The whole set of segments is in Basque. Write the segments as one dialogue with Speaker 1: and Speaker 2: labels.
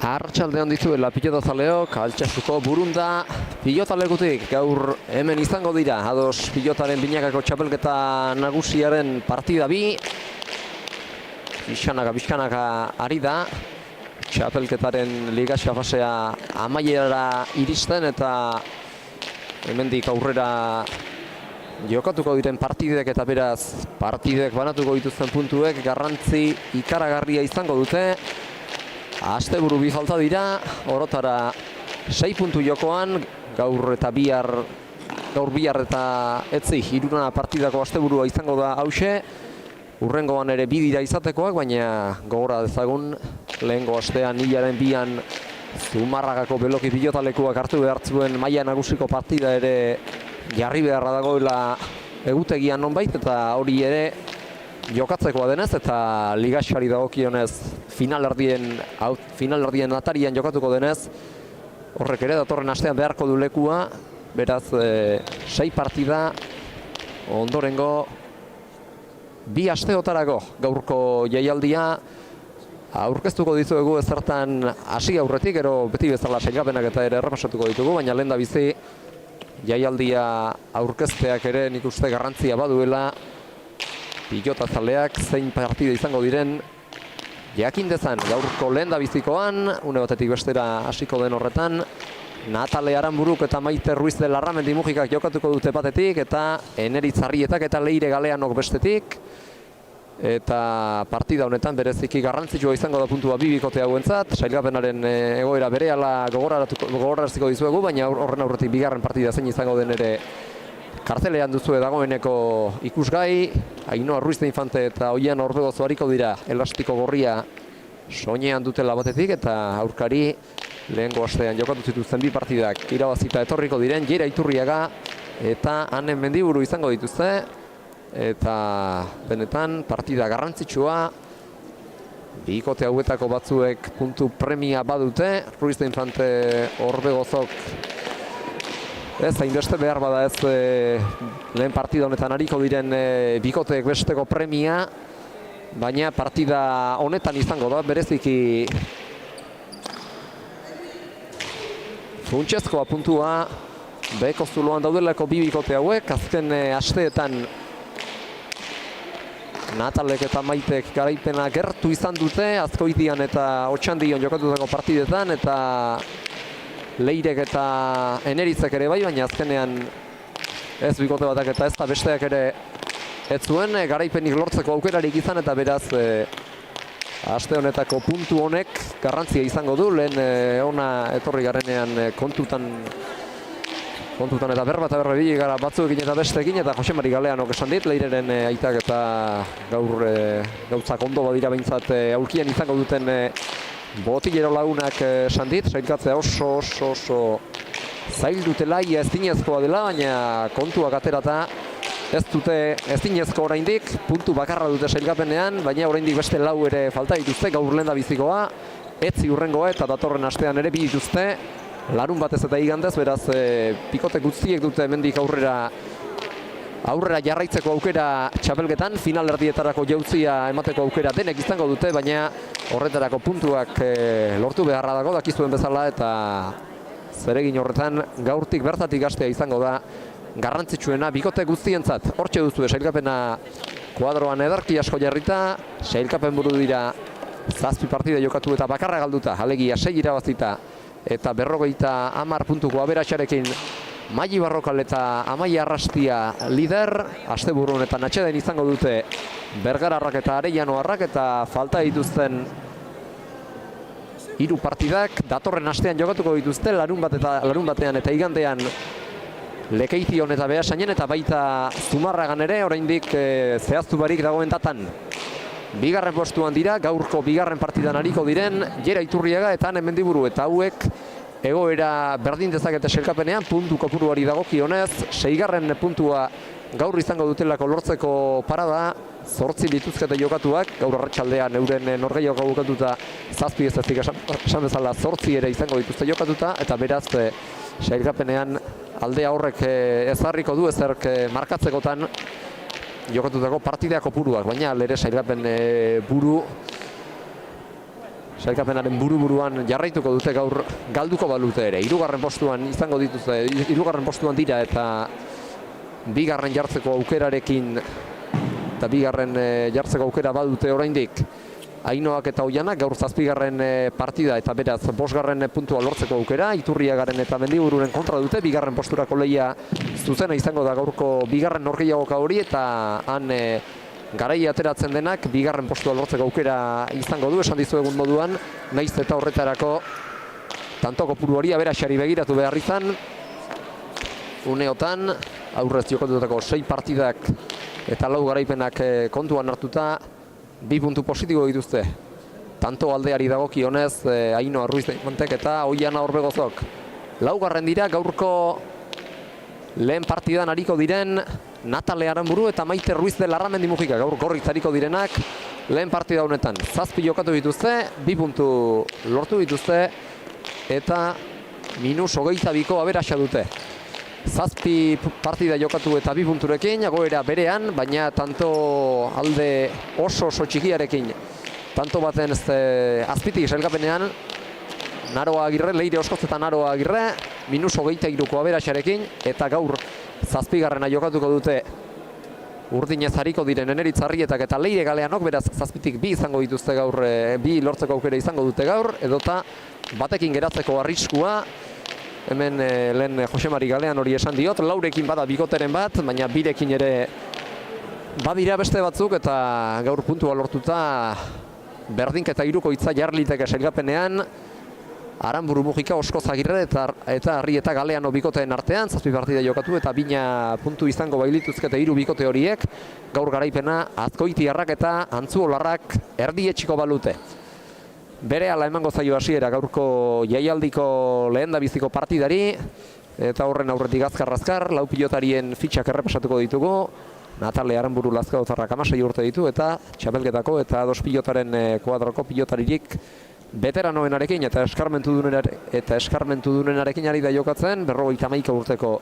Speaker 1: Arratsaldean dituela pilotazaleok, Altsasuko Burunda pilotalekutik gaur hemen izango dira. Ados pilotaren binakako txapelketa nagusiaren partida bi. Bizkanaka ari da. Txapelketaren ligaxka fasea amaierara iristen eta hemendik aurrera jokatuko diren partidek eta beraz partidek banatuko dituzten puntuek garrantzi ikaragarria izango dute. Asteburu bi falta dira, orotara 6 puntu jokoan, gaur bihar eta etzi hiruna partidako asteburua izango da hause. Urrengoan ere bi dira izatekoak, baina gogora dezagun lehengo astean hilaren bian Zumarragako beloki pilotalekuak hartu behar zuen maila nagusiko partida ere jarri beharra dagoela egutegian nonbait, eta hori ere jokatzekoa denez eta ligaxari dagokionez finalerdien atarian jokatuko denez, horrek ere datorren astean beharko du lekua, beraz 6 partida ondorengo bi asteotarako gaurko jaialdia aurkeztuko dizuegu ezertan hasi aurretik, gero beti bezala sailkapenak eta ere errepasatuko ditugu, baina lehen da bizi jaialdia aurkezteak ere nik uste garrantzia baduela. Pilotazaleak zein partida izango diren jakin dezan gaurko lehen da bizikoan, une batetik bestera hasiko den horretan. Natale Aranburuk eta Maite Ruiz de Larramendi Mujikak jokatuko dute batetik, eta Eneritz Arrietak eta Leire Galeanok bestetik. Eta partida honetan bereziki garrantzitsua izango da puntua bi bikote hauentzat. Sailkapenaren egoera berehala gogoraraziko dizuegu, baina horren aurretik bigarren partida zein izango den ere kartelean duzue dagoeneko ikusgai. Ainhoa Ruiz de Infante eta Oian Orbegozo hariko dira elastiko gorria soinean dutela batetik, eta aurkari lehengo astean jokatu zituzten bi partidak irabazita etorriko diren Jera Iturriaga eta Anen Mendiburu izango dituzte. Eta benetan partida garrantzitsua, bikote hauetako batzuek puntu premia badute. Ruiz de Infante Orbegozok ez hainbeste behar bada ez lehen partida honetan hariko diren bikoteek besteko premia, baina partida honetan izango da bereziki funtsezkoa puntua beheko zuloan daudelako bi bikote hauek. Azken asteetan Natalek eta Maitek garaipena gertu izan dute, Azkoitian eta Otxandion jokatutako partidetan, eta Leirek eta Eneritzek ere bai, baina azkenean ez bikote batak eta ez da besteak ere ez zuen garaipenik lortzeko aukerarik izan, eta beraz aste honetako puntu honek garrantzia izango du. Lehen ona etorri garenean kontutan eta berba bili gara batzuekin eta besteekin, eta Jose Mari Galeanok esan dit, Leireren aitak eta gaur gauzak ondo badira behintzat aulkian izango duten botilero lagunak esan dit. Sailkatzea oso zail dutela, ia ezinezkoa dela, baina kontuak aterata ez dute ezinezko oraindik, puntu bakarra dute sailkapenean, baina oraindik beste lau ere falta dituzte, gaur lehen da bizikoa, etzi urrengoa eta datorren astean ere bi dituzte, larun batez eta igandez, beraz pikote guztiek dute hemendik aurrera jarraitzeko aukera txapelketan, finalerdietarako jauzia emateko aukera denek izango dute, baina horretarako puntuak lortu beharra dago dakizuen bezala, eta zeregin horretan gaurtik bertatik hastea izango da garrantzitsuena bikote guztientzat. Hortxe duzue sailkapena kuadroan ederki asko jarrita, sailkapen buru dira 7 partida jokatu eta bakarra galduta, alegia 6 irabazita eta 50 puntuko aberatsarekin Maili Barrokal eta Amaia Arrastia lider. Asteburu honetan atxeden izango dute Bergararrak eta Arellanoarrak, eta falta dituzten 3 partidak datorren astean jokatuko dituzte, larun batean eta igandean Lekeition eta Beasainen, eta baita Zumarragan ere oraindik zehaztu barik dagoen datan. Bigarren postuan dira, gaurko bigarren partidan hariko diren Jera Iturriaga eta Anen Mendiburu, eta hauek egoera berdin dezakete sailkapenean puntu kopuruari dagokionez. 6. puntua gaur izango dutelako lortzeko parada, 8 dituzkete jokatuak, gaur arratsaldean euren norgehiago jokatuta 7 ez ezik esan bezala 8 ere izango dituzte jokatuta, eta beraz sailkapenean aldea horrek ezarriko du ezerk markatzekotan jokatutako partida kopuruak, baina lere sailkapen buru sailkapenaren buru-buruan jarraituko dute gaur galduko balute ere. Hirugarren postuan izango dituzte, hirugarren postuan dira eta bigarren jartzeko aukerarekin eta bigarren jartzeko aukera badute oraindik Ainoak eta Oianak gaur 7. partida eta beraz 5. puntua lortzeko aukera. Iturriagaren eta Mendibururen kontra dute, bigarren posturako lehia zuzena izango da gaurko bigarren norgehiagoka hori eta han garaia ateratzen denak bigarren postua lortzeko aukera izango du, esan dizuegun moduan, naiz eta horretarako tanto kopuru hori aberaxari begiratu behar izan. Uneotan aurrez jokatutako 6 partidak eta 4 garaipenak kontuan hartuta 2 puntu positibo dituzte. Tanto aldeari dagokionez Ainoa Ruiz Montek eta Oiana Orbegozok. 4. dira gaurko lehen partidan ariko diren Natale Aranburu eta Maite Ruiz de Larramendi Mujika. Gaur gorritz ariko direnak lehen partida honetan. 7 jokatu dituzte, 2 puntu lortu dituzte eta -22ko aberaxa dute. 7 partida jokatu eta 2 punturekin, egoera berean, baina tanto alde oso txikiarekin, tanto baten azpitik sailkapenean, Naroa Agirre, Leire Oskoz eta Naroa Agirre, -23ko aberaxarekin, eta gaur 7. jokatuko dute urdinez hariko diren Eneritz Arrietak eta Leire Galeanok, beraz 7tik 2 izango dituzte gaur, 2 lortzeko aukera izango dute gaur, edota batekin geratzeko arriskua. Hemen lehen Josemari Galean hori esan diot, 4rekin bada bikoteren bat, baina 2rekin ere badira beste batzuk eta gaur puntua lortuta berdinketa 3ko hitza jarliteke sailkapenean. Aranburu Mujika, Oskoz Agirre eta Arrieta Galeano bikoteen artean, 7 partida jokatu eta 2 puntu izango bailituzkete 3 bikote horiek. Gaur garaipena Azkoitiarrak eta Antzuolarrak erdietxiko balute. Berehala emango zaio hasiera gaurko jaialdiko lehendabiziko partidari eta horren aurretik azkar-azkar 4 pilotarien fitxak errepasatuko ditugu. Natale Aranburu Lazkaotarrak 16 urte ditu eta txapelketako eta 2 pilotaren kuadroko pilotaririk veteranoenarekin eta eskarmentudunenarekin ari da jokatzen, 51 urteko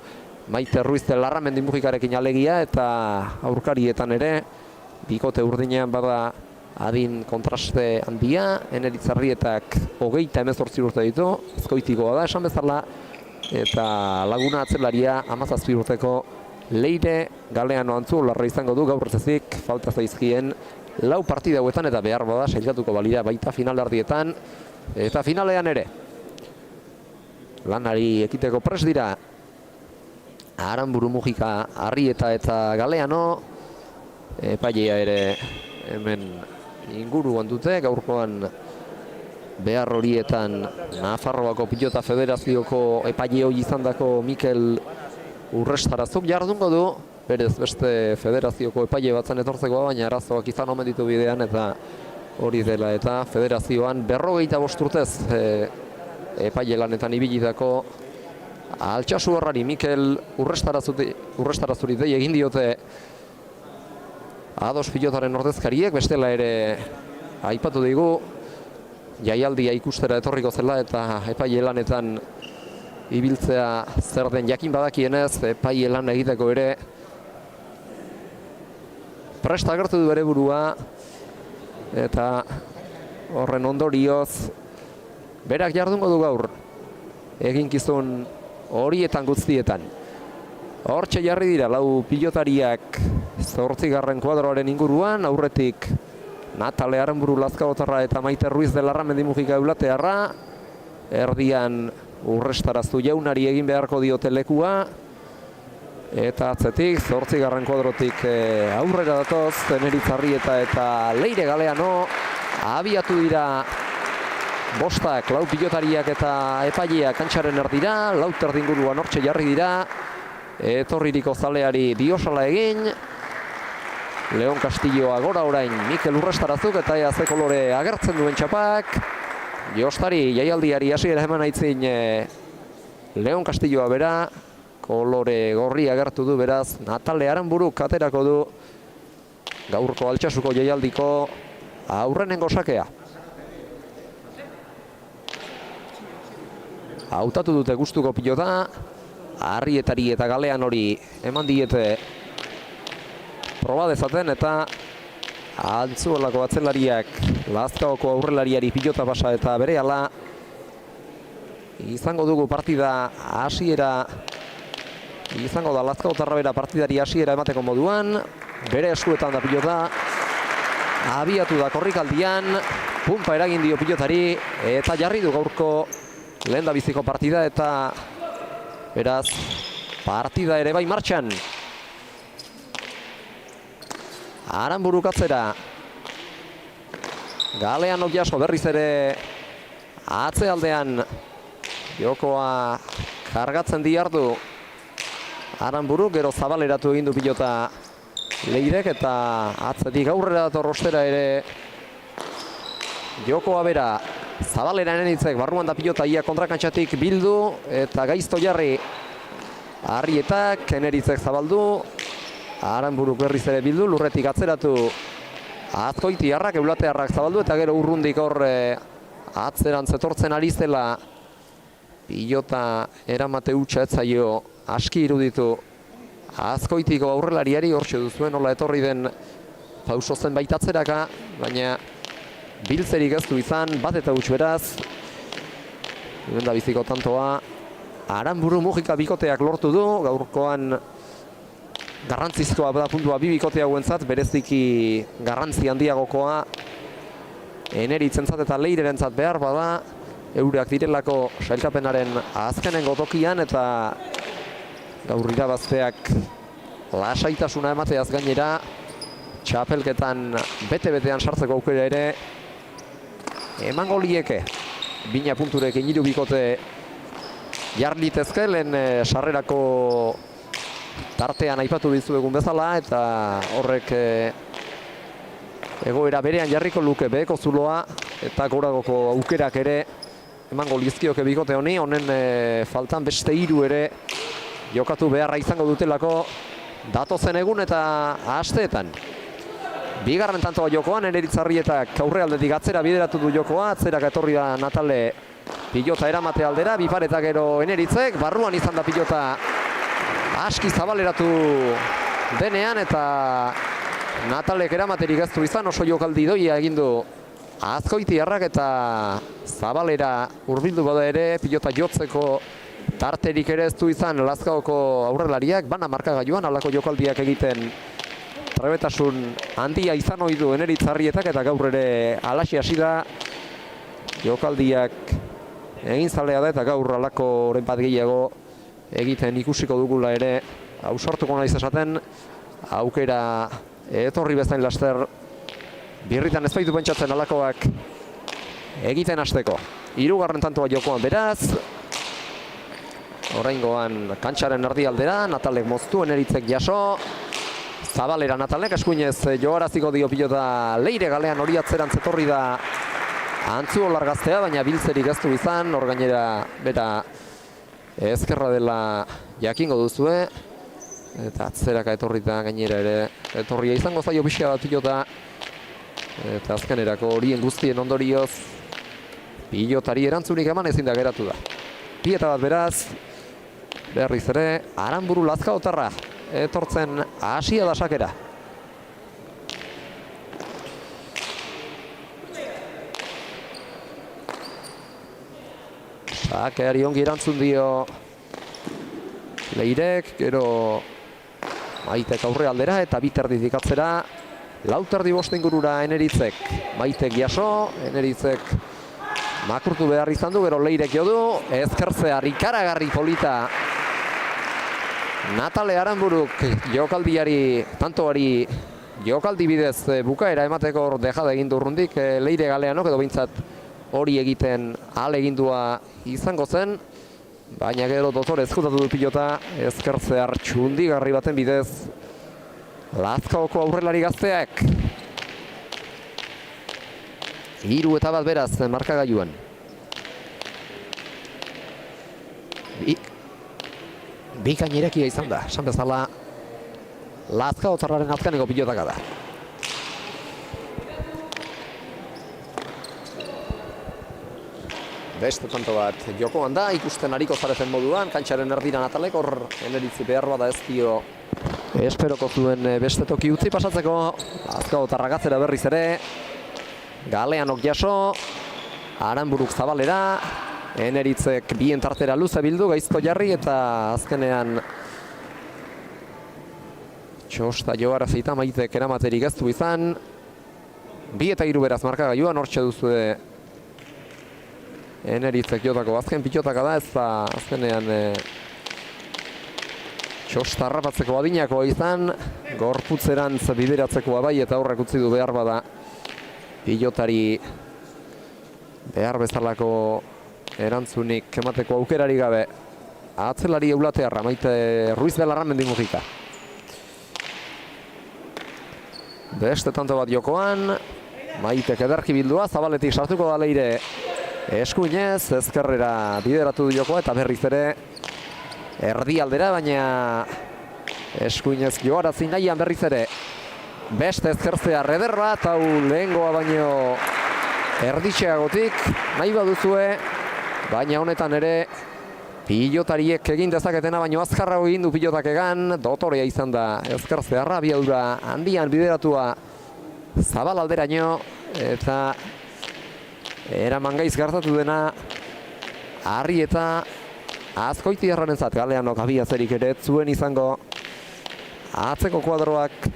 Speaker 1: Maite Ruiz de Larramendi Mujikarekin alegia eta aurkarietan ere bikote urdinean bada adin kontraste handia. Eneritz Arrietak 38 urte ditu, Azkoitikoa da esan bezala, eta laguna atzelaria 17 urteko Leire Galeano Antzuolarra izango du gaur ezezik falta zaizkien 4 partida hauetan eta behar bada sailkatuko balira baita finalerdietan eta finalean ere. Lanari ekiteko pres dira Aranburu Mujika, Arrieta eta Galeano. Epailea ere hemen inguruan dute, gaurkoan behar horietan Nafarroako Pilota Federazioko epaile hori izandako Mikel Urrestarazuk jardungo du, berez beste federazioko epaile batzen etortzeko, baina arazoak izan omen ditu bidean eta hori dela eta federazioan 55 urtez epaile lanetan ibilitako Altsasu Mikel Urrestarazuri dei egin diote A2 pilotaren ordezkariek, bestela ere aipatu digu jaialdia ikustera etorriko zela eta epaile lanetan ibiltzea zer den jakin badakienez, epaile lan egiteko ere prest agertu du bere burua eta horren ondorioz berak jardungo du gaur eginkizun horietan guztietan. Hortxe jarri dira 4 pilotariak 8. kuadroaren inguruan, aurretik Natale Aranburu Lazkaotarra eta Maite Ruiz de Larramendi Mujika Eulatearra, erdian Urrestarazu jaunari egin beharko diote lekua, eta atzetik 8. kuadrotik aurrera datoz Eneritz Arrieta eta Leire Galeano abiatu dira bostak, 4 pilotariak eta epaileak kantxaren erdira, 4 inguruan hortxe jarri dira, etorririko zaleari diosala egin, Leon Castilloa gora orain Mikel Urrestarazuk eta ea ze kolore agertzen duen txapak. Jostari jaialdiari hasiera eman aitzin Leon Castilloa bera, kolore gorri agertu du beraz Natale Aranburuk aterako du gaurko Altsasuko jaialdiko aurrenengo sakea. Hautatu dute gustuko pilota, Arrietari eta Galean hori eman diete proba dezaten eta Antzuolako atzelariak Lazkaoko aurrelariari pilota pasa eta berehala izango dugu partida hasiera. Izango da Lazkaotarra bera partidari hasiera emateko moduan. Bere eskuetan da pilota. Abiatu da korrikaldian. Pumpa eragin dio pilotari eta jarri du gaurko lehendabiziko partida eta beraz partida ere bai martxan. Aranburuk atzera. Galean Ogiasko berriz ere atzealdean jokoa kargatzen diardu. Aranburuk gero zabaleratu egin du pilota Leirek eta atzetik aurrera dator ostera ere jokoa bera. Zabalera Eneritzek barruan da pilota ia kontrakantxatik bildu eta gaizto jarri. Arrietak Eneritzek zabaldu. Aranburuk berriz ere bildu, lurretik atzeratu Azkoitiarrak, Eulatearrak zabaldu eta gero urrundik hor atzeran zetortzen ari zela pilota eramate hutsa etzaio aski iruditu Azkoitiko aurrelariari. Hortxe duzuen nola etorri den pauso zen baitatzeraka, baina biltzerik ez du izan, bat eta huts beraz. Lehendabiziko tantoa Aranburu Mujika bikoteak lortu du, gaurkoan garrantzizkoa da puntua bi bikote hauentzat, bereziki garrantzi handiagokoa Eneritzentzat eta Leirerentzat behar bada, eurak direlako sailkapenaren azkenengo tokian eta gaur irabazteak lasaitasuna emateaz gainera txapelketan bete-betean sartzeko aukera ere emango lieke. Bina punturekin hiru bikote jarlitezke lehen sarrerako tartean aipatu dizuegun bezala eta horrek egoera berean jarriko luke beheko zuloa eta goragoko aukerak ere emango lizkioke bikote honi. Honen faltan beste hiru ere jokatu beharra izango dutelako datozen egun eta asteetan. Bigarren tantoa jokoan Eneritzarrietak aurrealdetik atzera bideratu du jokoa, atzerak etorri da Natale pilota eramate aldera, bipareta gero Eneritzek, barruan izan da pilota aski zabaleratu denean eta Natalek eramaterik ez du izan, oso jokaldi doia egindu Azkoitiarrak eta zabalera hurbildu bada ere pilota jotzeko tarterik ere ez du izan Lazkaoko aurrelariak, bana markagailuan halako jokaldiak egiten trebetasun handia izan ohi du Eneritzarrietak eta gaur ere halaxe hasi da jokaldiak egin zalea da eta gaur halako oren bat gehiago egiten ikusiko dugula ere ausartuko naiz esaten aukera etorri bezain laster birritan ez baitu pentsatzen halakoak egiten hasteko. Hirugarren tantoa jokoan beraz. Oraingoan kantxaren erdialdera, Natalek moztu, Eneritzek jaso. Zabalera Natalek eskuinez joaraziko dio pilota Leire galean hori atzerantz etorri da Antzuolar gaztea, baina biltzerik ez du izan, hor gainera bera ezkerra dela jakingo duzue. Eta atzeraka etorri da gainera ere etorria izango zaio pixka bat pilota. Eta azkenerako horien guztien ondorioz pilotari erantzunik eman ezin da geratu da. Pieta bat beraz, berriz ere, Aranburu Lazkaotarra etortzen hasia da sakera. Sakeari ongi erantzun dio Leirek, gero Maitek aurrealdera eta biterditik atzera. Lauterdi bost ingurura Eneritzek. Maitek jaso, Eneritzek makurtu behar izan du, gero Leirek jo du. Ezkertzear ikaragarri polita Natale Aranburuk jokaldiari, tantoari jokaldi bidez bukaera emateko hor dejada egin du urrundik Leire galeanok edo behintzat hori egiten ahalegindua izango zen. Baina gero dotore ezkutatu du pilota, ezkertzear txundigarri baten bidez Lazkaoko aurrelari gazteak. 3 eta 1 beraz markagailuan. Bikain irekia izan da, esan bezala Lazkaotarraren azkeneko pilotaka da. Beste tanto bat jokoan da, ikusten ariko zareten moduan, kantxaren erdira Natalek, hor Eneritzi behar bada ez dio Esperoko zuen beste toki utzi pasatzeko. Azkau Tarragatzera berriz ere. Galeanok jaso. Aranburuk zabalera. Eneritzek bien tartera luze bildu, gaizto jarri eta azkenean Txosta Joarazita Maitek eramaterik ez du izan. 2 eta 3 beraz markagailuan, hortxe duzue Eneritzek jotako azken pilotaka da, ez da azkenean Txosta harrapatzeko adinakoa izan, gorputzerantz bideratzekoa bai eta horrek utzi du behar bada pilotari behar bezalako erantzunik emateko aukerari gabe. Atzelari eulatearra, Maite Ruiz Belarra Mendimujika. Beste tanto bat jokoan, Maitek ederki bildua, zabaletik sartuko da Leire eskuinez, ezkerrera bideratu du jokoa eta berriz ere erdialdera, baina eskuinez joarazi nahian berriz ere beste ezkertzea reder bat, hau lehengoa baino erditxeagotik nahi baduzue, baina honetan ere pilotariek egin dezaketena baino azkarrago egin du pilotak egan, dotorea izan da ezkertzearra, abiadura handian bideratua zabal alderaino, eta eraman gaiz gertatu dena Harri eta Azkoitiarrarentzat Galeanok abiazerik ere zuen izango atzeko kuadroak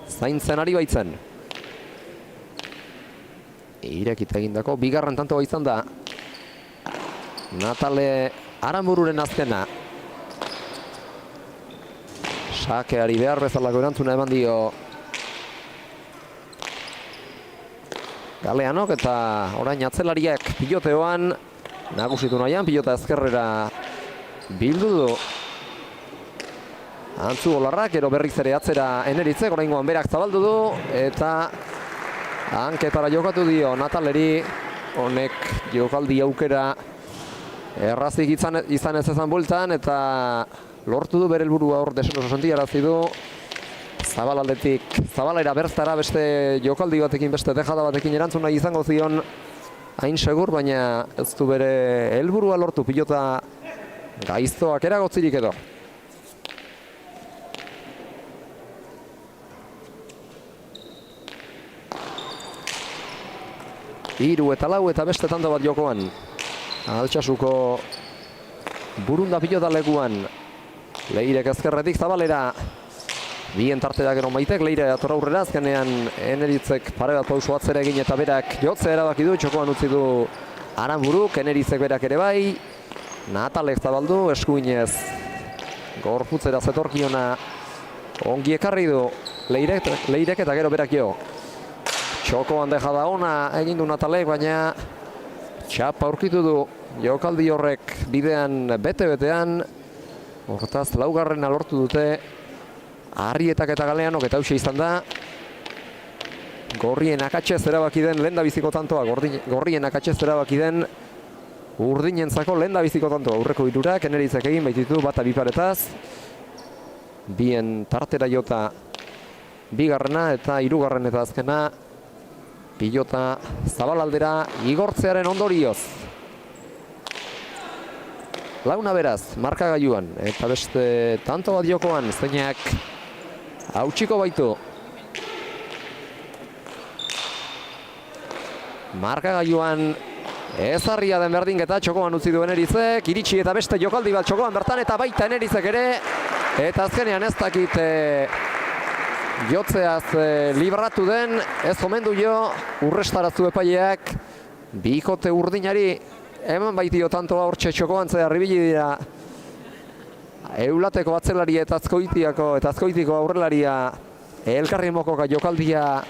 Speaker 1: zaintzen ari baitzen. Irekita egindako bigarren tantoa izan da Natale Aranbururen azkena. Sakeari behar bezalako erantzuna eman dio Galeanok eta orain atzelariak piloteoan nagusitu nahian, pilota ezkerrera bildu du Antzu Olarrak, ero berriz ere atzera Eneritzek, oraingoan berak zabaldu du eta hanketara jokatu dio Nataleri, honek jokaldi aukera errazik izan ez ezan bueltan eta lortu du bere helburua hor desenoso sentiarazi du. Zabalaldetik zabalera berztara beste jokaldi batekin, beste dejada batekin erantzuna izango zion hain segur, baina ez du bere helburua lortu, pilota gaiztoak eragotzirik edo. Hiru eta lau eta beste tanto bat jokoan. Altxasuko burunda pilota lekuan. Leirek ezkerretik zabalera. Bien tartera gero Maitek, Leire atorra aurrera, azkenean Eneritzek pare bat pauso atzera egin eta berak jotzea erabaki du, txokoan utzi du Aranburuk, Eneritzek berak ere bai. Natalek zabaldu, eskuinez gorputzera zetorkiona ongi ekarri du Leirek eta gero berak jo. Txokoan dejada ona egin du Natalek, baina txapa aurkitu du jokaldi horrek bidean bete-betean. Hortaz, laugarrena lortu dute Harrietak eta Galeanok eta hausia izan da. Gorrien akatzez erabaki den lehendabiziko tantoa, gorrien akatzez erabaki den urdinentzako lehendabiziko tantoa. Aurreko hirurak Eneritzek egin baititu bata biparetaz. Bien tartera jota bigarrena eta hirugarren eta azkena pilota zabalaldera igortzearen ondorioz. Launa beraz, markagailuan eta beste tanto bat jokoan zeinak hautsiko baitu. Markagailuan ezarria den berdinketa txokoan utzi du Eneritzek, iritsi eta beste jokaldi bat txokoan bertan eta baita Eneritzek ere. Eta azkenean ez dakit jotzeaz libratu den, ez omendu jo urrestaratzu epaileak bikote urdinari eman baitio tantoa hortxe txokoan zehar ibili dira Eulateko atzelari eta Azkoitiko aurrelaria elkarri mokoka jokaldia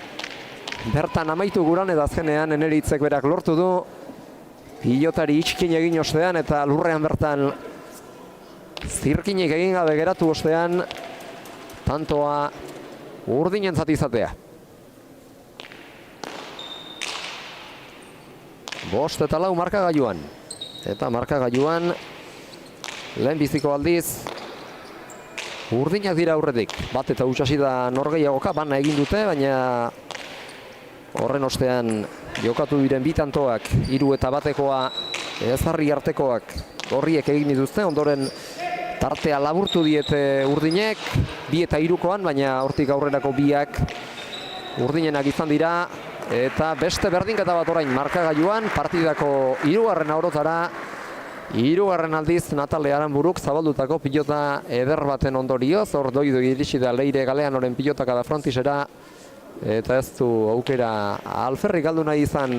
Speaker 1: bertan amaitu guran eta azkenean Eneritzek berak lortu du pilotari itxkin egin ostean eta lurrean bertan zirkinik egin gabe geratu ostean tantoa urdinentzat izatea. 5 eta 4 markagailuan. Eta markagailuan lehenbiziko aldiz urdinak dira aurretik. Bat eta hutsasi da norgehiagoka, bana egin dute, baina horren ostean jokatu diren bi tantoak, 3 eta 1 ezarri artekoak gorriek egin dituzte, ondoren tartea laburtu diete urdinek, 2 eta 3koan, baina hortik aurrerako biak urdinenak izan dira. Eta beste berdinketa bat orain markagailuan, partidako 3. orotara. 3. aldiz Natale Aranburuk zabaldutako pilota eder baten ondorioz, hor doido iritsi da Leire Galeanoren pilotaka da frontisera, eta ez du aukera alferrik galdu nahi izan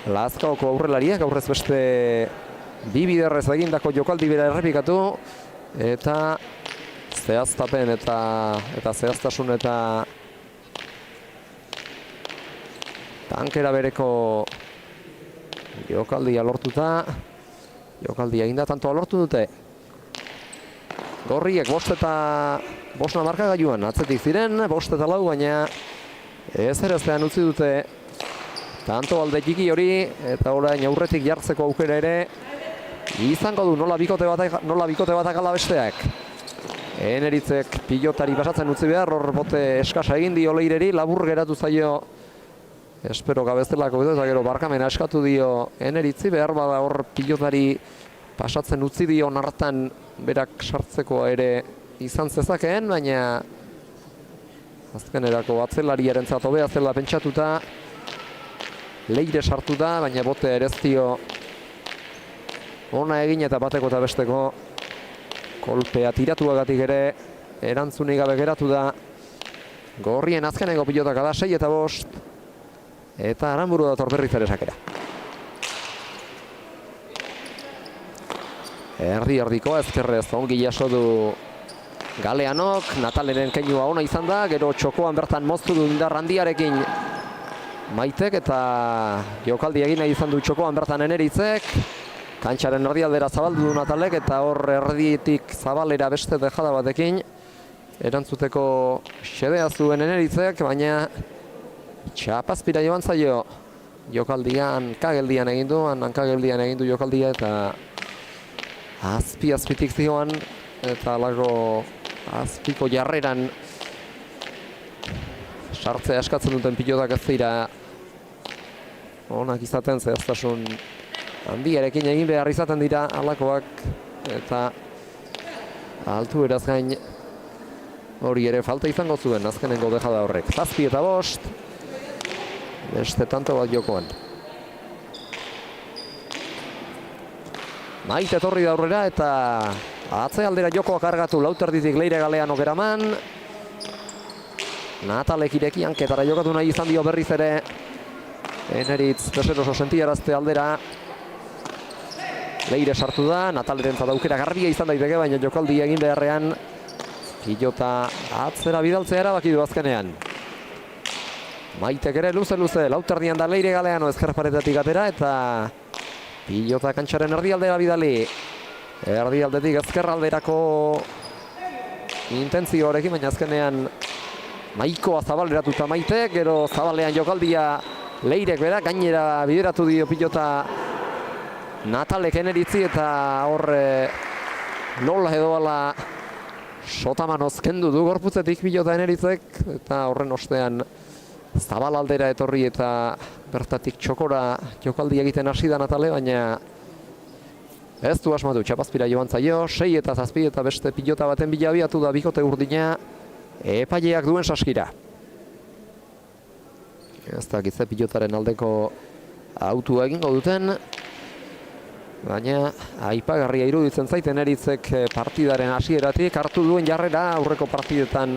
Speaker 1: Lazkaoko aurrelariak, aurrez beste 2 biderrez egindako jokaldi bera errepikatu, eta zehaztapen eta zehaztasun eta tankera bereko jokaldia lortuta. Jokaldia eginda tantoa lortu dute. Gorriek 5 markagailuan atzetik ziren, 5 eta 4, baina ezereztean utzi dute tanto alde txiki hori, eta orain aurretik jartzeko aukera ere izango du nola bikote batak ala besteak. Eneritzek pilotari pasatzen utzi behar, hor bote eskasa egin dio Leireri, labur geratu zaio. Espero gabeztelako edo, eta gero barkamena eskatu dio Eneritzi, behar bada hor pilotari pasatzen utzi dio hartan berak sartzeko ere izan zezakeen, baina azkenerako atzelariaren zato beha zela pentsatuta Leire sartu da, baina bote ere ez dio ona egin eta bateko eta besteko kolpea tiratuagatik ere erantzunik gabe geratu da. Gorrien azkeneko pilotaka da 6 eta 5. Eta Aranburu dator berriz ere sakera. Erdi-erdiko ezkerrez ongi jaso du Galeanok, Nataleren keinua ona izan da, gero txokoan bertan moztu du indar handiarekin Maitek, eta jokaldi egin nahi izan du txokoan bertan Eneritzek. Kantxaren erdialdera zabaldu du Natalek, eta hor erditik zabalera beste dejada batekin erantzuteko xedea zuen Eneritzek, baina txapazpira joan zaio jokaldian, hankageldian egin du jokaldia, eta azpitik zioan, eta alago azpiko jarreran sartzea eskatzen duten pilotak ez dira onak izaten, zehaztasun handiarekin egin behar izaten dira alakoak, eta altu eraz gain hori ere falta izango zuen azkenengo dejada horrek. 7 eta 5. Beste tanto bat jokoan. Maite etorri da aurrera, eta atzealdera jokoa kargatu lauterditik Leire Galeanok eraman. Natalek ireki hanketara jokatu nahi izan dio berriz ere Eneritz deseroso sentiarazte aldera. Leire sartu da, Nataleren aukera garbia izan daiteke, baina jokaldi egin beharrean pilota atzera bidaltzea erabaki du azkenean. Maitek ere luze, lauterdian da Leire Galeano ezkerparetatik atera, eta pilota kantxaren erdialdera bidali. Erdialdetik ezkerralderako intentzio horrekin, baina azkenean nahikoa zabaleratuta Maitek, gero zabalean jokaldia Leirek bera, gainera bideratu dio pilota Natalek Eneritzi, eta hor nola edo ala sotamanoz kendu du gorputzetik pilota Eneritzek, eta horren ostean zabalaldera etorri eta bertatik txokora jokaldi egiten hasi da Natale, baina ez du asmatu, txapazpira joan zaio, 6 eta 7 eta beste pilota baten bila abiatu da bikote urdina epaileak duen saskira. Ez da gitze pilotaren aldeko autua egingo duten, baina aipagarria iruditzen zaiten Eneritzek partidaren hasieratik hartu duen jarrera aurreko partidetan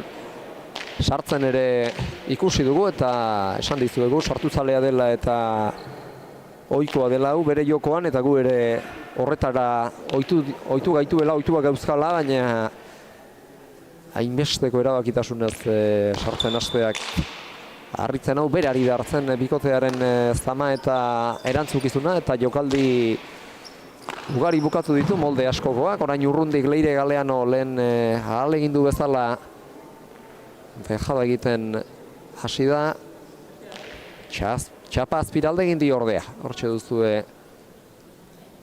Speaker 1: sartzen ere ikusi dugu, eta esan dizuegu sartuzalea dela eta ohikoa dela hau bere jokoan, eta gu ere horretara ohitu gaituela, ohituak gauzkala, baina hainbesteko erabakitasunez sartzen hasteak harritzen hau berari da hartzen bikotearen zama eta erantzukizuna, eta jokaldi ugari bukatu ditu molde askokoak. Orain urrundik Leire Galeano lehen ahalegin du bezala dejada egiten hasi da. Txapa azpiralde egin dio ordea. Hortxe duzue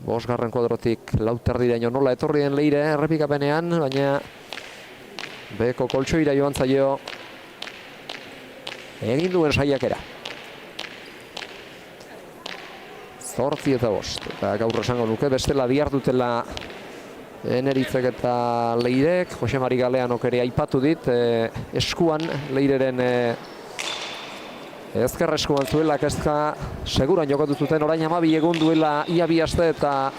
Speaker 1: 5. kuadrotik lauterdiraino nola etorri den Leire errepikapenean, baina beko koltsoira joan zaio egin duen saiakera. 8 eta 5. Eta gaur esango nuke bestela diardutela Eneritzek eta Leirek, Jose Mari Galeanok ere aipatu dit, eskuan Leireren ezker eskuan zuela kezka seguran jokatu zuten, orain 12 egun duela ia 2 aste eta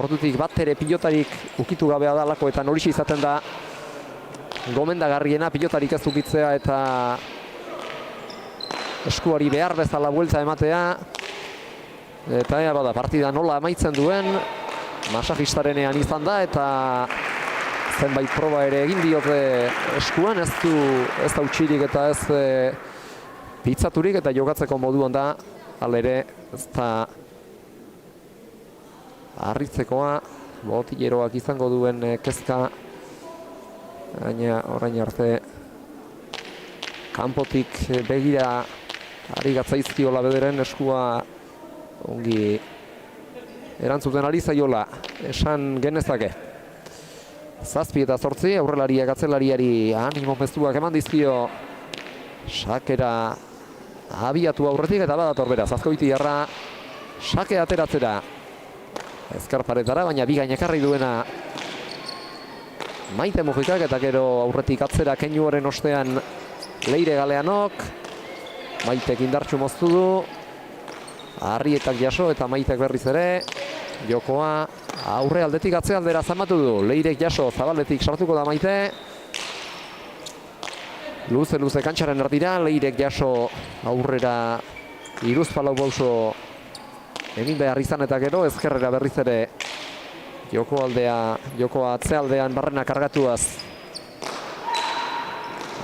Speaker 1: ordutik bat ere pilotarik ukitu gabea dalako eta horixe izaten da gomendagarriena pilotarik ez ukitzea eta eskuari behar bezala buelta ematea. Eta ea bada partida nola amaitzen duen, masajistarenean izan da eta zenbait proba ere egin diote eskuan, ez da utxirik eta ez pitzaturik eta jokatzeko moduan da, halere ez da harritzekoa, botilleroak izango duen kezka, baina orain arte kanpotik begira ari gatzaizkiola bederen eskua ongi erantzuten ari zaiola, esan genezake. 7 eta 8 aurrelariak atzelariari animo mezuak eman dizkio sakera abiatu aurretik eta badator beraz Azkoitiarra sake ateratzera ezker paretara, baina bigain ekarri duena Maite Mujikak eta gero aurretik atzera keinuaren ostean Leire Galeanok. Maitek indartsu moztu du, Arrietak jaso eta Maitek berriz ere jokoa aurre aldetik atzealdera zamatu du. Leirek jaso, zabaletik sartuko da Maite. Luze kantxaren erdira, Leirek jaso aurrera iruzpalau bauso egin behar izan eta gero ezkerrera berriz ere jokoa atzealdean barrena kargatuaz.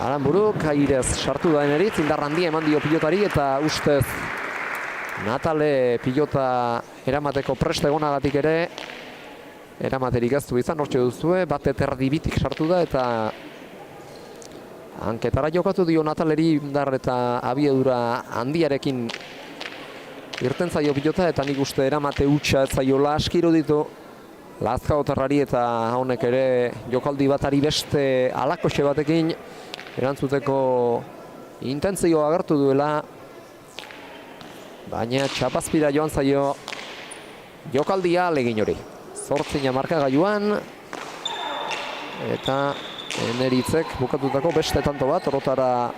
Speaker 1: Aranburuk, airez sartu da Eneritz, indar handia eman dio pilotari eta ustez Natale pilota eramateko preste egonagatik ere eramaterik ez du izan, hortxe duzue, bat eterdi bitik sartu da eta hanketara jokatu dio Nataleri indar eta abiedura handiarekin irten zaio pilota eta nik uste eramate hutsa ez zaiola aski iruditu Lazkaotarrari eta honek ere jokaldi batari beste alakoxe batekin erantzuteko intentzioa agertu duela, baina txapazpira joan zaio jokaldia alegin hori. 8 markagailuan eta Eneritzek bukatutako beste tanto bat, orotara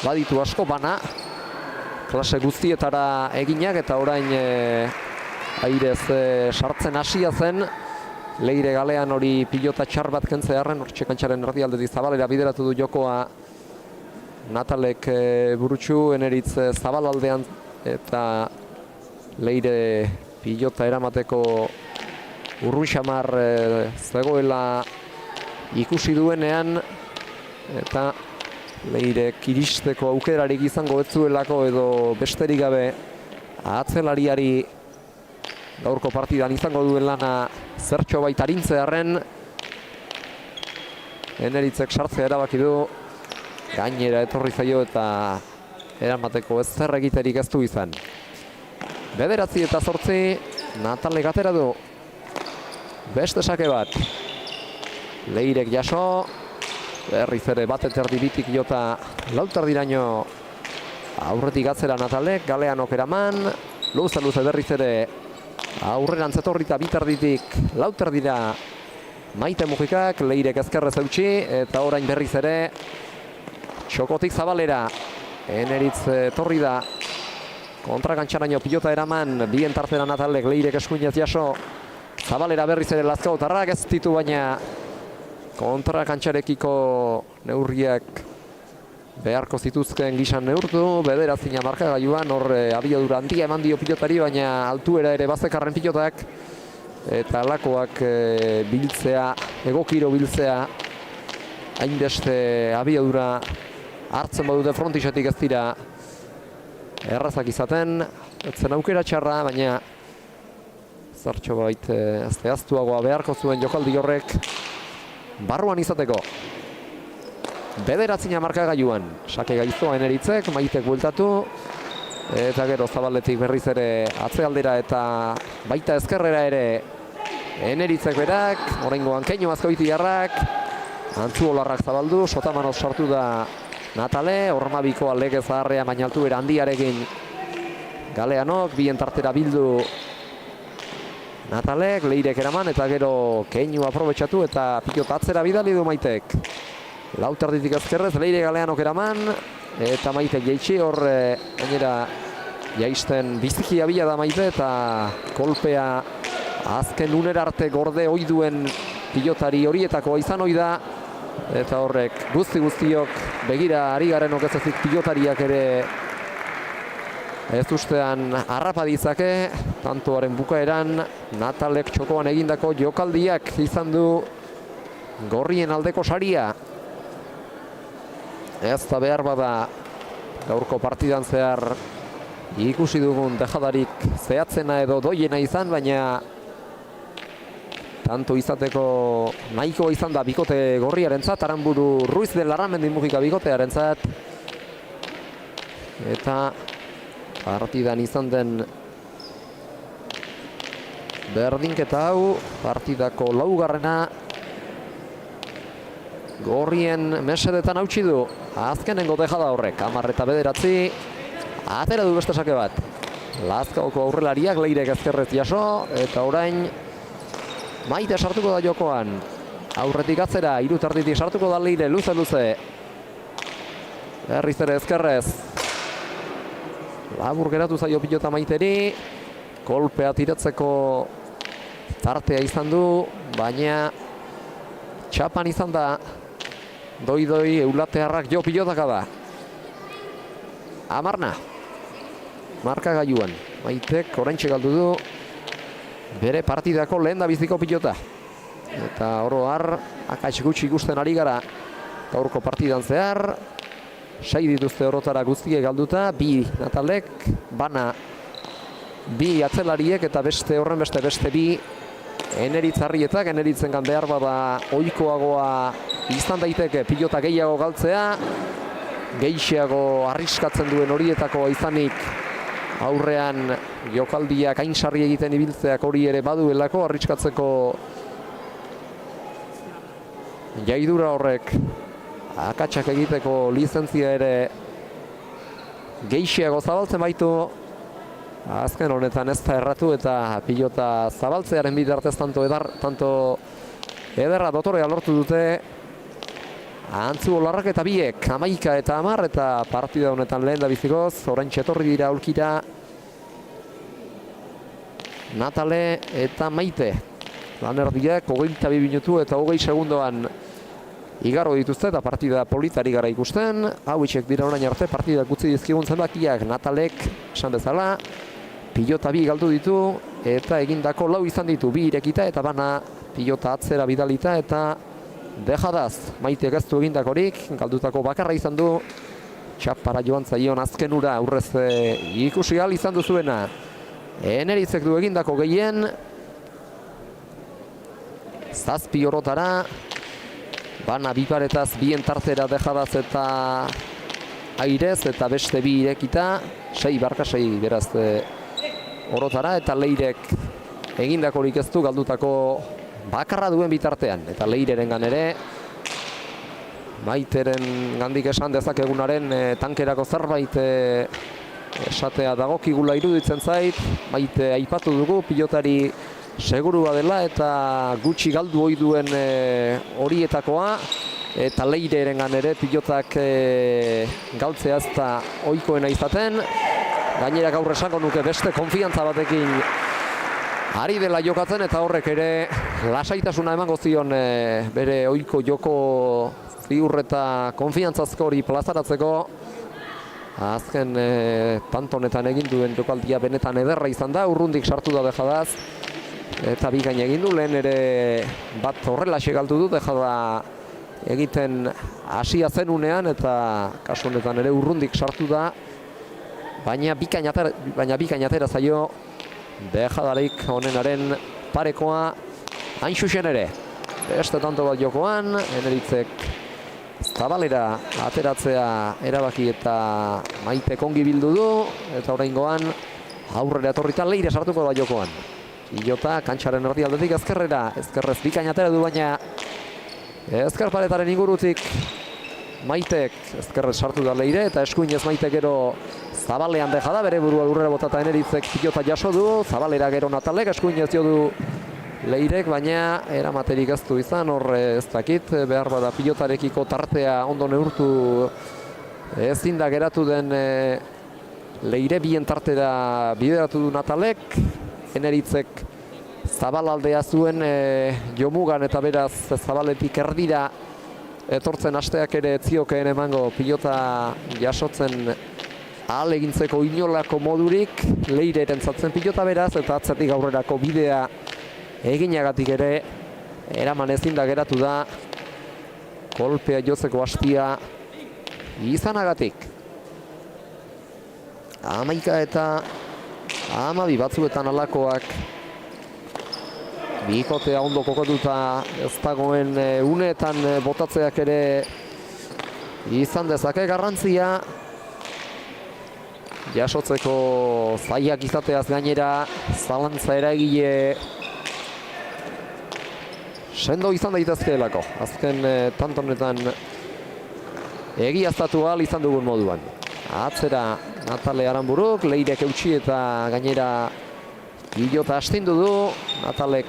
Speaker 1: baditu asko bana, klase guztietara eginak eta orain airez sartzen hasia zen. Leire Galean hori pilota txar bat kentzearren, hortxe kantxaren erdialdetik zabalera bideratu du jokoa Natalek burutsu, Eneritz zabalaldean eta Leire pilota eramateko urrun xamar zegoela ikusi duenean eta Leirek iristeko aukerarik izango ez zuelako edo besterik gabe atzelariari gaurko partidan izango duen lana zertxo baita arintzearen Eneritzek sartzea erabaki du, gainera etorri zaio eta eramateko ez zer egiterik ez du izan. 9 eta 8 Natalek atera du beste sake bat. Leirek jaso, berriz ere bat eterdi bitik jota lauterdiraino aurretik atzera Natalek, Galeanok eraman, luze berriz ere aurrerantz etorrita biterditik lauterdira Maite Mujikak, Leirek ezkerrez eutxi eta orain berriz ere txokotik zabalera Eneritz etorri da kontrakantxaraino pilota eraman, bien tartera Natalek, Leirek eskuinez jaso, zabalera berriz ere Lazkaotarrak ez ditu baina kontrakantxarekiko neurriak beharko zituzken gisan neurtu, 9 markagailuan, hor abiadura handia eman dio pilotari, baina altuera ere bazekarren pilotak eta alakoak biltzea, egokiro biltzea, hainbeste abiadura hartzen badute frontisetik ez dira errazak izaten, etzen aukera txarra, baina zertxo bait zehaztuagoa beharko zuen jokaldi horrek barruan izateko. 9 markagailuan, sake gaiztoa Eneritzek, Maitek bueltatu eta gero zabaletik berriz ere atzealdera eta baita ezkerrera ere Eneritzek berak, oraingoan keinu Azkoitiarrak, Antzuolarrak zabaldu, Sotamanoz sartu da Natale, Ormabiko aldeke zaharrea baina altuera handiarekin Galeanok, bien tartera bildu Natalek, Leirek eraman eta gero keinu aprobetxatu eta pilota atzera bidali du Maitek. Lauterditik ezkerrez, Leire Galeanok eraman eta Maitek jaitsi hor gainera jaisten biziki abila da Maite eta kolpea azken unera arte gorde ohi duen pilotari horietako izan ohi da eta horrek guztiok begira ari garenok ez ezik pilotariak ere ez ustean harrapa ditzake, tantoaren bukaeran Natalek txokoan egindako jokaldiak izan du gorrien aldeko saria. Ez da behar bada gaurko partidan zehar ikusi dugun dejadarik zehatzena edo doiena izan, baina tanto izateko nahiko izan da bikote gorriarentzat, Aranburu Ruiz de Larramendi Mujika bikotearentzat. Eta partidan izan den berdinketa hau, partidako laugarrena gorrien mesedetan hautsi du. Azkenengo dejada horrek, 10 eta 9, atera du beste sake bat. Lazkaoko aurrelariak Leirek ezkerrez jaso, eta orain Maite sartuko da jokoan. Aurretik atzera, 3 sartuko da Leire, luze. Berriz ere ezkerrez. Labur geratu zaio pilota Maiteri. Kolpea tiratzeko tartea izan du, baina txapan izan da. Doi eulatearrak jo pilotaka da. Amarna. Marka gaiuan. Maitek oraintxe galdu du bere partidako lehen da biziko pilota. Eta oro har, akats gutxi ikusten ari gara gaurko partidan zehar. 6 dituzte orotara guztiek galduta, 2 Natalek, bana 2 atzelariek eta beste 2 Eneritzarrietak, Eneritzen behar bada ohikoagoa izan daiteke pilota gehiago galtzea, gehiago arriskatzen duen horietako izanik aurrean jokaldiak ainsarri egiten ibiltzeak hori ere baduelako arriskatzeko jaidura horrek akatsak egiteko lizentzia ere gehiago zabaltzen baitu. Azken honetan ez da erratu eta pilota zabaltzearen bitartez tanto ederra dotorea lortu dute. Antzu Olarrak eta biek, 11 eta 10 eta partida honetan lehen da bizikoz. Oraintxe etorri dira aulkira Natale eta Maite. Lanerdiak 22 minutu eta 20 segundoan igarro dituzte eta partida politari gara ikusten. Hauitxek dira orain arte partida gutzi dizkigun zenbakiak. Natalek esan bezala pilota 2 galdu ditu eta egindako 4 izan ditu, 2 irekita eta bana pilota atzera bidalita eta dejadaz. Maitek ez du egindakorik, galdutako bakarra izan du. Txapara joan zaion azken ura aurrez ikusi ahal izan duzuena. Eneritzek du egindako gehien. 7 orotara. Bana biparetaz bien tartera dejadaz eta airez eta beste 2 irekita. 6 beraz orotara eta Leirek egindakorik ez du galdutako bakarra duen bitartean. Eta Leirerengan ere Maiteren gandik esan dezakegunaren tankerako zerbait esatea dagokigula iruditzen zait. Maite aipatu dugu pilotari segurua dela eta gutxi galdu ohi duen horietakoa. Eta Leirerengan ere pilotak galtzea ez da ohikoena izaten. Gainera gaur esango nuke beste konfiantza batekin ari dela jokatzen eta horrek ere lasaitasuna emango zion bere ohiko joko ziur eta konfiantzazko hori plazaratzeko. Azken pantonetan egin duen jokaldia benetan ederra izan da, urrundik sartu da dejadaz. Eta bikain egin du, lehen ere bat horrelaxe galdu du, dejada egiten hasia zenunean eta kasu honetan ere urrundik sartu da. Baina bikain atera zaio dejadarik honenaren parekoa hain xuxen ere. Beste tanto bat jokoan, Eneritzek zabalera ateratzea erabaki eta Maitek ongi bildu du. Eta oraingoan aurrera etorrita Leire sartuko da jokoan. Pilota kantxaren erdialdetik ezkerrera, ezkerrez bikain atera du baina ezker paretaren ingurutik Maitek ezkerrez sartu da Leire eta eskuinez Maitek gero Zabalean deja da, bere burua lurrera botata Eneritzek pilota jaso du, Zabalera gero Natalek, eskuin ez dio du Leirek, baina eramaterik ez du izan, hor ez dakit, behar bada pilotarekiko tartea ondo neurtu ezin da geratu den Leire bien tartera bideratu du Natalek, Eneritzek Zabalaldea zuen jomugan eta beraz Zabaletik erdira etortzen hasteak ere etziokeen emango pilota jasotzen ahal egintzeko inolako modurik, Leire erentzatzen pilota beraz eta atzetik aurrerako bidea eginagatik ere eraman ezin da geratu da kolpea jotzeko hastia izanagatik. 11 eta 12 batzuetan alakoak bikotea ondo kokotuta ez dagoen uneetan botatzeak ere izan dezake garrantzia. Jasotzeko zaiak izateaz gainera zalantza eragile sendo izan daitezkeelako. Azken tantonetan egiaztatu ahal izan dugun moduan. Atzera Natale Aranburuk, Leirek eutsi eta gainera pilota astindu du. Natalek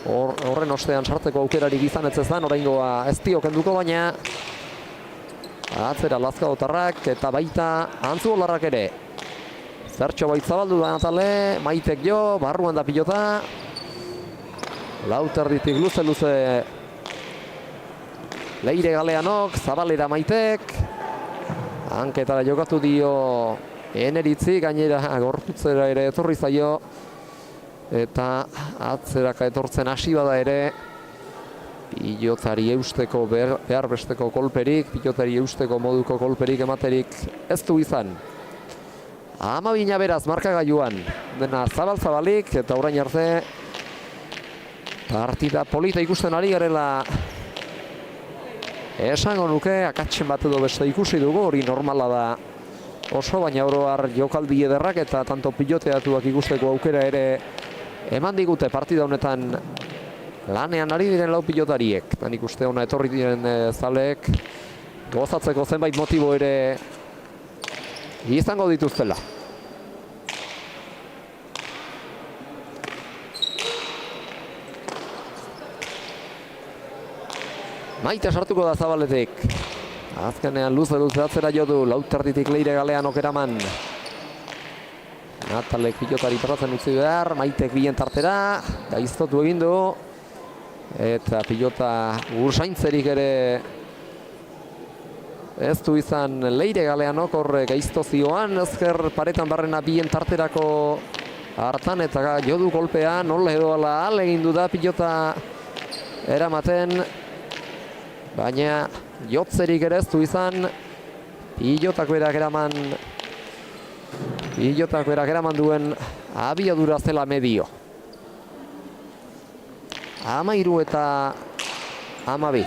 Speaker 1: horren ostean sartzeko aukerarik izan ez ezan, oraingoa ez dio kenduko, baina atzera Lazkaotarrak eta baita Antzuolarrak ere. Zertxo bait zabaldu da Natale, Maitek jo, barruan da pilota. Lauterditik luze Leire Galeanok, Zabalera Maitek. Hanketara jokatu dio Eneritzi, gainera gorputzera ere etorri zaio. Eta atzeraka etortzen hasi bada ere pilotari eusteko behar besteko kolperik, pilotari eusteko moduko kolperik ematerik ez du izan. 12 beraz markagailuan dena zabal-zabalik eta orain arte partida polita ikusten ari garela esango nuke, akatsen bat edo beste ikusi dugu, hori normala da oso, baina oro har jokaldi ederrak eta tanto piloteatuak ikusteko aukera ere eman digute partida honetan lanean ari diren lau pilotariek. Nik uste ona etorri diren zaleek gozatzeko zenbait motibo ere izango dituztela. Maite sartuko da Zabaletik. Azkenean luze atzera jo du, Lauterditik Leire Galeanok eraman. Natalek pilotari perratzen utzi behar, Maitek bien tartera, gaiztotu egin du. Eta pilota ursaintzerik ere ez du izan Leire Galeanok, horre gaizto zioan, ezker paretan barrena bien tarterako hartan eta jo du kolpea, nola edo ala egin du da pilota eramaten. Baina jotzerik ere ez du izan, pilotak berak eraman duen abiadura zela medio. 13 eta 12.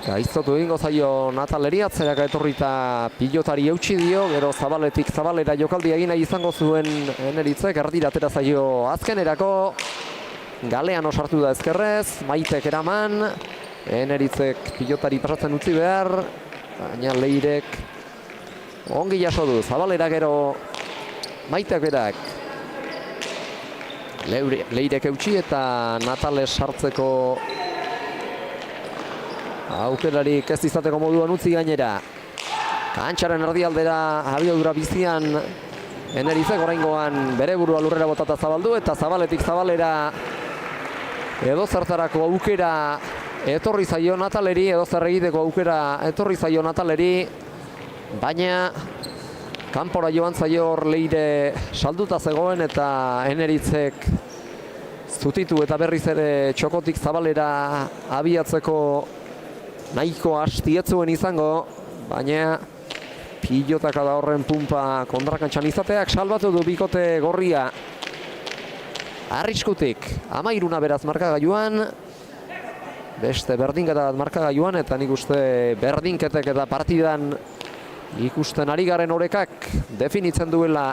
Speaker 1: Gaiztotu egingo zaio Nataleri, atzeraka etorrita pilotari eutsi dio, gero Zabaletik Zabalera jokaldia egin nahi izango zuen Eneritzek, erdira atera zaio azkenerako. Galean osartu da ezkerrez, Maitek eraman, Eneritzek pilotari pasatzen utzi behar, baina Leirek ongi jaso du, Zabalera gero Maitek berak. Leirek eutsi eta Natales sartzeko aukerarik ez izateko moduan utzi gainera. Kantxaren erdialdera abiadura bizian Eneritzek oraingoan bere burua lurrera botata zabaldu eta Zabaletik Zabalera edo zertarako aukera etorri zaio Nataleri, edo zer egiteko aukera etorri zaio Nataleri, baina kanpora joan zaio hor Leire salduta zegoen eta Eneritzek zutitu eta berriz ere txokotik Zabalera abiatzeko nahiko hastietzuen izango, baina pilotaka da horren pumpa kondrakantxan izateak salbatu du bikote gorria arriskutik. 13 beraz markagailuan, beste berdinketa bat markagailuan, eta nik uste berdinketek eta partidan ikusten ari garen orekak definitzen duela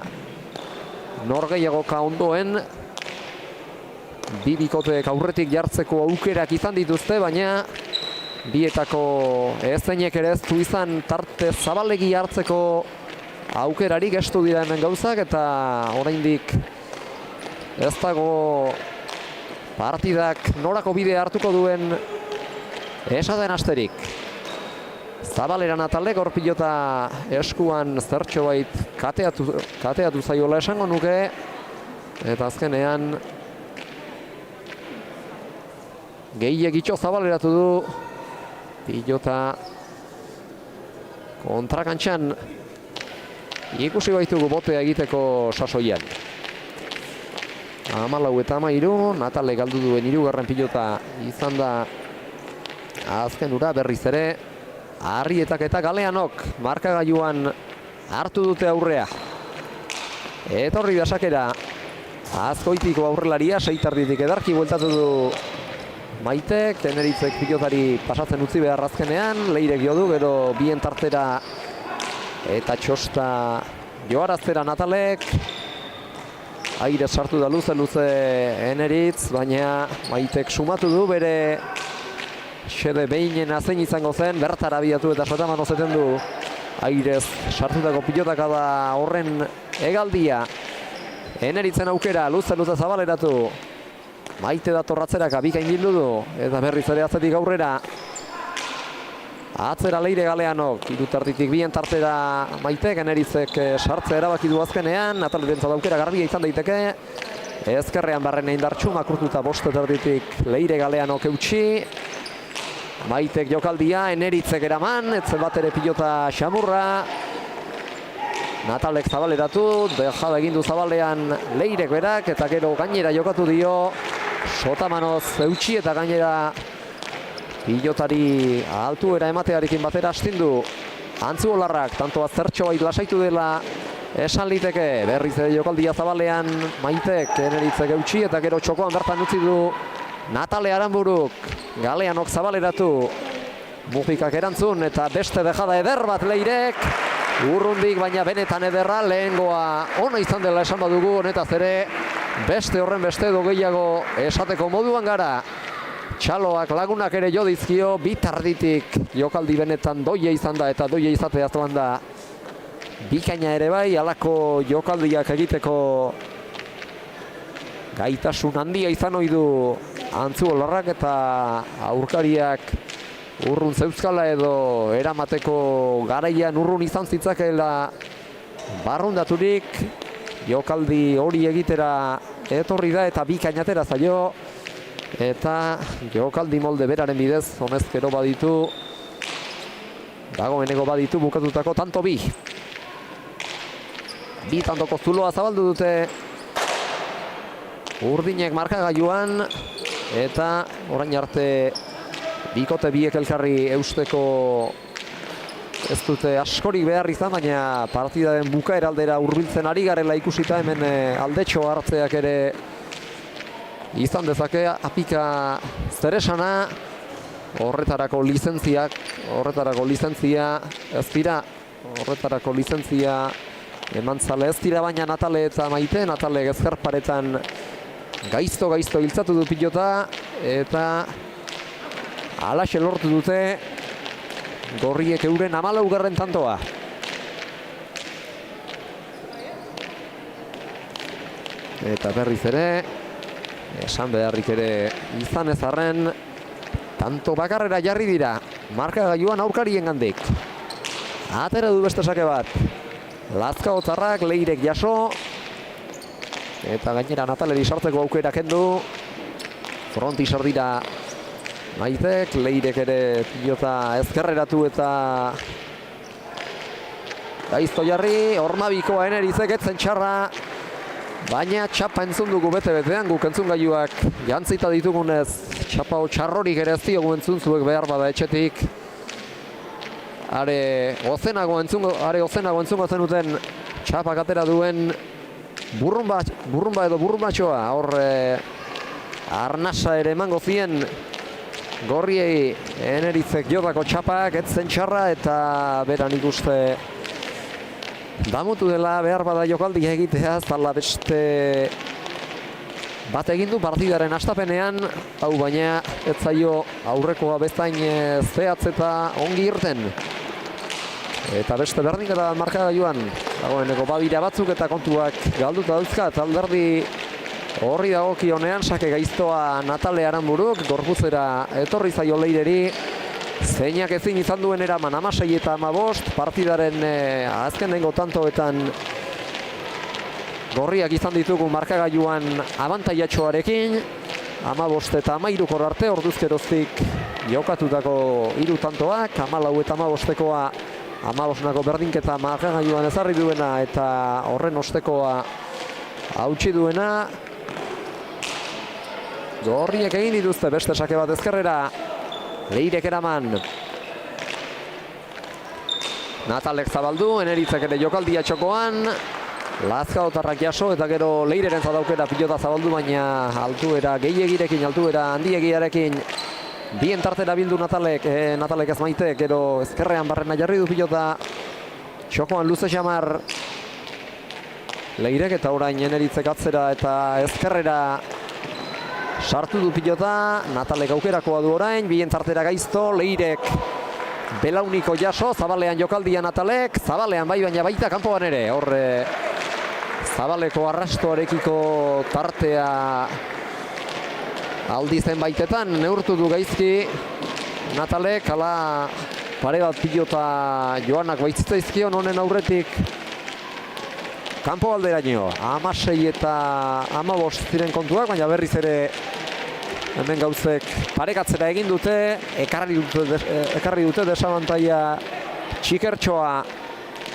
Speaker 1: norgehiagoka ondoen. bi bikoteek aurretik jartzeko aukerak izan dituzte, baina bietako ezeinek ere ez du izan tarte zabalegi hartzeko aukerarik. Estu dira hemen gauzak eta oraindik ez dago partidak norako bide hartuko duen esaten asterik. Zabalera Natalek hor pilota eskuan zertxo bait kateatu zaiola esango nuke, eta azkenean gehiegitxo zabaleratu du pilota kontrakantxan. Ikusi baitugu botea egiteko sasoian. 14-13, Natalek galdu duen 3. pilota izan da azken ura. Berriz ere Arrietak eta Galeanok markagailuan hartu dute aurrea. Etorri da sakera Azkoitiko aurrelaria, seitarditik edarki bueltatu du Maitek. Teneritzek pilotari pasatzen utzi behar azkenean, Leirek jo du, gero bien tartera eta txosta joaraztera Natalek. Aire sartu da luze Eneritz, baina Maitek sumatu du bere xede behinen zein izango zen, bertara abiatu eta Sotamano zeten du airez sartutako pilotaka da horren egaldia. Eneritzen aukera, luze zabaleratu. Maite datorratzeraka bikain bildu du, eta berriz ere atzetik aurrera. Atzera Leire Galeanok, irutartitik bien tartera Maitek, Eneritzek sartzea erabaki du azkenean. Natalerentzat aukera garbia izan daiteke. Ezkerrean barrena indartxu, makurtuta bostetarditik Leire Galeanok eutxi. Maitek jokaldia, Eneritzek eraman, etzen bat ere pilota xamurra. Natalek zabaleratu, dejada egin du zabalean Leirek berak, eta gero gainera jokatu dio Sotamanoz eutxi, eta gainera pilotari altuera ematearekin batera astindu Antzuolarrak, tanto azertxo bait lasaitu dela esan liteke. Berriz ere jokaldia zabalean Maitek, Eneritzek eutxi, eta gero txokoan bertan utzi du Natale Aranburuk. Galeanok zabaleratu, Mujikak erantzun, eta beste dejada eder bat Leirek. Urrundik, baina benetan ederra, lehengoa ona izan dela esan badugu, honetaz ere beste horren beste edo gehiago esateko moduan gara. Txaloak lagunak ere jo dizkio, bitarditik jokaldi benetan doia izan da, eta doia izatea aztuan da bikaina ere bai, halako jokaldiak egiteko gaitasun handia izan ohi du Antzuolarrak, eta aurkariak urrun zeuzkala edo eramateko garaian urrun izan zitzakeela barrundaturik. Jokaldi hori egitera etorri da eta bikainatera zaio, eta jokaldi molde beraren bidez honezkero baditu, dagoeneko baditu bukatutako tanto bi tantoko zuloa zabaldu dute urdinek markagailuan, eta orain arte bikote biek elkarri eusteko ez dute askorik behar izan, baina partidaren bukaera aldera hurbiltzen ari garela ikusita, hemen aldetxo hartzeak ere izan dezake apika zeresana. Horretarako lizentzia ez dira, horretarako lizentzia emantzale ez dira, baina Natale eta Maite, Natale ezkerparetan gaizto hiltzatu du pilota, eta alaxe lortu dute gorriek euren 14. tantoa. Eta berriz ere, esan beharrik ere izan ez arren, tanto bakarrera jarri dira markagailuan aurkarien gandik. Atera du beste sake bat Lazkaotzarrak, Leirek jaso, eta gainera Nataleri sartzeko aukera kendu. Fronti sardira Maitek, Leirek ere pilota ezkerreratu eta gaizto jarri. Ormabikoa Eneritzek etzen txarra, baina txapa entzun dugu bete-betean, guk entzungailuak jantzita ditugunez txapa txarrorik ere ez diogu entzun, zuek behar bada etxetik. Are ozenago entzungo zenuten txapak atera duen burrumba edo burrumbatxoa. Hor arnasa ere emango zien gorriei Eneritzek jodako txapak, etzen txarra, eta beran ikuste damutu dela behar bada jokaldia egitea, zala beste bat egin du partidaren hastapenean, hau baina ez zaio aurrekoa bezain zehatz eta ongi irten. Eta beste berdinketa markagailuan dagoeneko badira batzuk eta kontuak galduta dauzkat. Alderdi horri dagokionean sake gaiztoa Natale Aranburuk, gorputzera etorri zaio Leireri. Zeinak ezin izan duen eraman 16 eta 15, partidaren azkenengo tantoetan gorriak izan ditugu markagailuan abantailatxoarekin. 15 eta 13 arte orduzkeroztik jokatutako 3 tantoak, 14 eta 15-tekoa 15nako berdinketa markagailuan ezarri duena eta horren ostekoa hautsi duena. Gorriek egin dituzte beste sake bat ezkerrera. Leirek eraman. Natalek zabaldu, Eneritzek ere jokaldia txokoan. Lazkaotarrak jaso eta gero Leireren zadaukera pilota zabaldu, baina altuera gehiegirekin, altuera handiegiarekin bien tartera bildu Natalek ez Maitek, gero ezkerrean Barrena jarri du pilota. Txokoan luze xamar Leirek eta orain Eneritzek atzera eta ezkerrera sartu du pilota. Natalek aukerakoa du orain, bien tartera gaizto, Leirek belauniko jaso, zabalean jokaldia Natalek, zabalean bai, baina baita kanpoan ere. Horre zabaleko arrastoarekiko tartea aldi zenbaitetan neurtu du gaizki Natalek, ala pare bat pilota joanak baitzitzaizkion honen aurretik kanpo alderaino. 16 eta 15 ziren kontuak, baina berriz ere hemen gauzek parekatzera egin dute, ekarri dute desabantaia txikertxoa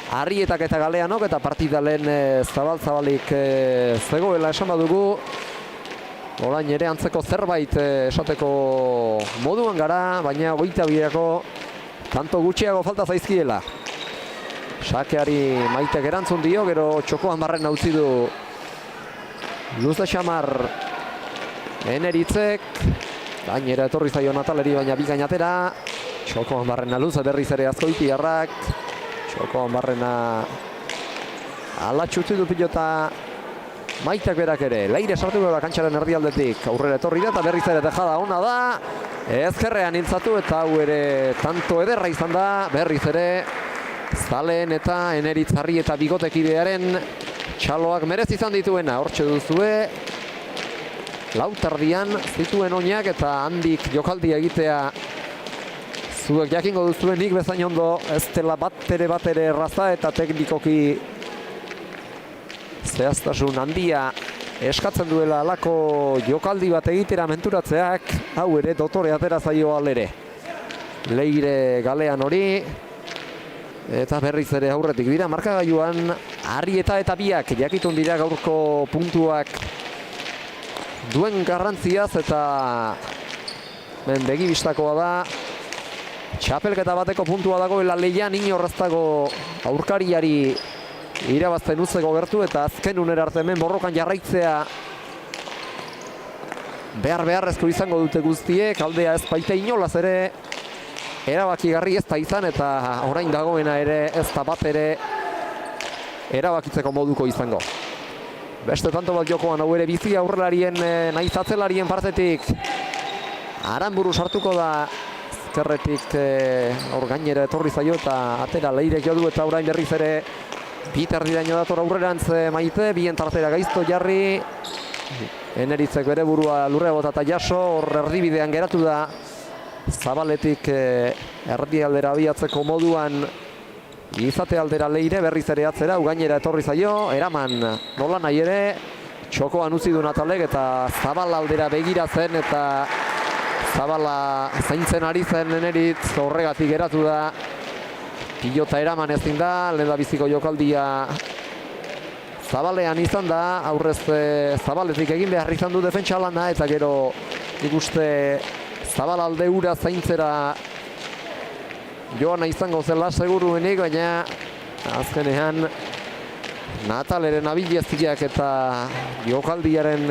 Speaker 1: Arrietak eta Galeanok, eta partida lehen zabalik zegoela esan badugu. Orain ere antzeko zerbait esateko moduan gara, baina 22ako tanto gutxiago falta zaizkiela. Sakeari Maitek erantzun dio, gero txokoan Barrena utzi du luze xamar Eneritzek. Gainera etorri zaio Nataleri, baina bikainatera. Txokoan Barrena luze berriz ere Azkoitiarrak. Txokoan Barrena alatxu utzi du pilota Maitek berak ere. Leire sartu da kantxaren erdialdetik. Aurrera etorri da eta berriz ere tejada ona da. Ezkerrean intzatu eta hau ere tanto ederra izan da. Berriz ere Zaleen eta Eneritz Harri eta bigotekidearen txaloak merez izan dituena. Hortxe duzue lautardian zituen oinak eta handik jokaldia egitea zuek jakingo duzuen nik bezain ondo ez dela bat ere erraza eta teknikoki zehaztasun handia eskatzen duela alako jokaldi bat egitera menturatzeak. Hau ere dotore atera zaio alere. Leire Galean hori. Eta berriz ere aurretik dira markagailuan Arrieta eta biak jakitun dira gaurko puntuak duen garrantziaz, eta begibistakoa da txapelketa bateko puntua dagoela lehian, inor ez dago aurkariari irabazten uzteko gertu, eta azken unera arte hemen borrokan jarraitzea beharrezko izango dute guztiek. Aldea ez baita inolaz ere erabakigarri ez da izan, eta orain dagoena ere ez da bat ere erabakitzeko moduko izango. Beste tanto bat jokoan hau ere bizi aurrelarien nahiz atzelarien partetik Aranburu sartuko da. Ezkerretik hor gainera etorri zaio eta atera Leirek jo du, eta orain berriz ere biterdiraino dator aurrerantz Maite, bien tartera gaizto jarri. Eneritzek bere burua lurre bota eta jaso, hor erdibidean geratu da. Zabaletik erdialdera abiatzeko moduan izate aldera Leire, berriz ere atzera, gainera etorri zaio, eraman nola nahi ere, txokoan utzi du Natalek eta Zabala aldera begira zen eta Zabala zaintzen ari zen Eneritz, horregatik geratu da. Pilota eraman ezin da, lehen da biziko jokaldia Zabalean izan da, aurrez Zabaletik egin behar izan du defentsa lana, eta gero ikuste Zabala alde ura zaintzera joana izango zela seguruenik, baina azkenean Nataleren abileziak eta jokaldiaren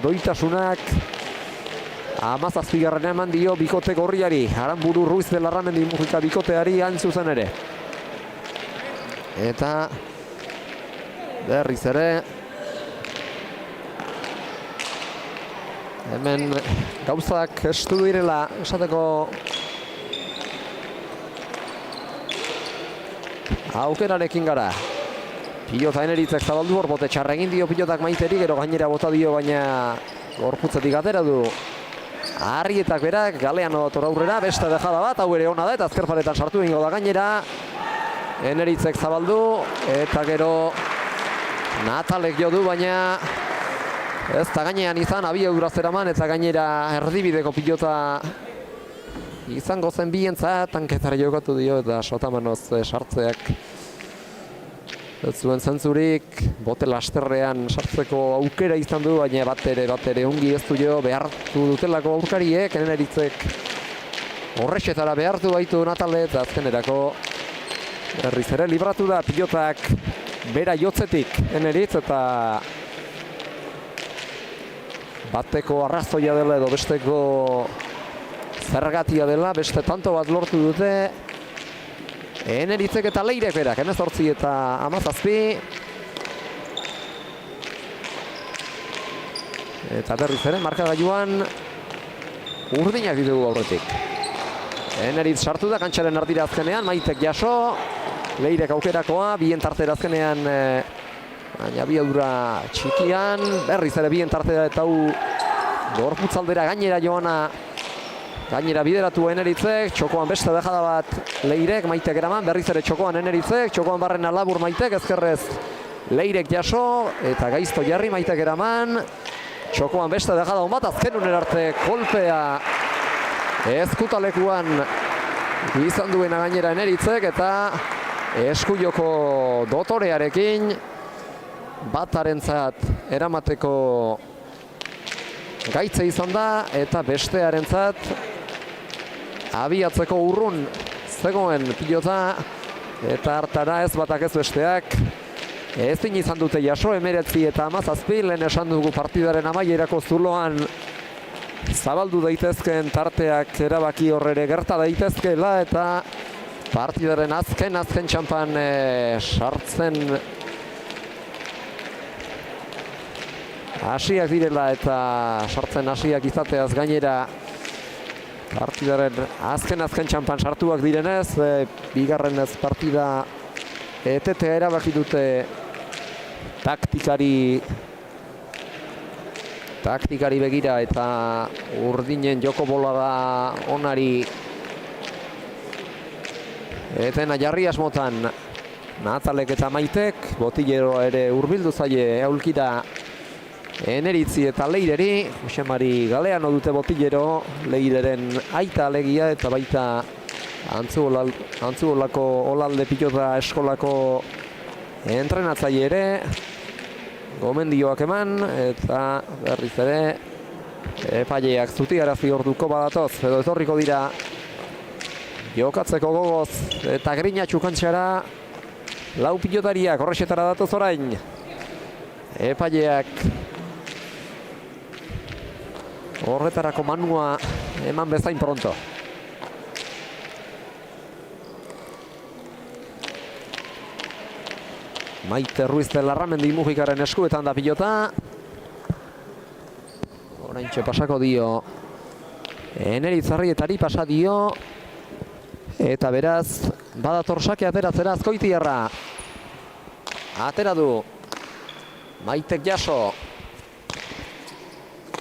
Speaker 1: doitasunak 17garren eman dio bikote gorriari, Aranburu Ruiz de Larramendi Mujika bikoteari hain zuzen ere. Eta berriz ere Hemen gauzak estu direla esateko aukerarekin gara. Pilota Eneritzek zabaldu hor, bote txarra egin dio pilotak Maiteri, gero gainera bota dio, baina gorputzetik atera du. Arrietak berak, galean odator aurrera, beste dejada bat, hau ere ona da, eta azkerparetan sartu egingo da gainera. Eneritzek zabaldu, eta gero Natalek jo du, baina ez da gainean izan, abiadura zeraman, eta gainera erdibideko pilota izango zen bientzat, tanketara jokatu dio, eta sotamanoz sartzeak ez zuen zentzurik, bote lasterrean sartzeko aukera izan du, baina bat ere ongi ez du jo, behartu dutelako aurkariek, Eneritzek horrexetara behartu baitu Natale, eta azkenerako berriz ere libratu da pilotak bera jotzetik Eneritz, eta bateko arrazoia dela edo besteko zergatia dela, beste tanto bat lortu dute Eneritzek eta Leirek berak, 18 eta 17. Eta berriz ere, markagailuan urdinak ditugu aurretik. Eneritz sartu da, kantxaren ardira azkenean, Maitek jaso, Leirek aukerakoa, bien tartera azkenean, baina abiadura txikian, berriz ere bien tartera eta hau gorputzaldera gainera joana, gainera bideratu Eneritzek, txokoan beste dejada bat Leirek, Maitek eraman, berriz ere txokoan Eneritzek, txokoan barrena labur Maitek, ezkerrez Leirek jaso, eta gaizto jarri Maitek eraman, txokoan beste dejada hon bat, azken arte kolpea ezkutalekuan izan duena gainera Eneritzek, eta eskujoko dotorearekin batarentzat eramateko gaitze izan da, eta bestearentzat abiatzeko urrun zegoen pilota, eta hartara ez batak ez besteak ezin izan dute jaso, 19 eta 17, lehen esan dugu partidaren amaierako zuloan zabaldu daitezkeen tarteak erabaki horrere gerta daitezkeela, eta partidaren azken txampan sartzen hasiak direla, eta sartzen hasiak izateaz gainera partidaren azken txampan sartuak direnez, bigarrenez partida etetea erabaki dute taktikari begira, eta urdinen joko bolada onari etena jarri asmotan Natalek eta Maitek, botillero ere hurbildu zaie aulkira Eneritzi eta Leireri, Josemari galean dute botillero, Leireren aita alegia, eta baita Antzuolako Olalde pilota eskolako entrenatzaile ere, gomendioak eman, eta berriz ere epaileak zutiarazi orduko badatoz, edo etorriko dira jokatzeko gogoz, eta grinatxu kantxara lau pilotariak horrexetara datoz orain, epaileak horretarako manua eman bezain pronto. Maite Ruiz de Larramendi Mujikaren eskuetan da pilota. Oraintxe pasako dio Eneritz Arrietari pasa dio. Eta beraz, badator sake ateratzera Azkoitiarra. Atera du Maitek jaso.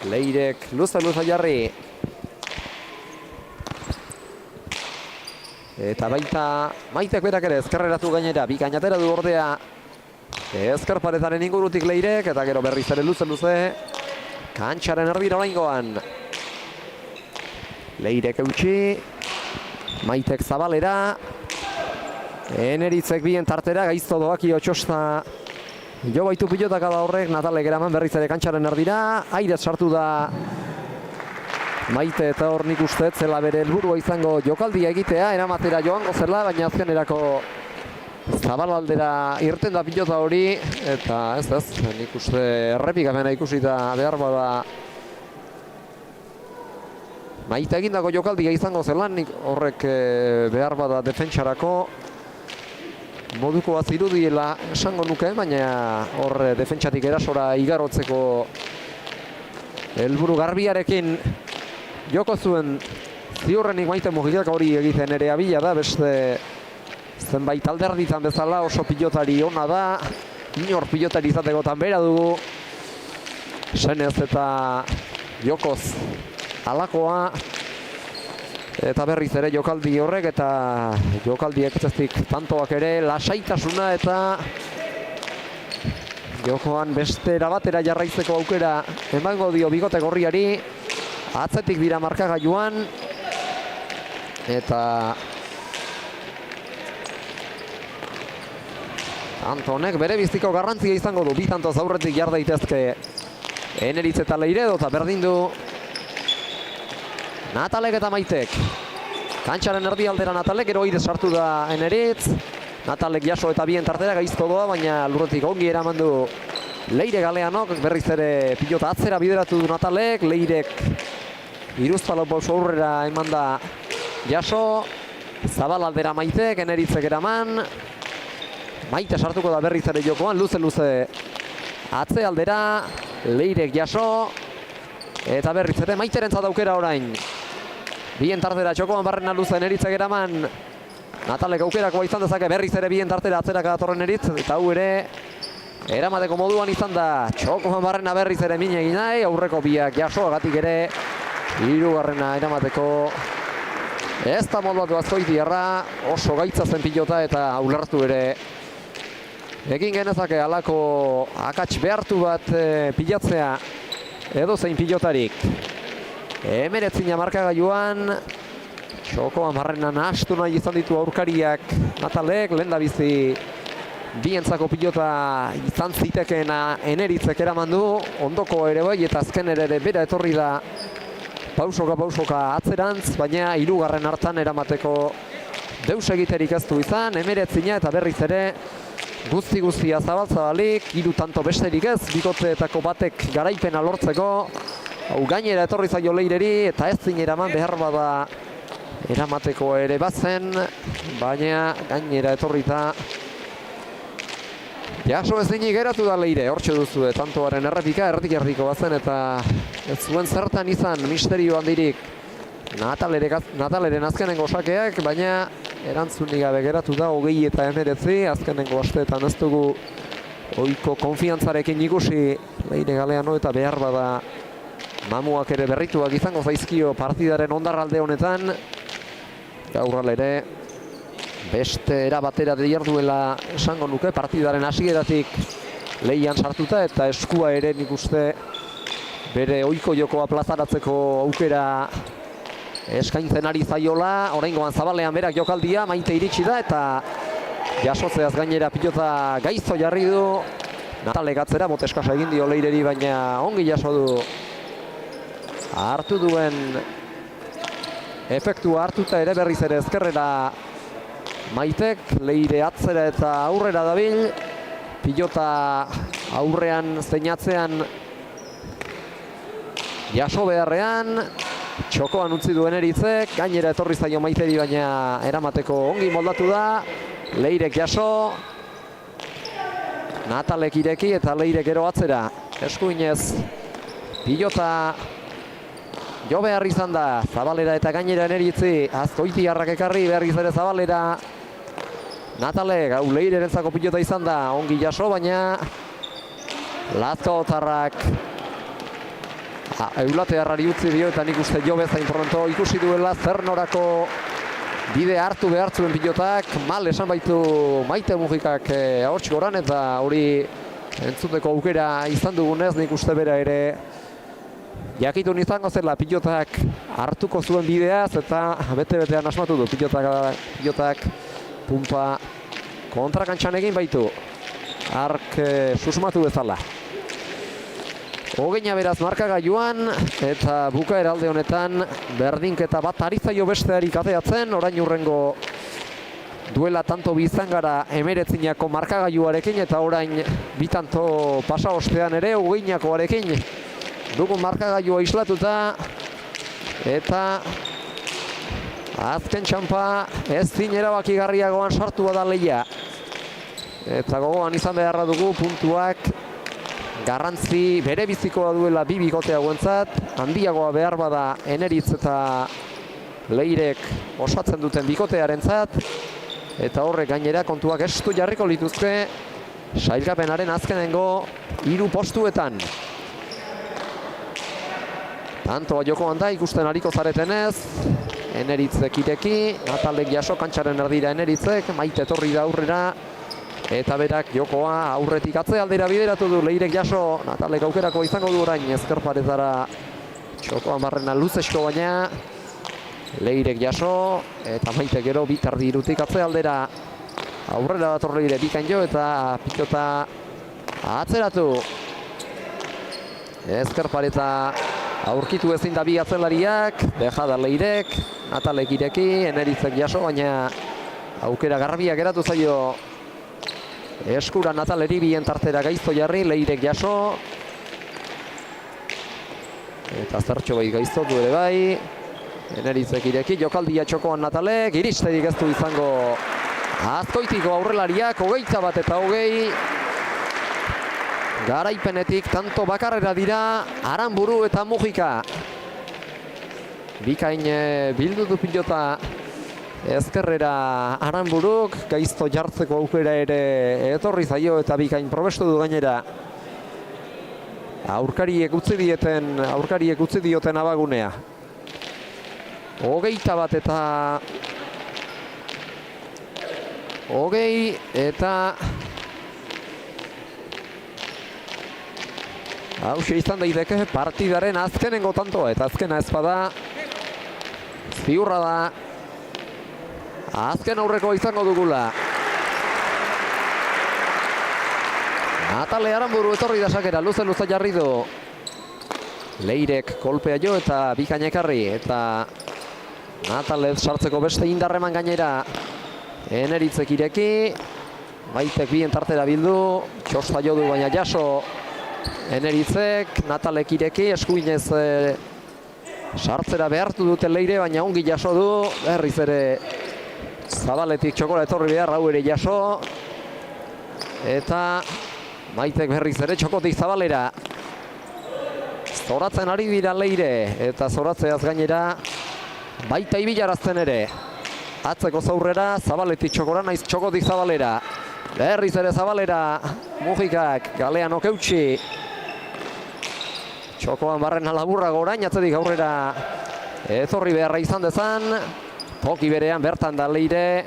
Speaker 1: Leirek luze jarri. Eta baita Maitek berak ere ezkerreratu gainera, bikain atera du ordea ezkerparetaren ingurutik Leirek, eta gero berriz ere luze kantxaren erdira oraingoan. Leirek eutxi, Maitek zabalera, Eneritzek bien tartera, gaizto doaki otxosta jo baitu pilotak da horrek, Natalek eraman berriz ere kantxaren erdira, airez sartu da Maite, eta hor nik uste zela bere helburua izango jokaldia egitea, eramatera joango zela, baina azkenerako zabalaldera irten da pilota hori, eta ez, nik uste errepikamena ikusita behar bada Maite egindako jokaldia izango zela, nik horrek behar bada defentsarako moduko bat irudiela esango nuke, baina hor defentsatik erasora igarotzeko helburu garbiarekin joko zuen ziurrenik Maite Mujikak hori egiten ere abila da, beste zenbait alderditan bezala oso pilotari ona da, inor pilotari izatekotan bera dugu, senez eta jokoz alakoa, eta berriz ere jokaldi horrek eta jokaldi ekzestik tantoak ere lasaitasuna eta jokoan beste erabatera jarraitzeko aukera emango dio bigote gorriari, atzetik dira markagailuan eta Antonek bere biztiko garrantzia izango du, bi tantoz aurretik jar daitezke Eneritz eta Leiredo eta berdin du Natalek eta Maitek. Kantxaren erdialdera Natalek, gero oidez sartu da Eneritz. Natalek jaso eta bien tartera gaizko doa, baina lurretik ongi eraman du Leire Galeanok, berriz ere pilota atzera bideratu du Natalek, Leirek iruzpalo pauso aurrera eman da jaso, Zabal aldera Maitek, Eneritzek eraman, Maite sartuko da berriz ere jokoan, luze atze aldera, Leirek jaso, eta berriz ere Maiterentzat aukera orain. Bien tartera txokoan barrena luze Eneritzek eraman, Natalek aukerakoa izan dezake berriz ere bien tartera atzeraka datorren Eritz, eta hau ere eramateko moduan izan da. Txokoan barrena berriz ere min egin nahi, aurreko biak jaso, agatik ere hirugarrena eramateko ez da moduatu Azkoitiarra, oso gaitza zen pilota eta ulertu ere egin genezake halako akats behartu bat pilatzea edo zein pilotarik. Emeretzina markagailuan, txokoan barrenan astu nahi izan ditu aurkariak Natalek, lehen da bizi bientzako pilota izan zitekeena Eneritzek eraman du, ondoko ere bai eta azken ere bera etorri da pausoka atzerantz, baina hirugarren hartan eramateko deus egiterik ez du izan, Emeretzina eta berriz ere guztia zabalik, hiru tanto besterik ez, bikoteetako batek garaipena lortzeko, hau gainera etorri zaio Leireri eta ez zin eraman behar bada eramateko ere bazen, baina gainera etorrita jaso ezinik geratu da Leire, hortxe duzu, tantoaren errepika erdik bazen eta ez zuen zertan izan misterio handirik Nataleren azkenengo sakeak, baina erantzunik gabe geratu da 20 eta 19, azkenengo asteetan ez dugu ohiko konfiantzarekin ikusi Leire Galeano eta behar bada mamuak ere berrituak izango zaizkio partidaren ondarralde honetan. Gaur ere beste erabatera diarduela esango nuke, partidaren hasieratik lehian sartuta eta eskua ere nik uste bere ohiko jokoa plazaratzeko aukera eskaintzen ari zaiola. Oraingoan Zabalean berak jokaldia, Maite iritsi da eta jasotzeaz gainera pilota gaizto jarri du. Natalek atzera boteskasa egin dio Leireri, baina ongi jaso du. Hartu duen efektua hartuta ere berriz ere ezkerrera Maitek, Leire atzera eta aurrera dabil. Pilota aurrean zeinatzean jaso beharrean, txokoan utzi duen Eritzek, gainera etorri zaio Maiteri, baina eramateko ongi moldatu da. Leirek jaso, Natalek ireki eta Leirek gero atzera. Eskuinez pilota jo behar izan da, Zabalera eta gainera Eneritzi, Azkoitiarrak ekarri berriz ere Zabalera. Natalek, hau Leirerentzako pilota izan da, ongi jaso, baina Lazkaotarrak Eulatearrari utzi dio eta nik uste jo bezain pronto ikusi duela zer norako bide hartu behar zuen pilotak. Mal esan baitu Maite Mujikak ahots goran eta hori entzuteko aukera izan dugunez nik uste bera ere jakitun izango zela pilotak hartuko zuen bideaz eta bete-betean asmatu du pilotak pumpa kontrakantxan egin baitu. Ark susmatu bezala. Hogeina beraz markagailuan eta bukaera alde honetan berdinketa bat ari zaio besteari kateatzen. Orain urrengo duela tanto bizan gara Emeretzinako markagailuarekin eta orain bitanto pasa ostean ere hogeinakoarekin dugun markagailua islatuta eta azken txampa ez zin erabakigarriagoan sartu bada lehia. Eta gogoan izan beharra dugu puntuak garrantzi bere bizikoa duela bi bikote hauentzat, handiagoa behar bada Eneritz eta Leirek osatzen duten bikotearentzat, eta horrek gainera kontuak estu jarriko lituzke sailkapenaren azkenengo 3 postuetan. Tantoa jokoan da, ikusten ariko zaretenez, Eneritzek ireki, Natalek jaso kantxaren erdira Eneritzek, Maite etorri da aurrera, eta berak jokoa aurretik atzealdera bideratu du. Leirek jaso, Natalek aukerako izango du orain ezker paretara txokoan barrena luzesko, baina Leirek jaso, eta Maite gero bitardi irutik atzealdera aurrera dator Leire bikain jo, eta pilota atzeratu. Ezker pareta aurkitu ezin da bi atzelariak, deja da Leirek, Natalek ireki, Eneritzek jaso, baina aukera garbia geratu zaio eskura Nataleri bien tartera gaizto jarri, Leirek jaso. Eta zertxo bai gaiztotu ere bai. Eneritzek ireki, jokaldia txokoan Natalek, iristerik ez du izango Azkoitiko aurrelariak, 21 eta 20. Garaipenetik tanto bakarrera dira Aranburu eta Mujika. Bikain bildu du pilota ezkerrera Aranburuk, gaizto jartzeko aukera ere etorri zaio eta bikain probestu du gainera. Aurkariek utzi dioten abagunea. 21 eta 20 eta hauxe izan daiteke partidaren azkenengo tantoa, eta azkena ez bada ziurra da azken aurreko izango dugula. Natale Aranburu etorri da sakera, luze jarri du. Leirek kolpea jo eta bikain ekarri, eta Natale sartzeko beste indarreman gainera. Eneritzek ireki, Maitek bien tartera bildu, txosta jo du baina jaso Eneritzek, Natalek ireki, eskuinez sartzera behartu dute Leire, baina ongi jaso du, berriz ere Zabaletik txokola etorri behar, hau ere jaso, eta Maitek berriz ere txokotik Zabalera. Zoratzen ari dira Leire, eta zoratzeaz gainera baita ibilarazten ere. Atzeko zaurrera, Zabaletik txokora, naiz txokotik Zabalera. Berriz ere Zabalera, Mujikak, galean okeutxi. Txokoan barrena laburrago orain, atzetik aurrera etorri beharra izan dezan. Toki berean bertan da Leire.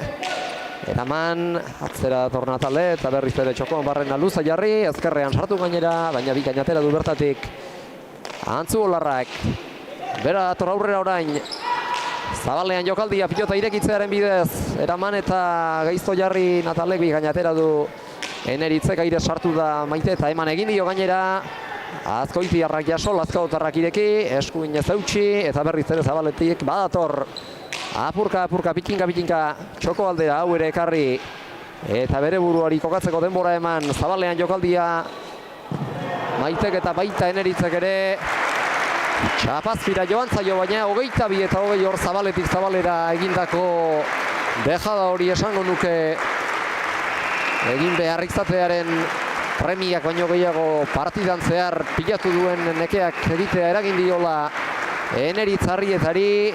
Speaker 1: Eraman, atzera dator Natale, eta berriz ere txokoan barrena luza jarri. Ezkerrean sartu gainera, baina bikain atera du bertatik Antzu Olarrak. Bera dator aurrera orain. Zabalean jokaldia pilota irekitzearen bidez, eraman eta gaizto jarri Natalek bikain atera du Eneritzek, aire sartu da Maite eta eman egin dio gainera. Azkoitiarrak jaso, Lazkaotarrak ireki, eskuin ez eutxi, eta berriz ere Zabaletik badator. Apurka, pikinka, txoko aldera hau ere ekarri. Eta bere buruari kokatzeko denbora eman, Zabalean jokaldia Maitek eta baita Eneritzek ere. Txapazpira joan zaio, baina 22 eta 20 hor Zabaletik Zabalera egindako dejada hori esango nuke egin behar izatearen premiak baino gehiago partidan zehar pilatu duen nekeak egitea eragin diola Eneritz Arrietari.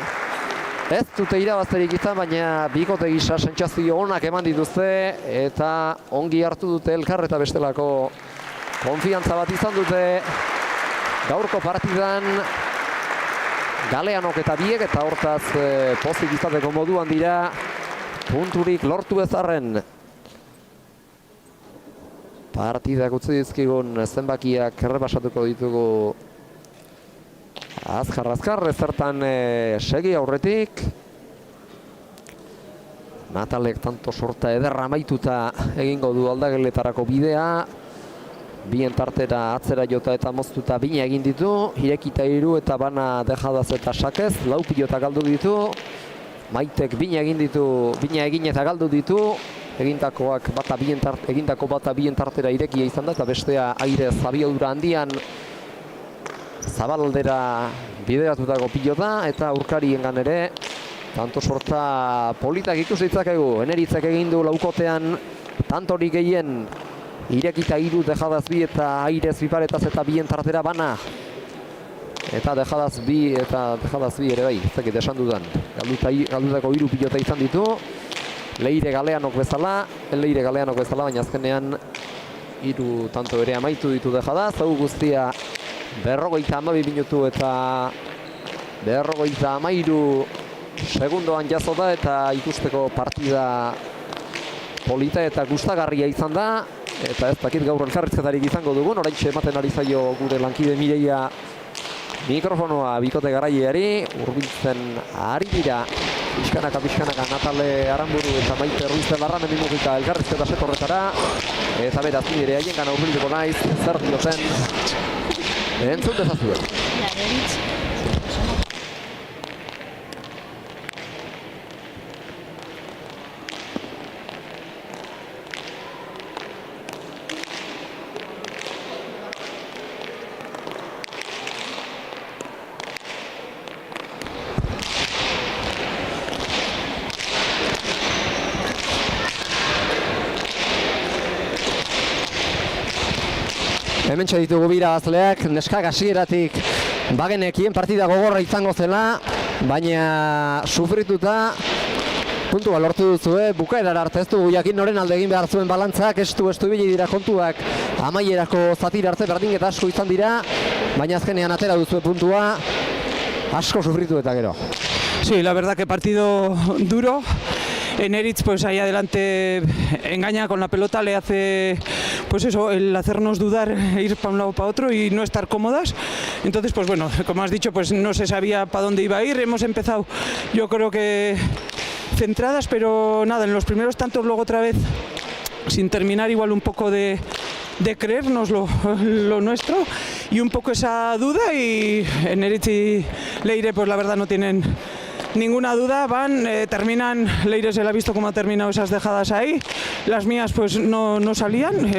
Speaker 1: Ez dute irabazterik izan, baina bikote gisa sentsazio onak eman dituzte eta ongi hartu dute elkar eta bestelako konfiantza bat izan dute gaurko partidan. Galeanok eta biek, eta hortaz pozik izateko moduan dira punturik lortu ezarren. Partidak utzi dizkigun zenbakiak errepasatuko ditugu azkar, ezertan segi aurretik. Natalek tanto sorta ederra amaituta egingo du aldageletarako bidea. Bien tartera atzera jota eta moztuta bina egin ditu. Irekita 3 eta bana dejadaz eta sakez. 4 pilota galdu ditu. Maitek bina egin eta galdu ditu. Egindako bata bien tartera irekia izan da, eta bestea aire zabiodura handian Zabaldera bideratutako pilota, eta aurkariengan ere tanto sorta politak ikus ditzakegu. Eneritzek egin du laukotean tantorik gehien Irekita 3, dejadaz 2 eta Airez Biparetaz eta bien tartera Bana. Eta dejadaz 2 ere bai, ez dakit esan dudan. Galdutako 3 pilota izan ditu. Leire Galeanok bezala, baina azkenean 3 tanto ere amaitu ditu dejadaz. Hau guztia 52 minutu eta 53 segundoan jazo da eta ikusteko partida polita eta gustagarria izan da. Eta ez dakit gaur elkarrizketarik izango dugun, oraintxe ematen ari zaio gure lankide Mireia mikrofonoa bikote garaileari, hurbiltzen ari dira pixkanaka Natale Aramburu eta Maite Ruiz de Larramen Mugika elkarrizketa setorretara. Eta beraz nire haiengana hurbilduko naiz, zer dioten entzun dezazue. Hementxe ditugu bira gazleak, neskak hasieratik bagenekien partida gogorra izango zela, baina sufrituta puntua lortu duzue, bukaerara arte ez dugu jakin noren alde egin behar zuen balantzak, estu ibili dira kontuak, amaierako zatira arte berdinketa asko izan dira, baina azkenean atera duzue puntua, asko sufritu eta gero.
Speaker 2: Sí, la verdad que partido duro. Eneritz pues ahí adelante engaña con la pelota, le hace pues eso, el hacernos dudar, ir para un lado para otro y no estar cómodas. Entonces pues bueno, como has dicho, pues no se sabía para dónde iba a ir. Hemos empezado, yo creo que centradas, pero nada, en los primeros tantos luego otra vez sin terminar igual un poco de creernos lo nuestro y un poco esa duda, y Eneritz y Leire pues la verdad no tienen ninguna duda, van, terminan. Leire se la ha visto cómo ha terminado esas dejadas ahí, las mías pues no salían,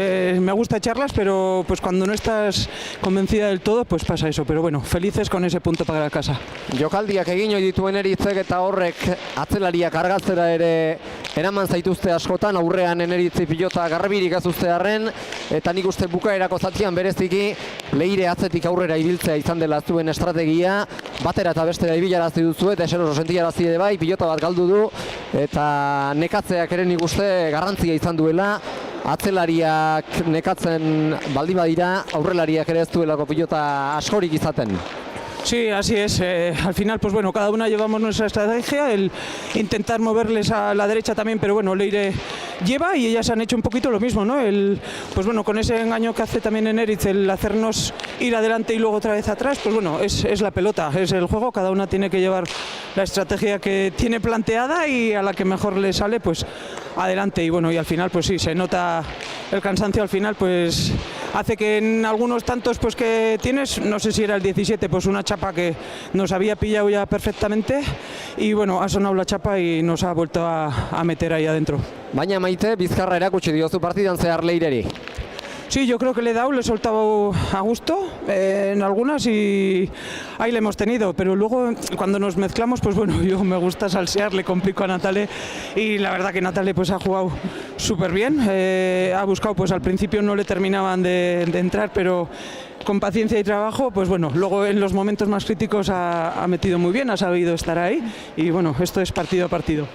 Speaker 2: me gusta echarlas, pero pues cuando no estás convencida del todo pues pasa eso, pero bueno, felices con ese punto para casa.
Speaker 1: Jokaldiak egin ohi ditu Eneritzek eta horrek atzelariak argatzera ere eraman zaituzte askotan, aurrean Eneritzi pilota garbirik ez uztearren, eta nik uste bukaerako zatian bereziki Leire atzetik aurrera ibiltzea izan dela zuen estrategia, batera eta bestera ibilarazi duzu eta eseroso sentiarazi ere bai, pilota bat galdu du eta nekatzeak ere nik uste garrantzia izan duela, atzelariak nekatzen baldin badira, aurrelariak ere ez duelako pilota askorik izaten.
Speaker 2: Sí, así es. Al final, pues bueno, cada una llevamos nuestra estrategia, el intentar moverles a la derecha también, pero bueno, Leire lleva y ellas han hecho un poquito lo mismo, ¿no? Pues bueno, con ese engaño que hace también Eneritz, el hacernos ir adelante y luego otra vez atrás, pues bueno, es la pelota, es el juego, cada una tiene que llevar la estrategia que tiene planteada y a la que mejor le sale, pues adelante. Y bueno, y al final, pues sí, se nota el cansancio al final, pues hace que en algunos tantos pues que tienes, no sé si era el 17, pues una chapa que nos había pillado ya perfectamente y bueno, ha sonado la chapa y nos ha vuelto a meter ahí adentro.
Speaker 1: Baina Maite, bizkarra erakutsi diozu partidan zehar Leireri.
Speaker 2: Sí, yo creo que le he dado, le he soltado a gusto en algunas y ahí le hemos tenido, pero luego cuando nos mezclamos, pues bueno, yo me gusta salsear, le complico a Natale y la verdad que Natale pues ha jugado súper bien, ha buscado, pues al principio no le terminaban de entrar, pero con paciencia y trabajo, pues bueno, luego en los momentos más críticos ha metido muy bien, ha sabido estar ahí y bueno, esto es partido a partido.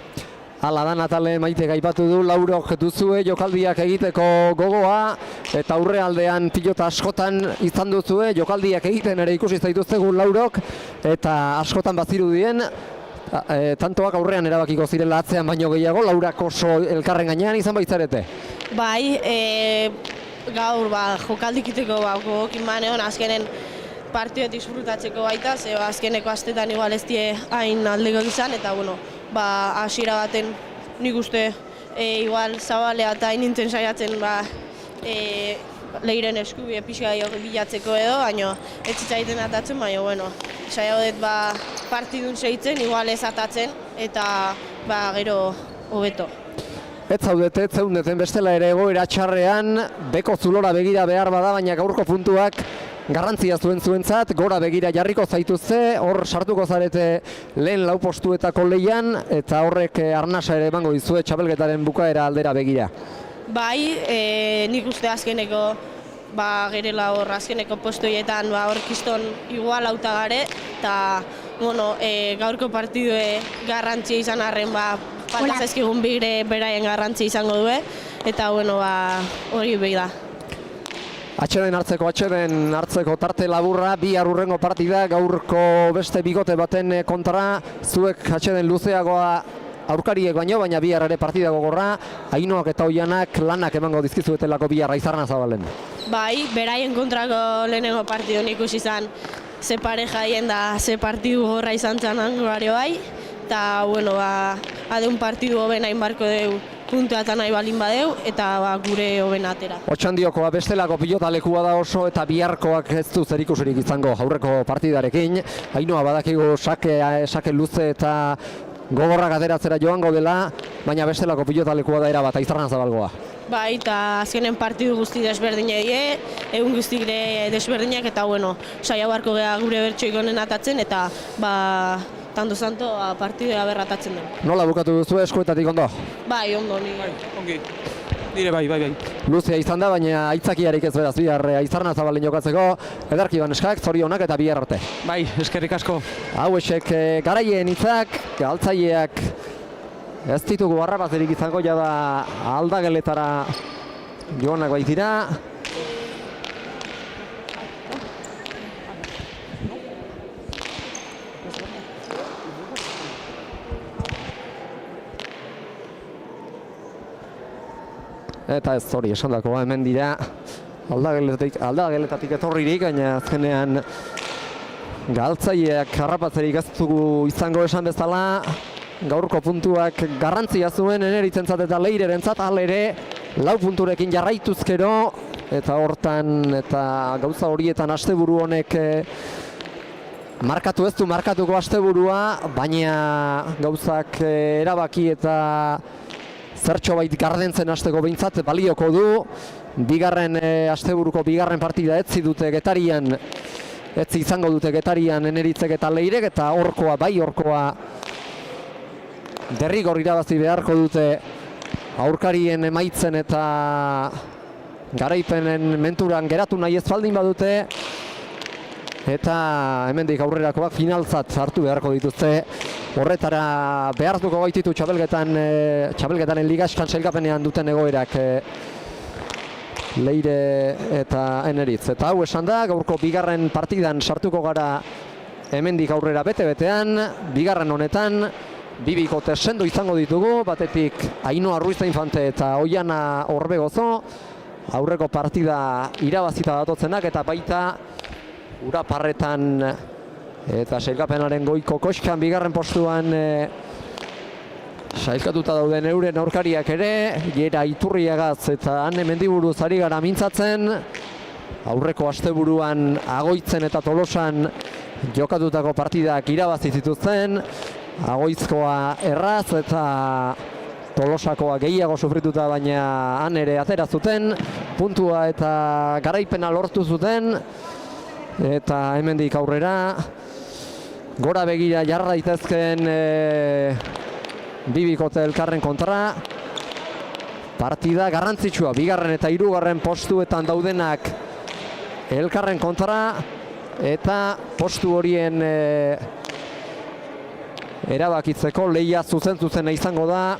Speaker 1: Hala da, Natale Maitek aipatu du, laurok duzue jokaldiak egiteko gogoa, eta aurrealdean pilota askotan izan duzue, jokaldiak egiten ere ikusi zaituztegu laurok, eta askotan bazirudien, tantoak aurrean erabakiko zirela atzean baino gehiago, laurak oso elkarren gainean izan baitzarete.
Speaker 3: Bai, gaur jokaldik iteko gogokin banean, azkenen partioetik disfrutatzeko baita, ze azkeneko astetan igual ez die hain aldeko izan, eta bueno, hasiera baten nik uste igual zabalea eta hain nintzen saiatzen Leiren eskubide pixka bilatzeko edo, baina ez zitzaiten atatzen, baina bueno, saiagodet partidun segitzen, igual ez atatzen, eta gero hobeto.
Speaker 1: Ez zaudeten bestela ere egoera txarrean, beko zulora begira behar bada, baina gaurko puntuak garrantzia zuentzat, gora begira jarriko zaituzte, hor sartuko zarete lehen lau postuetako lehian, eta horrek arnasa ere emango dizue txapelketaren bukaera aldera begira.
Speaker 3: Bai, nik uste azkeneko gerela hor azkeneko postoietan hor kiston igual hauta gare, eta gaurko partidue garrantzia izan arren falta zaizkigun bigre beraien garrantzia izango due, eta hori behi da.
Speaker 1: Atxeden hartzeko tarte laburra, bi hurrengo partida, gaurko beste bigote baten kontra, zuek atxeden luzeagoa aurkariek baina bihar ere partida gogorra, Ainoak eta Oianak lanak emango dizkizuetelako bihar Aizarnazabalen.
Speaker 3: Bai, beraien kontrako lehenengo partidun ikusi izan ze pareja haien da ze partidu gorra izan zen angorario bai, eta adeun partidu hoben hain barko deu puntuatan nahi balin badeu, eta gure hoben atera.
Speaker 1: Otxandiokoa bestelako pilotalekua da oso, eta biharkoak ez du zerikusirik izango aurreko partidarekin. Ainoa badakigu sake luze eta gogorrak ateratzera joango dela, baina bestelako pilotalekua da erabat Aizarnazabalgoa.
Speaker 3: Bai, eta azkenen partidu guzti desberdine die, egun guztikre desberdinak, eta saia barko geha gure bertsoik honen atatzen, eta tanto santo partidea berratatzen den.
Speaker 1: Nola bukatu duzu eskuetatik ondo?
Speaker 3: Bai, ondo, ni.
Speaker 2: Ongi. Dire bai.
Speaker 1: Luzea izan da, baina aitzakiarik ez beraz bihar Aizarnazabalen jokatzeko, ederki baneskak, zorionak eta bihar arte.
Speaker 2: Bai, eskerrik asko.
Speaker 1: Hauexek garaien hitzak, galtzaileak ez ditugu harrapazerik izango jada aldageletara joanak baitira. Eta ez hori esan dakoa hemen dira aldageletatik etorririk, baina azkenean galtzaileak harrapatzerik ez dugu izango esan bezala. Gaurko puntuak garrantzia zuen Eneritzentzat eta Leirerentzat, halere 4 punturekin jarraituzkero, eta hortan eta gauza horietan asteburu honek markatu ez du markatuko asteburua, baina gauzak erabaki eta zertxo bait gardentzen hasteko behintzat balioko du. Bigarren asteburuko bigarren partida etzi izango dute Getarian Eneritzek eta Leirek, eta horkoa derrigor irabazi beharko dute aurkarien emaitzen eta garaipenen menturan geratu nahi ez baldin badute, eta hemendik aurrerakoak finaltzat hartu beharko dituzte. Horretara behartuko baititu txapelketaren ligaskan sailkapenean duten egoerak Leire eta Eneritz. Eta hau esan da, gaurko bigarren partidan sartuko gara hemendik aurrera bete-betean. Bigarren honetan bi bikote sendo izango ditugu, batetik Ainoa Ruiz Infante eta Oiana Orbegozo, aurreko partida irabazita datotzenak, eta baita Uraparretan eta sailkapenaren goiko koskan bigarren postuan sailkatuta dauden euren aurkariak ere, Jera Iturriagaz eta Ane Mendiburuz ari gara mintzatzen. Aurreko asteburuan Agoitzen eta Tolosan jokatutako partidak irabazi zituzten, Agoizkoa erraz eta Tolosakoa gehiago sufrituta, baina han ere atera zuten, puntua eta garaipena lortu zuten, eta hemendik aurrera gora begira jarra daitezken bibikote elkarren kontra. Partida garrantzitsua, bigarren eta hirugarren postuetan daudenak elkarren kontra, eta postu horien erabakitzeko lehia zuzen izango da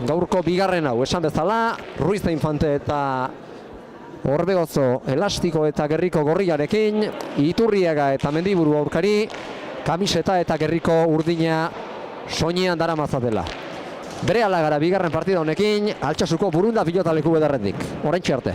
Speaker 1: gaurko bigarren hau. Esan bezala, Ruiz Infante eta Orbegozo elastiko eta gerriko gorriarekin, Iturriaga eta Mendiburu aurkari kamiseta eta gerriko urdina soinean daramazatela. Berehala gara bigarren partida honekin, Altsasuko Burunda pilotaleku bedarretik. Oraintxe arte.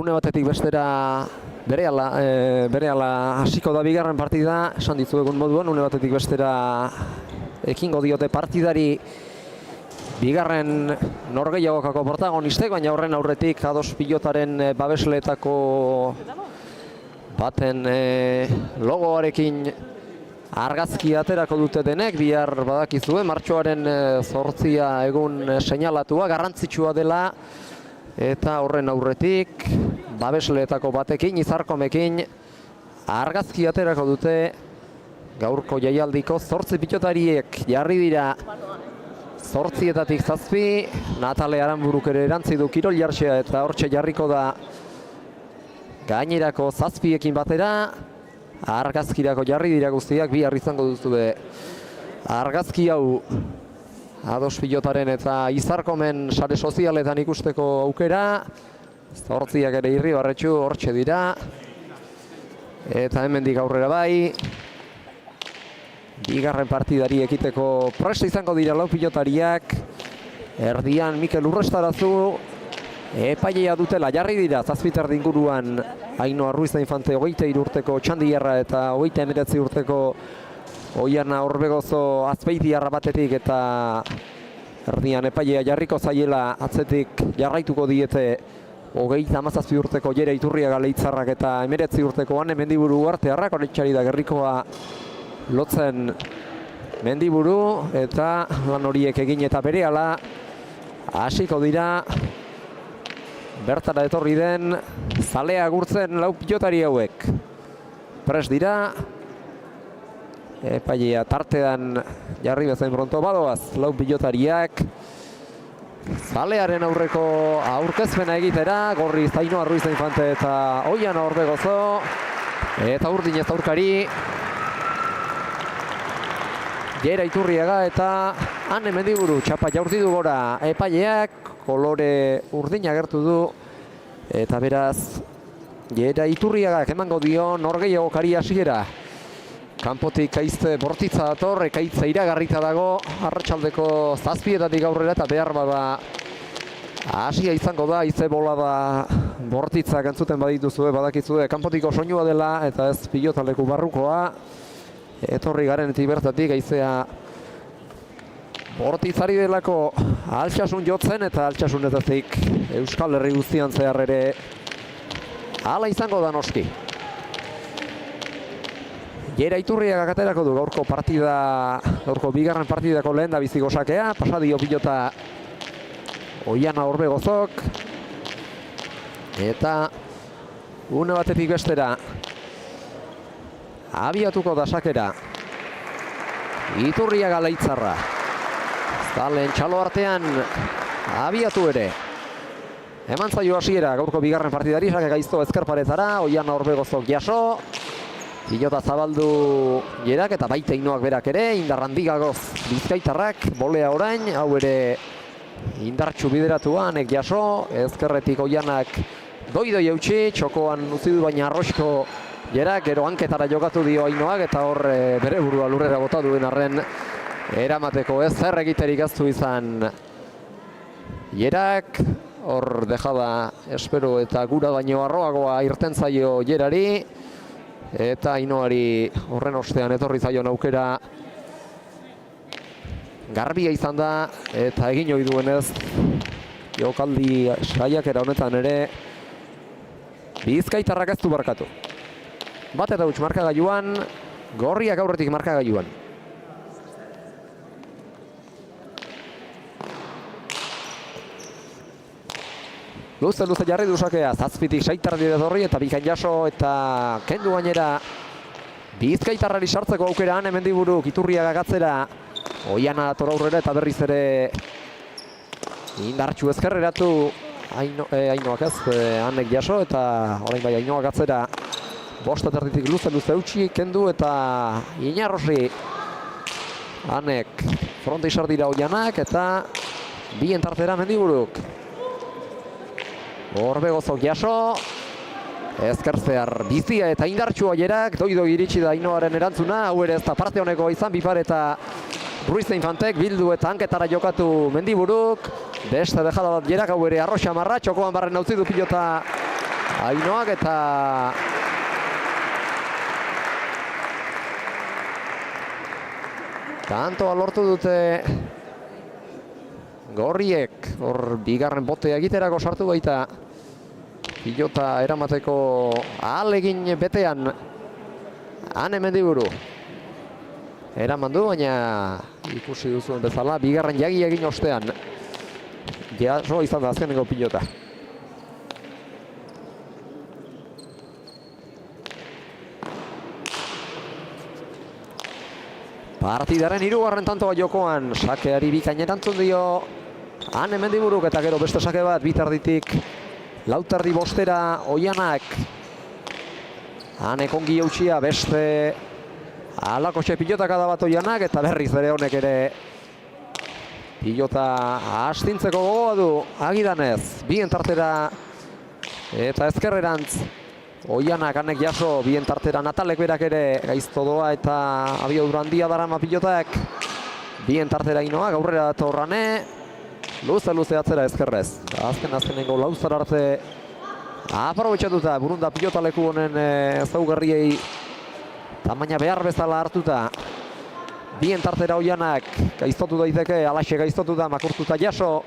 Speaker 1: une batetik bestera berehala hasiko da bigarren partida, esan dizuegun moduan, une batetik bestera ekingo diote partidari bigarren norgehiagokako protagonistek, baina horren aurretik Ados pilotaren babesleetako baten logoarekin argazki aterako dute denek, bihar badakizue, martxoaren 8 egun seinalatua, garrantzitsua dela, eta horren aurretik babesleetako batekin, Izarkomekin argazki aterako dute gaurko jaialdiko 8 pilotariek jarri dira 8etatik 7, Natale Aranburuk ere erantzi du kirol jartzea eta hortxe jarriko da gainerako 7ekin batera. Argazkirako jarri dira guztiak, bihar izango duzue argazki hau Ados pilotaren eta Izarkomen sare sozialetan ikusteko aukera. 8ak ere Irribarretxu hortxe dira. Eta hemendik aurrera bai. Bigarren partidari ekiteko prest izango dira 4 pilotariak. Erdian Mikel Urrestarazu. Epailea dutela jarri dira 7 inguruan Ainhoa Ruiz da Infante 23 urteko Txandiarra eta 29 urteko Oiana Orbegozo Azpeitiarra batetik, eta erdian epailea jarriko zaiela atzetik jarraituko diete 37 urteko Jere Iturriaga Leitzarrak eta 19 urteko Ane Mendiburu Uartearrak. Horretxari da gerrikoa lotzen Mendiburu, eta lan horiek egin eta berehala hasiko dira bertara etorri den zalea agurtzen 4 pilotari hauek. Prest dira, epailea tartean jarri bezain pronto badoaz 4 pilotariak zalearen aurreko aurkezpena egitera. Gorriz Ainhoa Ruiz da Infante eta Oiana Orbegozo, eta urdinez aurkari Jera Iturriaga eta Ane Mendiburu. Txapa jaurti du gora epaileak, kolore urdina agertu du, eta beraz Jera Iturriagak emango dio norgehiagokari hasiera. Kanpotik Aizte Bortitza dator, ekaitza iragarrita dago arratsaldeko 7etatik aurrera, eta behar bada hasia izango da. Aize bolada Bortitzak entzuten badituzue, badakizue kanpotiko soinua dela eta ez pilotaleku barrukoa. Etorri garenetik bertatik Aizea Bortitzari delako Altsasun jotzen, eta Altsasunetatik Euskal Herri guztian zehar ere hala izango da noski. Jera Iturriagak aterako du gaurko bigarren partidako lehen da biziko sakea. Pasadio pilota Oiana Orbegozok, eta une batetik bestera abiatuko da sakera Iturriaga Leitzarra. Zalen txalo artean abiatu ere. Eman zaio hasiera gaurko bigarren partidari, sake gaizto ezkerparetara, Oiana Orbegozok jaso. Pilota zabaldu Jerak eta baita Ainhoak berak ere, indar handigagoz Bizkaitarrak, bolea orain, hau ere indartxu bideratua, Anek jaso, ezkerretik Oianak doi eutxi, txokoan utzi du baina arroxko Jerak, gero hanketara jokatu dio Ainhoak, eta hor bere burua lurrera bota duen arren eramateko ez zer egiterik ez du izan Jerak. Hor dejada espero eta gura baino arroagoa irten zaio Jerari, eta Ainhoari horren ostean etorri zaion aukera garbia izan da, eta egin ohi duenez jokaldi saiakera honetan ere Bizkaitarrak ez du barkatu. Bat eta huts markagailuan, gorriak aurretik markagailuan. Luze jarri du sakea, 7tik 6 etorri eta bikain jaso, eta kendu gainera Bizkaitarrari sartzeko aukera Ane Mendiburu, Iturriaga gatzera, Oiana dator aurrera eta berriz ere indartxu ezkerreratu Ainhoak ez, Anek jaso, eta orain bai Ainhoak gatzera 5 erditik luze eutxi, kendu, eta Inarrosi Anek fronte izar dira Oianak, eta bien tartera Mendiburuk. Orbegozok jaso, ezkertzear bizia eta indartxua Jerak, doi iritsi da Ainhoaren erantzuna, hau ere ez da parte honeko izan, Bipar eta Ruiz da Infantek bildu eta hanketara jokatu Mendiburuk, beste dejada bat Jerak, hau ere arroxa marra, txokoan barren utzi du pilota Ainoak eta tantoa lortu dute gorriek, hor bigarren botea egiterako sartu baita pilota eramateko ahalegin betean Ane Mendiburu. Eraman du, baina ikusi duzuen bezala, bigarren jagi egin ostean. Jaso izan da azkenengo pilota. Partidaren hirugarren tantoa jokoan, sakeari bikain erantzun dio Ane Mendiburuk eta gero beste sake bat bitarditik lauterdi bostera Oianak. Anek ongi jautsia, beste halako pilotak adabat Oianak eta berriz ere honek ere pilota astintzeko gogoa du agidanez. Bien tartera eta ezkerrerantz Oianak Anek jaso, bien tartera Natalek berak ere gaizto doa eta abiadura handia darama pilotak. Bien tartera Inoak aurrera datorrane, luze atzera ezkerrez. Azkenengo lauzar arte aprobetxatuta burunda pilota leku honen ezaugarriei tamaina behar bezala hartuta. Bien tartera Oianak gaiztotu daiteke, alaxe gaiztotu da, makurtuta jaso.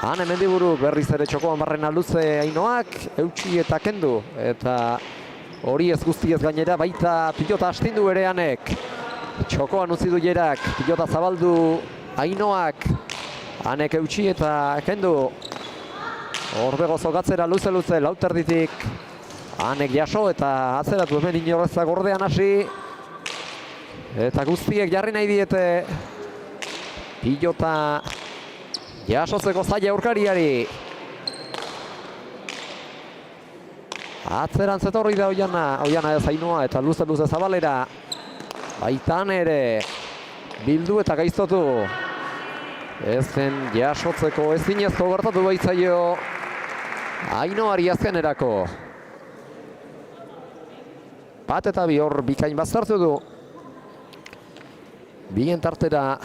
Speaker 1: Ane Mendiburu berriz ere txokoan barrena luze Ainoak, eutxi eta kendu. Eta hori ez guztiez gainera baita pilota astindu ere Anek. Txokoan utzi du Jerak, pilota zabaldu Ainoak. Anek eutxi eta kendu. Orbego zokatzera luze lauterditik. Anek jaso eta atzeratu hemen inorrezak gordean hasi. Eta guztiek jarri nahi diete pilota jasotzeko zaila aurkariari. Atzerantz etorri da Oiana ez Ainoa eta luze zabalera. Baitan ere bildu eta gaiztotu. Ezen jasotzeko ezinezko gertatu baitzaio Ainoari azkenerako. Bat eta bi hor bikain baztertu du. Bien tartera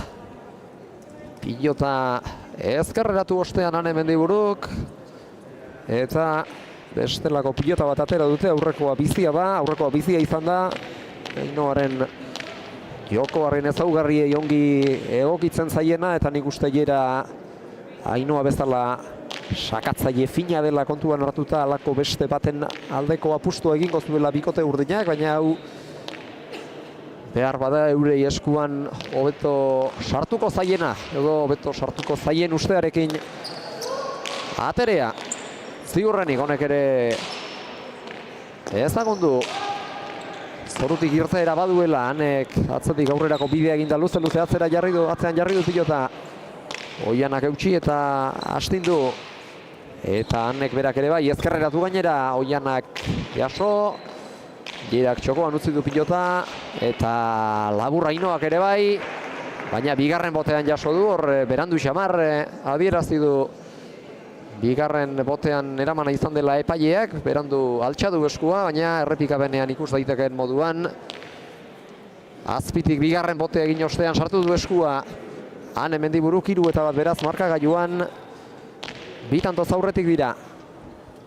Speaker 1: pilota ezkerreratu ostean Ane Mendiburuk. Eta bestelako pilota bat atera dute, aurrekoa bizia da, aurrekoa bizia izan da. Ainoaren jokoaren ezaugarriei ongi egokitzen zaiena eta nik uste Jera Ainoa bezala sakatzaile fina dela kontuan hartuta alako beste baten aldeko apustu egingo zuela bikote urdinak, baina hau behar bada eurei eskuan hobeto sartuko zaiena, edo hobeto sartuko zaien ustearekin aterea. Ziurrenik honek ere ezagundu zorutik irteera baduela, Anek atzetik aurrerako bidea eginda luze atzean jarri du pilota. Oianak eutxi eta astindu. Eta Anek berak ere bai, ezkerreratu gainera, Oianak jaso. Jerak txokoan utzi du pilota. Eta labur Ainoak ere bai. Baina bigarren botean jaso du, hor berandu xamar adierazi du. Bigarren botean eramana izan dela epaileak, berandu altxadu eskua, baina errepikabenean ikus daitekeen moduan. Azpitik bigarren botea egin ostean sartu du eskua. Ane Mendiburuk 3 eta 1 beraz markagailuan. Bi tantoz aurretik dira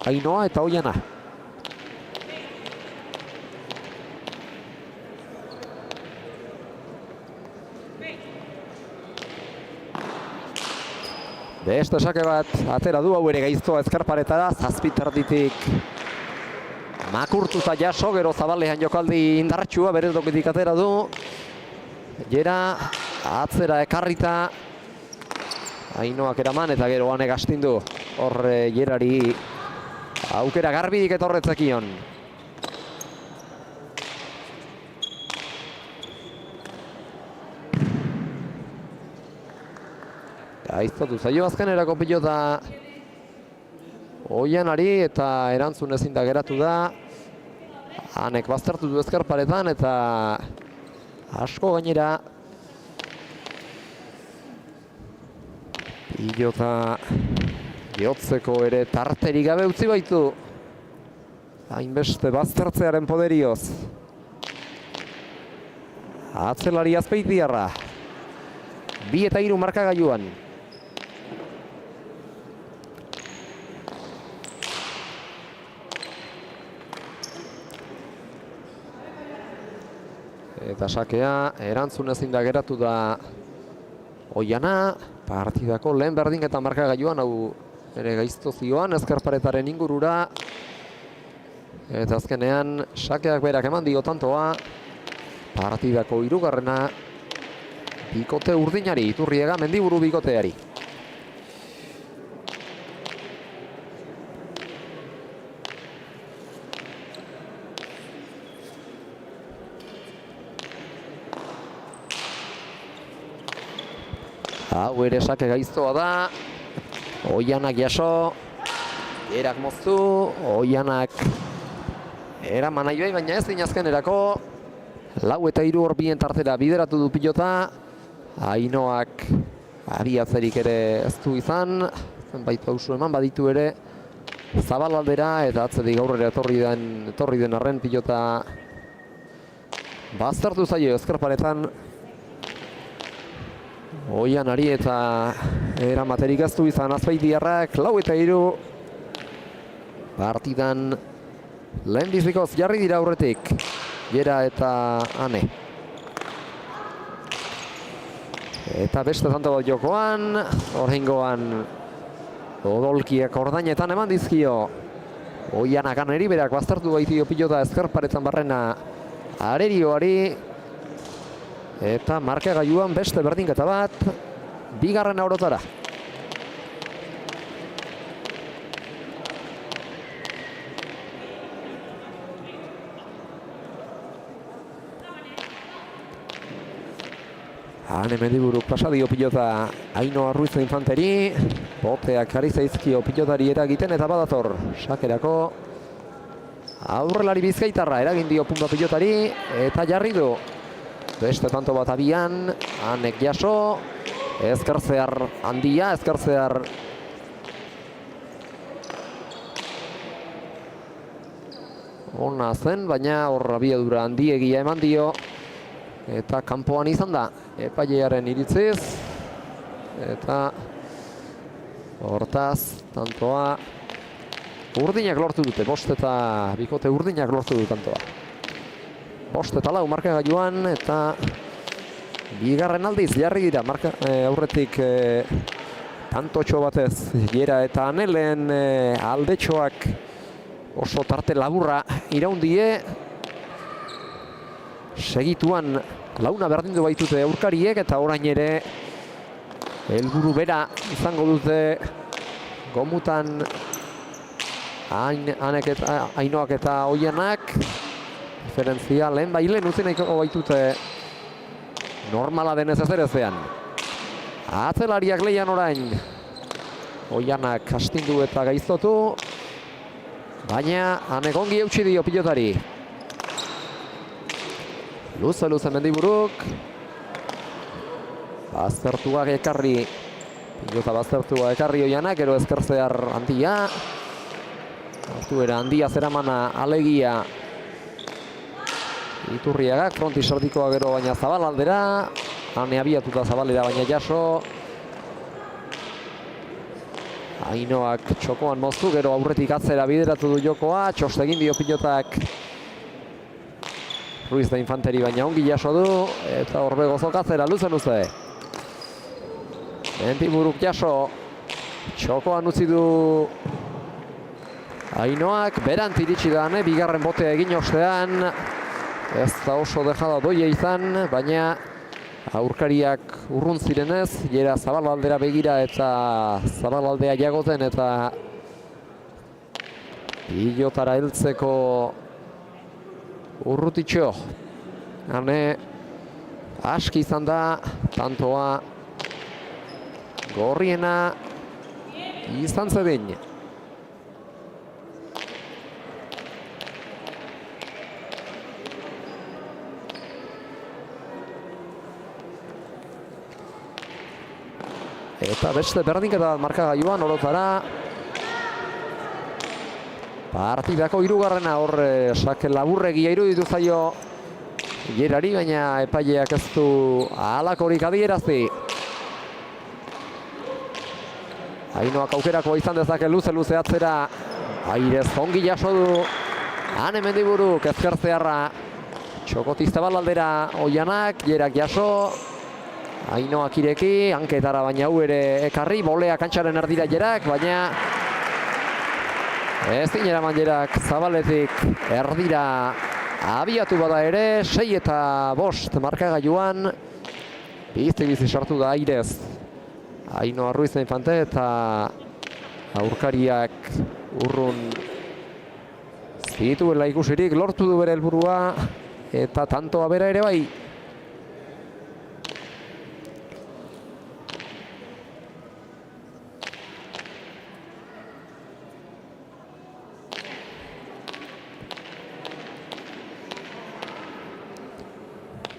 Speaker 1: Ainoa eta Oiana. Beste sake bat atera du, hau ere gaiztoa ezkerparetara, zazpiterditik makurtuta jaso, gero Zabalean jokaldi indartsua bere tokitik atera du. Jera atzera ekarrita Ainoak eraman eta gero Anek astindu. Hor Jerari aukera garbidik etorretzekion. Gaiztotu zaio azkenerako pilota Oianari eta erantzun ezin da geratu da. Anek baztertu du ezkerparetan eta asko gainera pilota jotzeko ere tarterik gabe utzi baitu. Hainbeste baztertzearen poderioz. Atzelari Azpeitiarra. 2 eta 3 markagailuan. Eta sakea erantzun ezin da geratu da Oiana, partidako lehen berdinketa markagailuan, hau ere gaizto zioan ezkerparetaren ingurura. Eta azkenean sakeak berak eman dio tantoa, partidako hirugarrena bikote urdinari, Iturriaga Mendiburu bikoteari. Hau ere sake gaiztoa da, Oianak jaso, Erak moztu, Oianak eraman nahi bai, baina ez din azkenerako. 4 eta 3 hor bien tartera bideratu du pilota, Ainoak abiatzerik ere ez du izan, zenbait pausu eman baditu ere Zabalaldera, eta atzetik aurrera etorri den arren pilota baztertu zaio ezkerparetan Oianari, eta eramaterik ez du izan Azpeitiarrak. 4 eta 3 partidan lehenbizikoz jarri dira aurretik Jera eta Ane. Eta beste tanto bat jokoan, oraingoan odolkiak ordainetan eman dizkio Oianak Aneri, berak baztertu baitio pilota ezkerparetan barrena Arerioari. Eta markagailuan beste berdinketa bat, bigarren orotara. Ane Mendiburuk pasadio pilota Ainoa Ruiz infanteri, boteak jarri zaizkio pilotari eragiten eta badator sakerako aurrelari bizkaitarra, eragin dio punta pilotari eta jarri du. Beste tanto bat abian, Anek jaso, ezkertzear handia, ezkertzear ona zen, baina hor abiadura handiegia eman dio. Eta kanpoan izan da, epailearen iritziz. Eta hortaz, tantoa urdinak lortu dute, bost eta bikote urdinak lortu dute tantoa. 5 eta 4 markagailuan, eta bigarren aldiz jarri dira aurretik tantotxo batez Jera eta Anelen aldetxoak oso tarte laburra iraundie. Segituan launa berdindu baitute aurkariek, eta orain ere helburu bera izango dute gomutan Ainoak eta Oianak. Diferentzia lehen utzi nahiko baitute normala denez ezerezean. Atzelariak leian orain. Oianak astindu eta gaiztotu, baina Anek ongi eutsi dio pilotari. Luze Mendiburuk. Baztertuak ekarri. Pilota baztertua ekarri Oianak, gero ezkertzear handia. Hartuera handia zeramana alegia Iturriagak, fronti sardikoa gero baina Zabalaldera. Ane abiatuta Zabalera baina jaso. Ainoak txokoan moztu, gero aurretik atzera bideratu du jokoa. Txostegin dio pilotak Ruiz da infanteri, baina ongi jaso du. Eta horbe gozok atzera, luze. Mendiburuk jaso. Txokoan utzi du Ainoak, berant iritsi da Ane, bigarren botea egin ostean. Ez da oso dejada doia izan, baina aurkariak urrun zirenez, Jera Zabalaldera begira eta Zabalaldea jagoten, eta pilotara heltzeko urrutitxo. Ane aski izan da, tantoa gorriena izan zedin. Eta beste berdinketa markagailuan orotara. Partidako hirugarrena, hor sake laburregia iruditu zaio Jerari, baina epaileak ez du halakorik adierazi. Ainoak aukerako izan dezake luze atzera. Airez ongi jaso du Ane Mendiburuk, ezkertzearra Txokotik Zabalaldera Oianak, Jerak jaso. Ainoak ireki, hanketara baina hau ere ekarri, bolea kantxaren erdira Jerak, baina ez dineraman Jerak Zabaletik erdira abiatu bada ere, 6-5 markagailuan, bizi sartu da airez. Ainoa Ruiz Infante eta aurkariak urrun zituela ikusirik, lortu du bere helburua eta tantoa bera ere bai.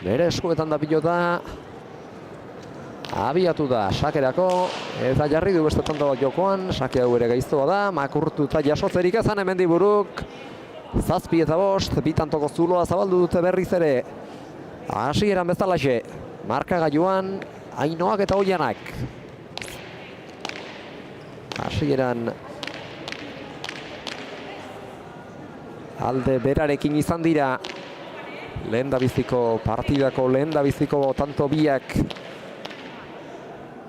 Speaker 1: Bere eskuetan da pilota, abiatu da sakerako, eta jarri du beste tanto bat jokoan, sake hau ere gaiztoa da, makurtu eta jasotzerik ezan Hemendiburuk, 7-5, bi tantoko zuloa zabaldu dute berriz ere, hasieran bezalaxe, markagailuan, Ainoak eta Oianak. Hasieran alde berarekin izan dira, lehendabiziko partidako lehendabiziko tanto biak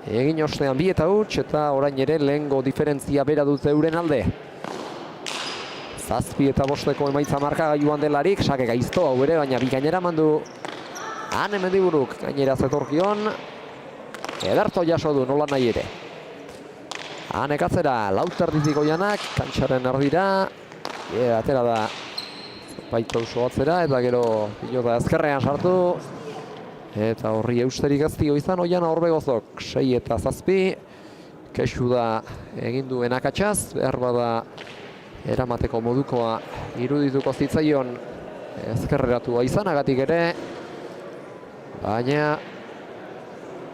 Speaker 1: egin ostean 2-huts eta orain ere lehengo diferentzia bera dute euren alde. 7-5 emaitza markagailuan delarik, sake gaizto hau ere, baina bikainera mandu Han Hemendiburuk gainera zetorkion, ederto jaso du nola nahi ere. Han ekatzera lauterditik Oianak, kantxaren erdira, atera da baita oso atzera eta gero pilota ezkerrean sartu eta horri eusterik ez dio izan Oiana Orbegozok 6-7 kexu da egin duen akatsaz, behar bada eramateko modukoa irudituko zitzaion ezkerreratua izanagatik ere, baina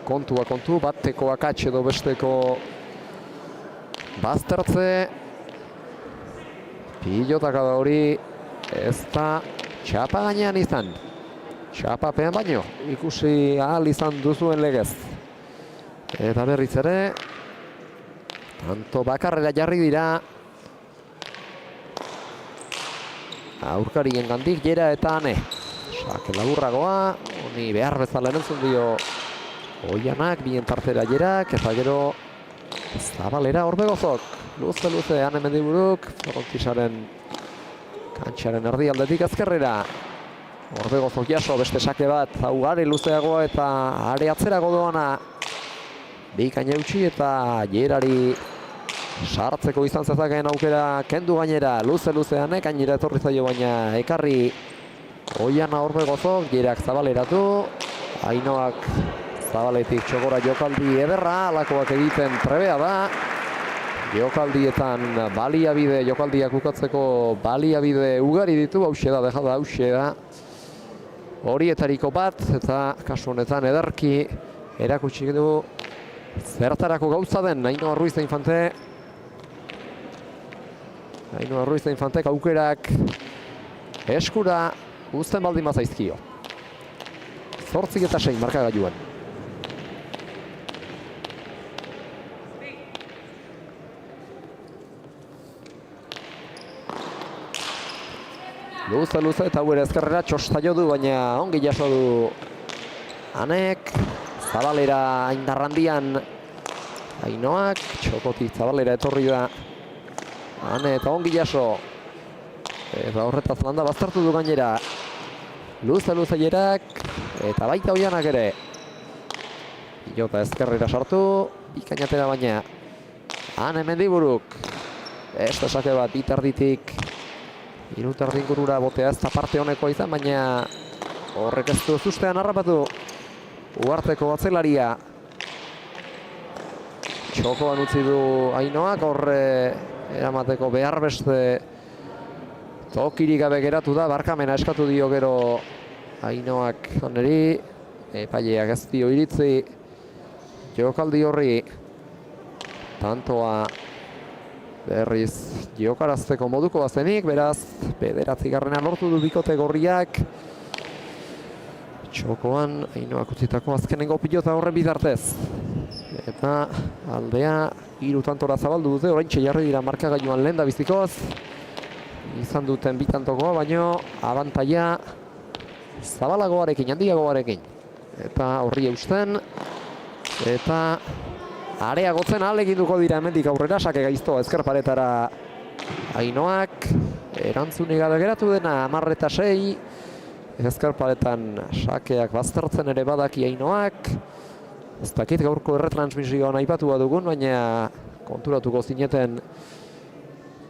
Speaker 1: kontua kontu, bateko akats edo besteko baztertze, pilotak da hori ez da txapa gainean izan. Txapapean baino, ikusi ahal izan duzuen legez. Eta berriz ere, tanto bakarrera jarri dira. Aurkarien gandik Jera eta Ane. Sake laburragoa, honi behar bezala erantzun dio Oianak, bien tartera Jerak, eta gero Zabalera Orbegozok. Luze, Han Hemendiburuk, Frontisaren kantxaren erdialdetik ezkerrera. Orbegozok jaso, beste sake bat, hau are luzeagoa eta are atzerago doana. Bikain eutxi eta Jerari sartzeko izan zezakeen aukera kendu gainera. Luze-luzeanek, gainera etorri zaio baina ekarri Oiana Orbegozok, Jerak Zabaleratu. Ainoak Zabaletik txokora jokaldi ederra, alakoak egiten trebea da. Jokaldietan baliabide, jokaldiak ukatzeko baliabide ugari ditu, hauxe da, dejada hauxe da. Horietariko bat, eta kasu honetan ederki erakutsi du zertarako gauza den Ainoa Ruiz de Infante. Ainoa Ruiz de Infantek aukerak eskura uzten baldin bazaizkio. 8-6 markagailuan. Luze eta hau ere ezkerrera txosta jo du, baina ongi jaso du Anek. Zabalera indarrandian Ainoak, txokotik Zabalera etorri da Ane eta ongi jaso. Eta horretaz landa baztertu du gainera. Luze Jerak eta baita Oianak ere. Pilota ezkerrera sartu, bikainatera baina Han Hemendiburuk. Beste sake bat bitarditik. Iruterdin gurura botea ez da parte honeko izan, baina horrek ez du zustean harrapatu. Uharteko atzelaria. Txokoan utzi du Ainoak, horre eramateko behar beste tokirik gabe geratu da, barkamena eskatu dio gero Ainoak oneri. Epaileak ez dio iritzi jokaldi horri. Tantoa berriz jokarazteko moduko bazenik, beraz, 9. lortu du bikote gorriak. Txokoan, Ainoak utzitako azkenengo pilota horren bidartez. Eta aldea 3 tantora zabaldu dute, oraintxe jarri dira markagailuan lehendabizikoz. Izan duten 2 tantokoa, baino abantaia zabalagoarekin, handiagoarekin. Eta horri eusten. Eta areagotzen ahaleginduko dira hemendik aurrera, sake gaiztoa ezker paretara Ainoak. Erantzunik gabe geratu dena 10-6. Ezker paretan sakeak baztertzen ere badaki Ainoak. Ez dakit gaurko erretransmisioan aipatua dugun, baina konturatuko zineten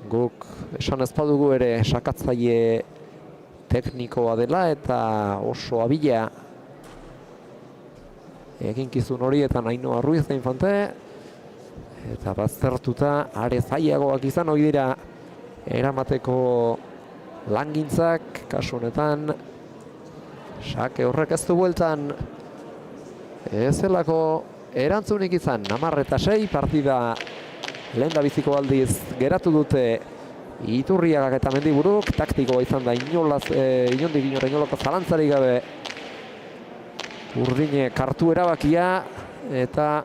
Speaker 1: guk esan ez badugu ere sakatzaile teknikoa dela eta oso abila eginkizun horietan Ainoa Ruiz da Infante, eta baztertuta are zailagoak izan ohi dira eramateko langintzak, kasu honetan sake horrek ez du bueltan ezelako erantzunik izan. 10-6 partida lehendabiziko aldiz geratu dute Iturriagak eta Mendiburuk. Taktikoa izan da inondik inora inolako zalantzarik gabe Urdine kartu erabakia, eta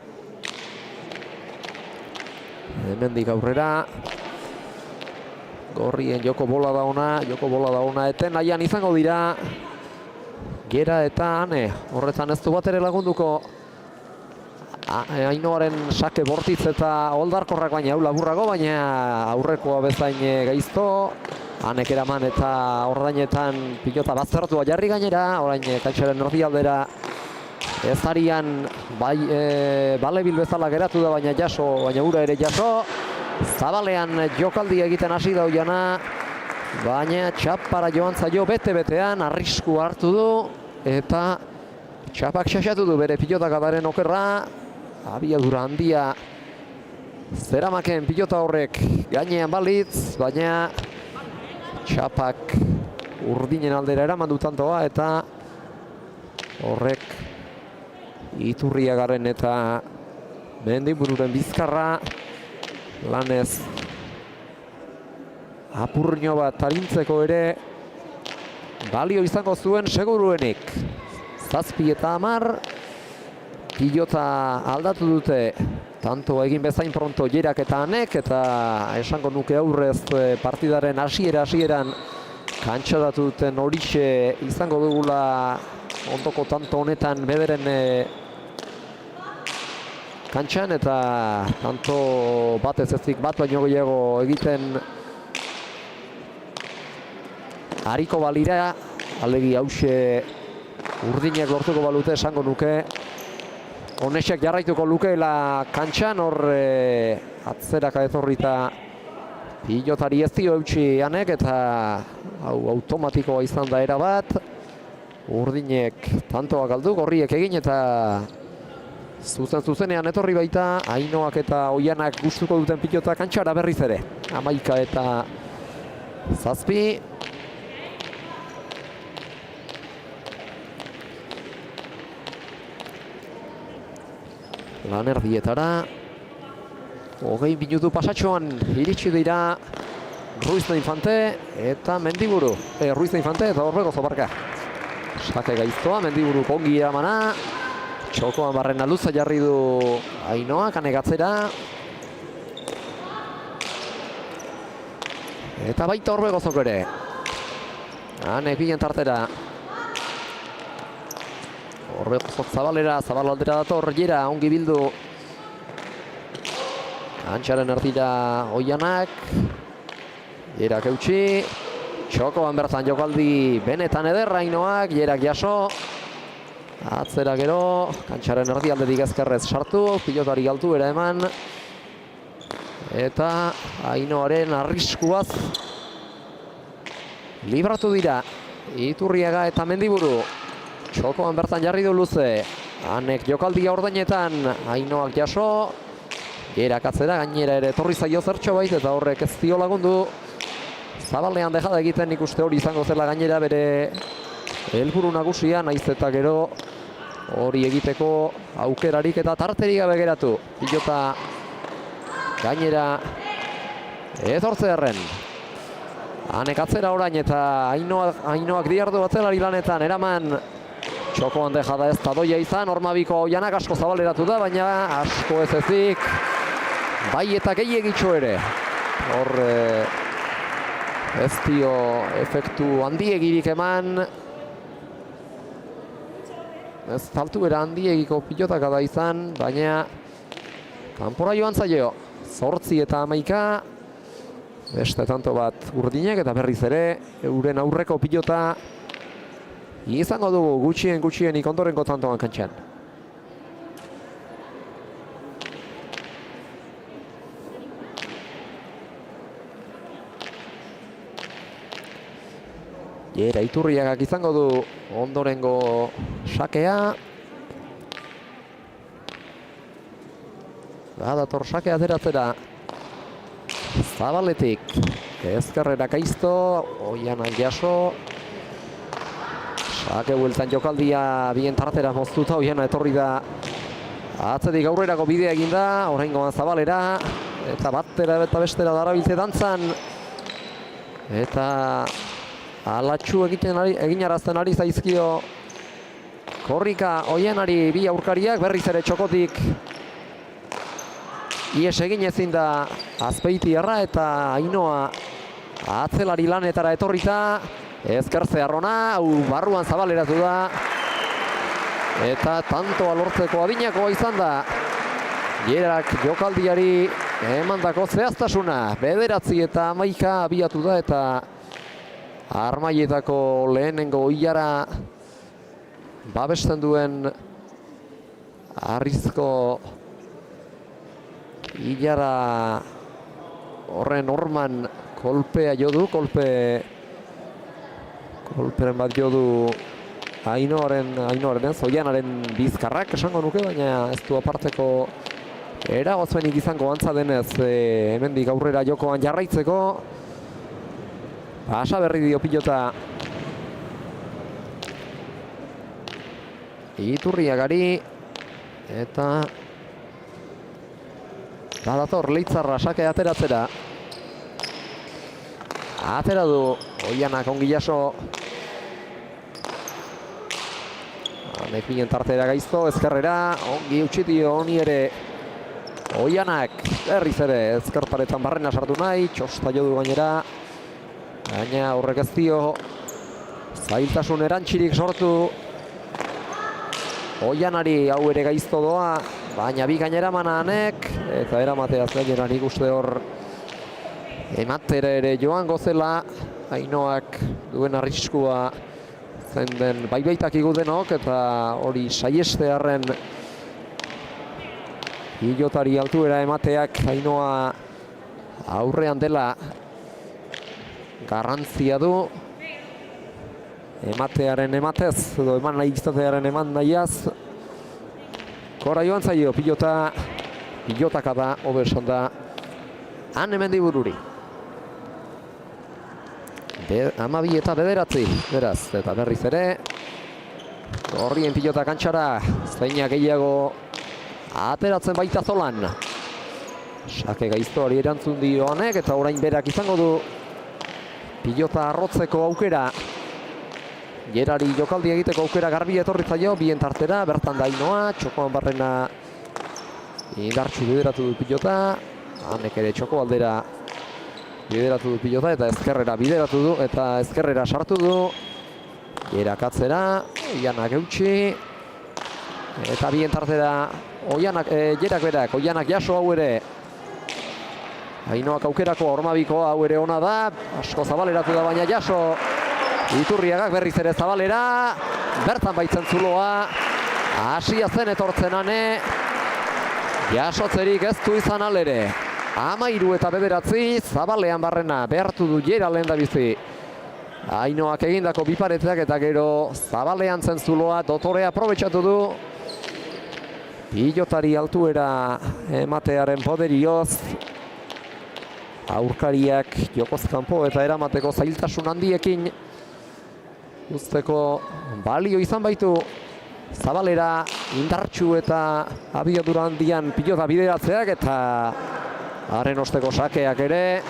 Speaker 1: hemendik aurrera gorrien joko bola da ona, eten nahian izango dira Gera eta Ane. Horretan ez du bat ere lagunduko Ainoaren sake bortitz eta oldarkorrak, baina hau laburrago, baina aurrekoa bezain gaizto. Anek eraman eta ordainetan pilota baztertua jarri gainera, orain kantxaren erdialdera ezarian balebil bezala geratu da, baina ura ere jaso. Zabalean jokaldi egiten hasi da Oiana, baina txapara joan zaio bete-betean, arrisku hartu du, eta txapak xaxatu du bere pilotakadaren okerra. Abiadura handia zeramaken pilota horrek gainean balitz, baina txapak Urdinen aldera eraman du tantoa, eta horrek Iturriagaren eta Mendibururen bizkarra lanez apurño bat arintzeko ere balio izango zuen seguruenik. 7 eta 10 pilota aldatu dute, tanto egin bezain pronto Jerak eta Anek, eta esango nuke aurrez partidaren hasieran kantxadatu duten horixe izango dugula ondoko tanto honetan bederen kantxan, eta tanto bat ez ezik bat baino gehiago egiten hariko balira, alegi hause Urdinek lortuko balute esango nuke. Onesek jarraituko lukeela kantxan, hor atzeraka etorrita pilotari ez dio eutxi Anek, eta hau automatikoa izan da erabat. Urdinek tantoa galdu, gorriek egin, eta zuzenean etorri baita Ainoak eta Oianak gustuko duten pilota kantxara berriz ere. 11 eta 7. Lan erdietara 20 minutu pasatxoan iritsi dira Ruiz da Infante eta Mendiburu. Ruiz da Infante eta Orbegozo barka. Sake gaiztoa, Mendiburu ongi eramana. Txokoan barrena luza jarri du Ainoak, Anek atzera. Eta baita Orbegozok ere. Anek bilen tartera. Orbegozok zabalaldera dator Jera, ongi bildu. Antxaren erdira Oianak. Jerak eutxi. Txokoan bertan jokaldi benetan ederra Ainoak, Jerak jaso. Atzera gero, kantxaren erdialdetik ezkerrez sartu, pilotari galtu ere eman. Eta Ainoaren arriskuaz libratu dira Iturriaga eta Mendiburu. Txokoan bertan jarri du luze. Anek jokaldia ordainetan, Ainoak jaso. Jerak atzera, gainera ere etorri zaio zertxo bait, eta horrek ez dio lagundu. Zabalean dejada egiten ikuste hori izango zela gainera bere helburu nagusia, naiz eta gero hori egiteko aukerarik eta tarterik gabe geratu. Pilota gainera etortzearren. Anek atzera orain eta Ainoak diardu atzelari lanetan eraman. Txokoan dejada ez da doia izan, Ormabiko Oianak asko zabaleratu da, baina asko ez ezik. Bai eta gehiagitxo ere. Hor ez dio efektu handiegirik eman. ez altuera handiegiko pilotaka da izan, baina kanpora joan zaio. 8 eta 11, beste tanto bat urdinek eta berriz ere euren aurreko pilota izango dugu gutxienik ondorengo tantoan kantxan. Jera Iturriagak izango du ondorengo sakea. Badator sakea ateratzera. Zabaletik. Ezkerrera Kaizto, Oianak jaso. Sake bueltan jokaldia bien tartera moztuta, Oiana etorri da. Atzetik aurrerako bidea eginda, oraingoan Zabalera. Eta batera eta bestera darabilte dantzan. Eta alatxu eginarazten ari zaizkio Korrika Oianari bi aurkariak, berriz ere txokotik ies egin ezin da Azpeitiarra eta Ainoa atzelari lanetara etorrita. Ezkertze arrona, hau barruan Zabaleratu da. Eta tantoa lortzeko adinakoa izan da. Jerak jokaldiari emandako zehaztasuna. 9 eta 11 abiatu da eta Armaietako lehenengo ilara babesten duen arrizko ilara horren horman kolpea jodu, kolperen bat jodu Ainoaren ez, Oianaren bizkarrak esango nuke, baina ez du aparteko eragozpenik izango antza denez hemendik aurrera jokoan jarraitzeko. Pasa berri dio pilota Iturriagari eta badator Leitzarra sake ateratzera. Atera du Oianak ongi jaso. Hanek binen tartera Gaizto, ezkerrera ongi utxitio honi ere Oianak berriz ere ezkerparetan barrena sartu nahi, txosta jodu gainera. Baina horrek ez dio zailtasun erantxirik sortu Oianari, hau ere Gaizto doa, baina bi gainera mananek eta eramateaz gainera nik uste hor ematera ere joango zela. Ainoak duen arriskua zen den baibaitak igudenok eta hori saiestearren pilotari altuera emateak Ainoa aurrean dela garrantzia du. Ematearen ematez, edo eman nahi izatearen eman nahiaz. Kora joan zaio, pilotaka da, hobe esan da, han hemendi bururi. 12 eta 9, beraz, eta berriz ere. Horrien pilota kantxara, zeinak gehiago ateratzen baita zolan. Sake Gaiztoari erantzun dio honek, eta orain berak izango du pilota arrotzeko aukera. Jerari jokaldi egiteko aukera garbi etorri zaio, bien tartera, bertan da Ainoa, txokoan barrena indartsu bideratu du pilota. Hanek ere txoko aldera bideratu du pilota eta ezkerrera bideratu du eta ezkerrera sartu du. Jerak atzera, Oianak eutxi. Eta bien tartera Jerak berak, Oianak jaso hau ere. Ainoak aukerako hormabikoa hau ere ona da, asko zabaleratu da baina jaso. Iturriagak berriz ere Zabalera, bertan baitzen zuloa, hasia zen etortzen ane, jasotzerik ez du izan alere. 13 eta 9, Zabalean barrena, behartu du Jera lehen da bizi. Ainoak egindako bipareteak eta gero Zabalean zen zuloa, Dotorea aprobetxatu du. Pilotari altuera ematearen poderioz. Aurkariak jokoz kanpo eta eramateko zailtasun handiekin usteko balio izan baitu Zabalera indartsu eta abiadura handian pilota bideratzeak eta haren osteko sakeak ere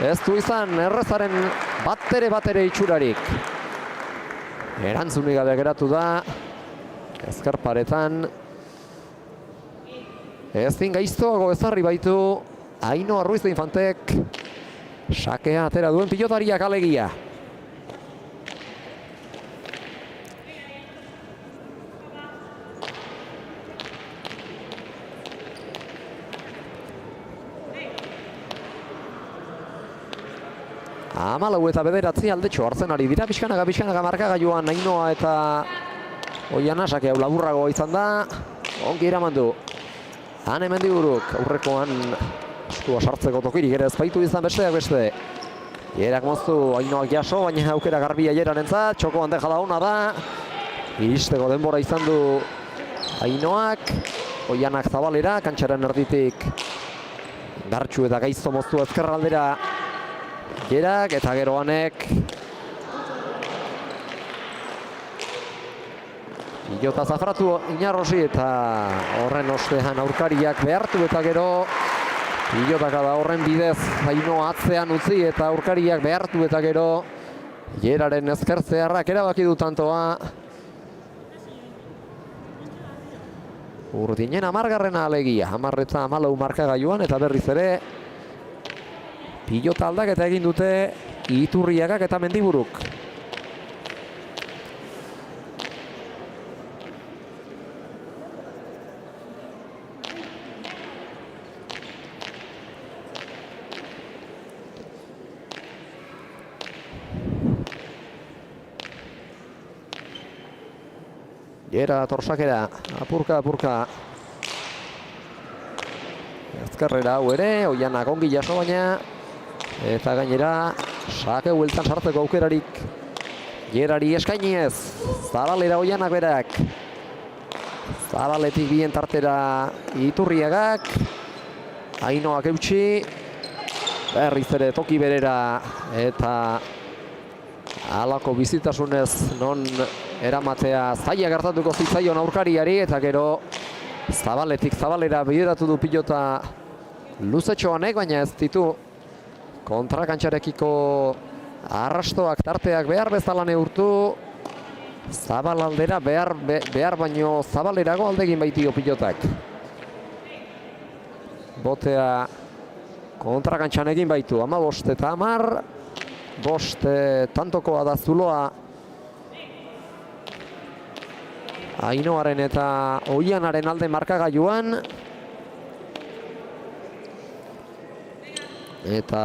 Speaker 1: ez du izan errezaren batere itxurarik. Erantzunik gabe geratu da ezkerparetan. Ezin Gaiztoago ezarri baitu Ainoa Ruiz de Infantek sakea atera duen pilotariak alegia. 14 aldetxo hartzen ari dira, pixkanaka markagailuan Ainoa eta Oiana, sake hau laburragoa izan da, ongi eraman du. Ane Mendiburuk, aurrekoan eskua sartzeko tokirik ere ezbaitu izan besteak beste. Jerak moztu, Ainoak jaso, baina aukera garbia Jerarentzat, txoko bandeja da ona da. Iristeko denbora izan du Ainoak, Oianak zabalera, kantxaren erditik Gartxu eta gaizto moztu ezkerraldera Jerak, eta gero Anek Pilota zafratu Inarrosi eta horren ostean aurkariak behartu eta gero pilotaka da horren bidez Ainoa atzean utzi eta aurkariak behartu eta gero Jeraren ezkertzearrak erabaki du tantoa. Urdinen 10. alegia, 10 eta 14 markagailuan eta berriz ere pilota aldaketa egin dute Iturriagak eta Mendiburuk. Jera torsakera, apurka. Ezkerrera hau ere, Oianak ongi jaso baina. Eta gainera, sake hueltan sartzeko aukerarik. Jerari eskainiez, Zabalera Oianak berak. Zabaletik bien tartera Iturriagak. Ainoak eutxi. Berriz ere toki berera eta halako bizitasunez non eramatea zaila gertatuko zitzaion aurkariari eta gero Zabaletik Zabalera bideratu du pilota luzetxoanek, baina ez ditu kontrakantxarekiko arrastoak tarteak behar bezala neurtu. Zabalaldera behar baino Zabalerago aldegin baitio pilotak. Botea kontrakantxan egin baitu 15 eta 10. 5 tantokoa da Zuloa Ainoaren eta Oianaren alde markagailuan. Eta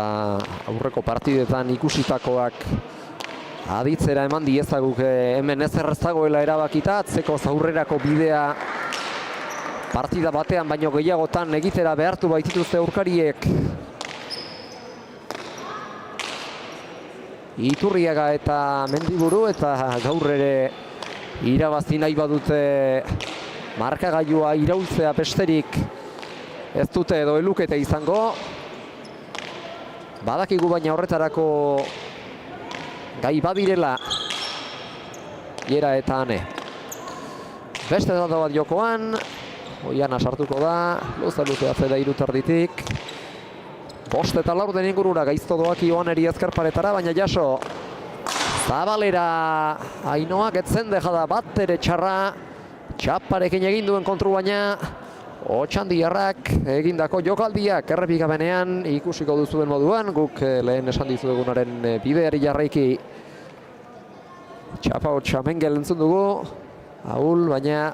Speaker 1: aurreko partidetan ikusitakoak aditzera eman diezaguke hemen ezer ez dagoela erabakita, atzeko aurrerako bidea partida batean baino gehiagotan egitera behartu baitituzte aurkariek. Iturriaga eta Mendiburu eta gaur ere irabazi nahi badute markagailua iraultzea besterik ez dute edo elukete izango. Badakigu baina horretarako gai badirela Jera eta Ane. Beste datu bat jokoan, Oiana sartuko da, luze atze da 3 erditik. 5 eta 4 ingurura gaizto doaki Oaneri ezkerparetara, baina jaso Zabalera Ainoak etzen deja da bat ere txarra. Txaparekin egin duen kontru baina Otxandiarrak egindako jokaldiak errepikabenean ikusiko duzuen moduan, guk lehen esan dizuegunaren bideari jarraiki Txapa Otxa Mengel entzun dugu, ahul, baina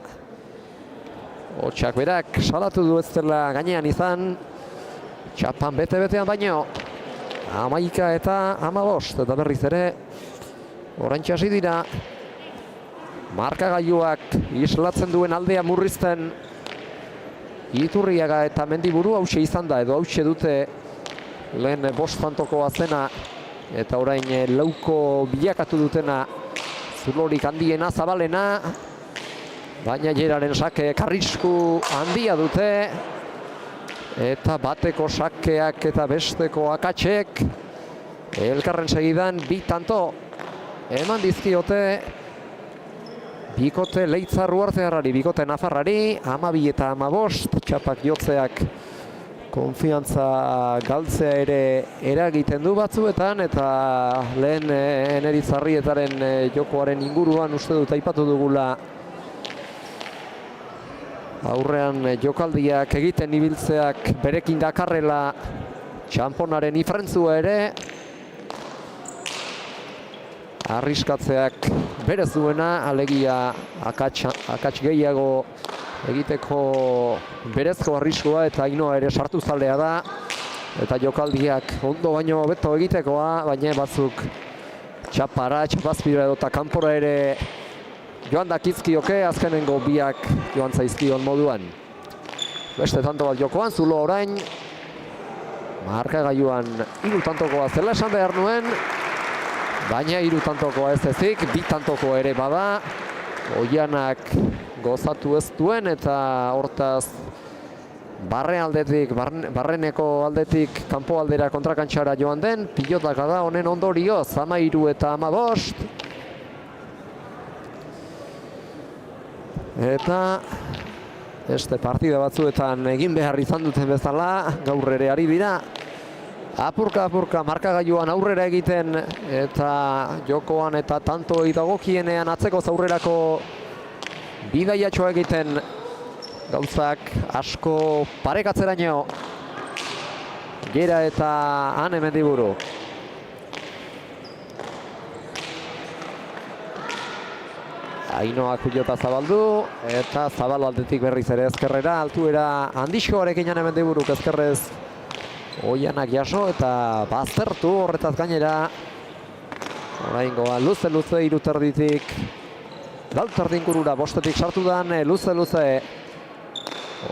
Speaker 1: Otxak berak salatu du ez dela gainean izan. Txapan bete-betean baino 11 eta 15 eta berriz ere oraintxe hasi dira markagailuak islatzen duen aldea murrizten. Iturriaga eta Mendiburu hause izan da edo hause dute lehen 5 tantokoa zena eta orain 4 bilakatu dutena zulorik handiena Zabalena, baina Jeraren sake arrisku handia dute eta bateko sakeak eta besteko akatsek elkarren segidan 2 tanto eman dizkiote bikote Leitzarru Artearrari, bikote Nafarrari, 12 eta 15, txapak jotzeak konfiantza galtzea ere eragiten du batzuetan, eta lehen Eneritzarrietaren jokoaren inguruan uste dut aipatu dugula aurrean jokaldiak egiten ibiltzeak berekin dakarrela txamponaren ifrentzua ere, arriskatzeak berez duena, alegia akats gehiago egiteko berezko arriskua, eta Ainoa ere sartu zalea da. eta jokaldiak ondo baino beto egitekoa, baina batzuk txapara, txapazpira edo eta kanpora ere joan dakizkioke, azkenengo biak joan zaizkion moduan. Beste tanto bat jokoan, Zulo orain markagailuan 3 tantokoa zela esan behar nuen, baina 3 tantokoa ez ezik, 2 tantoko ere bada. Oianak gozatu ez duen eta hortaz barreneko aldetik kanpo aldera kontrakantxara joan den, pilotaka da honen ondorioz, 13 eta 15. Eta beste partida batzuetan egin behar izan duten bezala, gaur ere ari dira. Apurka markagailuan aurrera egiten eta jokoan eta tantoi dagokienean atzeko aurrerako bidaiatxoa egiten gauzak asko parekatzeraino. Gera eta Ane Mendiburu. Ainoak pilota zabaldu eta zabal aldetik berriz ere ezkerrera, altuera handixkoarekin Ane Mendiburuk ezkerrez Oianak jaso eta baztertu horretaz gainera. Oraingoa luze 3 terditik galterdi ingurura bostetik sartu dan, luze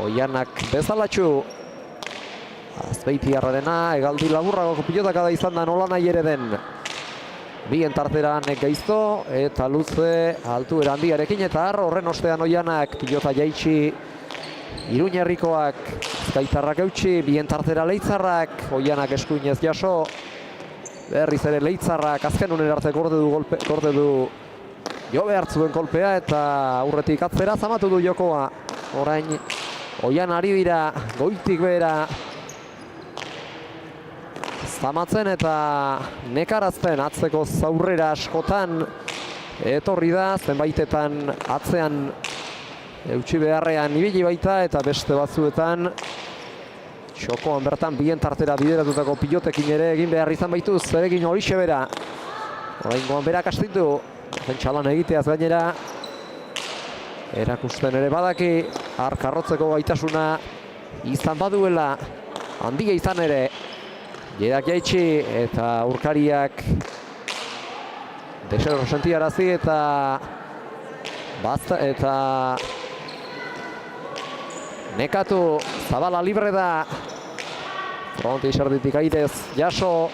Speaker 1: Oianak bezalatxu Azpeitiarrarena, egaldi laburragoko pilotaka da izan da nola nahi ere den. Bien tarteran gaizto eta luze altuera handiarekin eta horren ostean Oianak pilota jaitsi Iruñerrikoak Azkaitarrak eutxi, bien tartera Leitzarrak, Oianak eskuinez jaso, berriz ere Leitzarrak azken unen arte gorde du jo behar zuen kolpea eta aurretik atzera zamatu du jokoa. Orain Oian ari dira goitik behera zamatzen eta nekarazten atzeko zaurrera askotan etorri da, zenbaitetan atzean eutxi beharrean ibili baita eta beste batzuetan txokoan bertan bien tartera bideratutako pilotekin ere egin behar izan baituz, zeregin horixe bera. Oraingoan berak astindu, txalan egiteaz gainera erakusten ere badaki arkarrotzeko gaitasuna izan baduela, handia izan ere jerak jaitsi eta aurkariak desero sentiarazi eta nekatu, Zabala libre da. Fronti iserditik aidez jaso.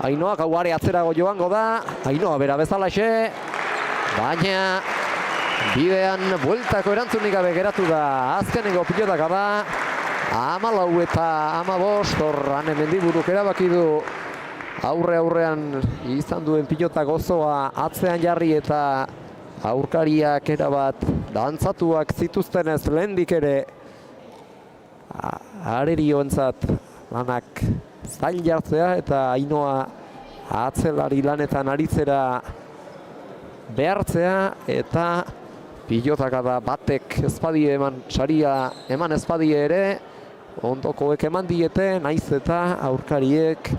Speaker 1: Ainoa gauare atzerago joango da. Ainoa bera bezalaxe. Baina bidean bueltako erantzunik gabe geratu da. Azkeneko pilotaka da. 14 eta 15 hor Ane Mendiburuk erabaki du aurrean izan duen pilota gozoa atzean jarri eta aurkariak erabat dantzatuak zituztenez lehendik ere arerioentzat lanak zail jartzea eta Ainoa atzelari lanetan aritzera behartzea eta pilotaka da batek ezpadie eman, saria eman ezpadie ere, ondokoek eman diete, naiz eta aurkariek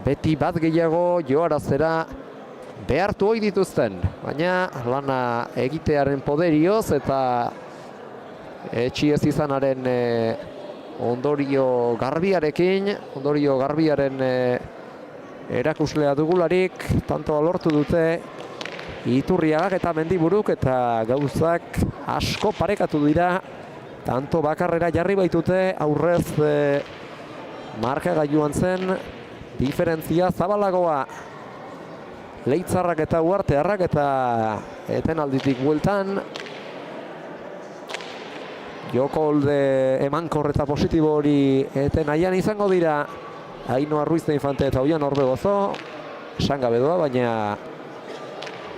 Speaker 1: beti bat gehiago joarazera behartu ohi dituzten, baina lana egitearen poderioz eta etxi ez izanaren ondorio garbiaren erakuslea dugularik, tantoa lortu dute Iturriagak eta Mendiburuk eta gauzak asko parekatu dira, tanto bakarrera jarri baitute, aurrez markagailuan zen diferentzia zabalagoa. Leitzarrak eta Uartearrak eta etenalditik bueltan jokolde emankor eta positibo hori eten aian izango dira. Ainoa Ruiz de Infante eta Oian Orbegozo esan gabe doa, baina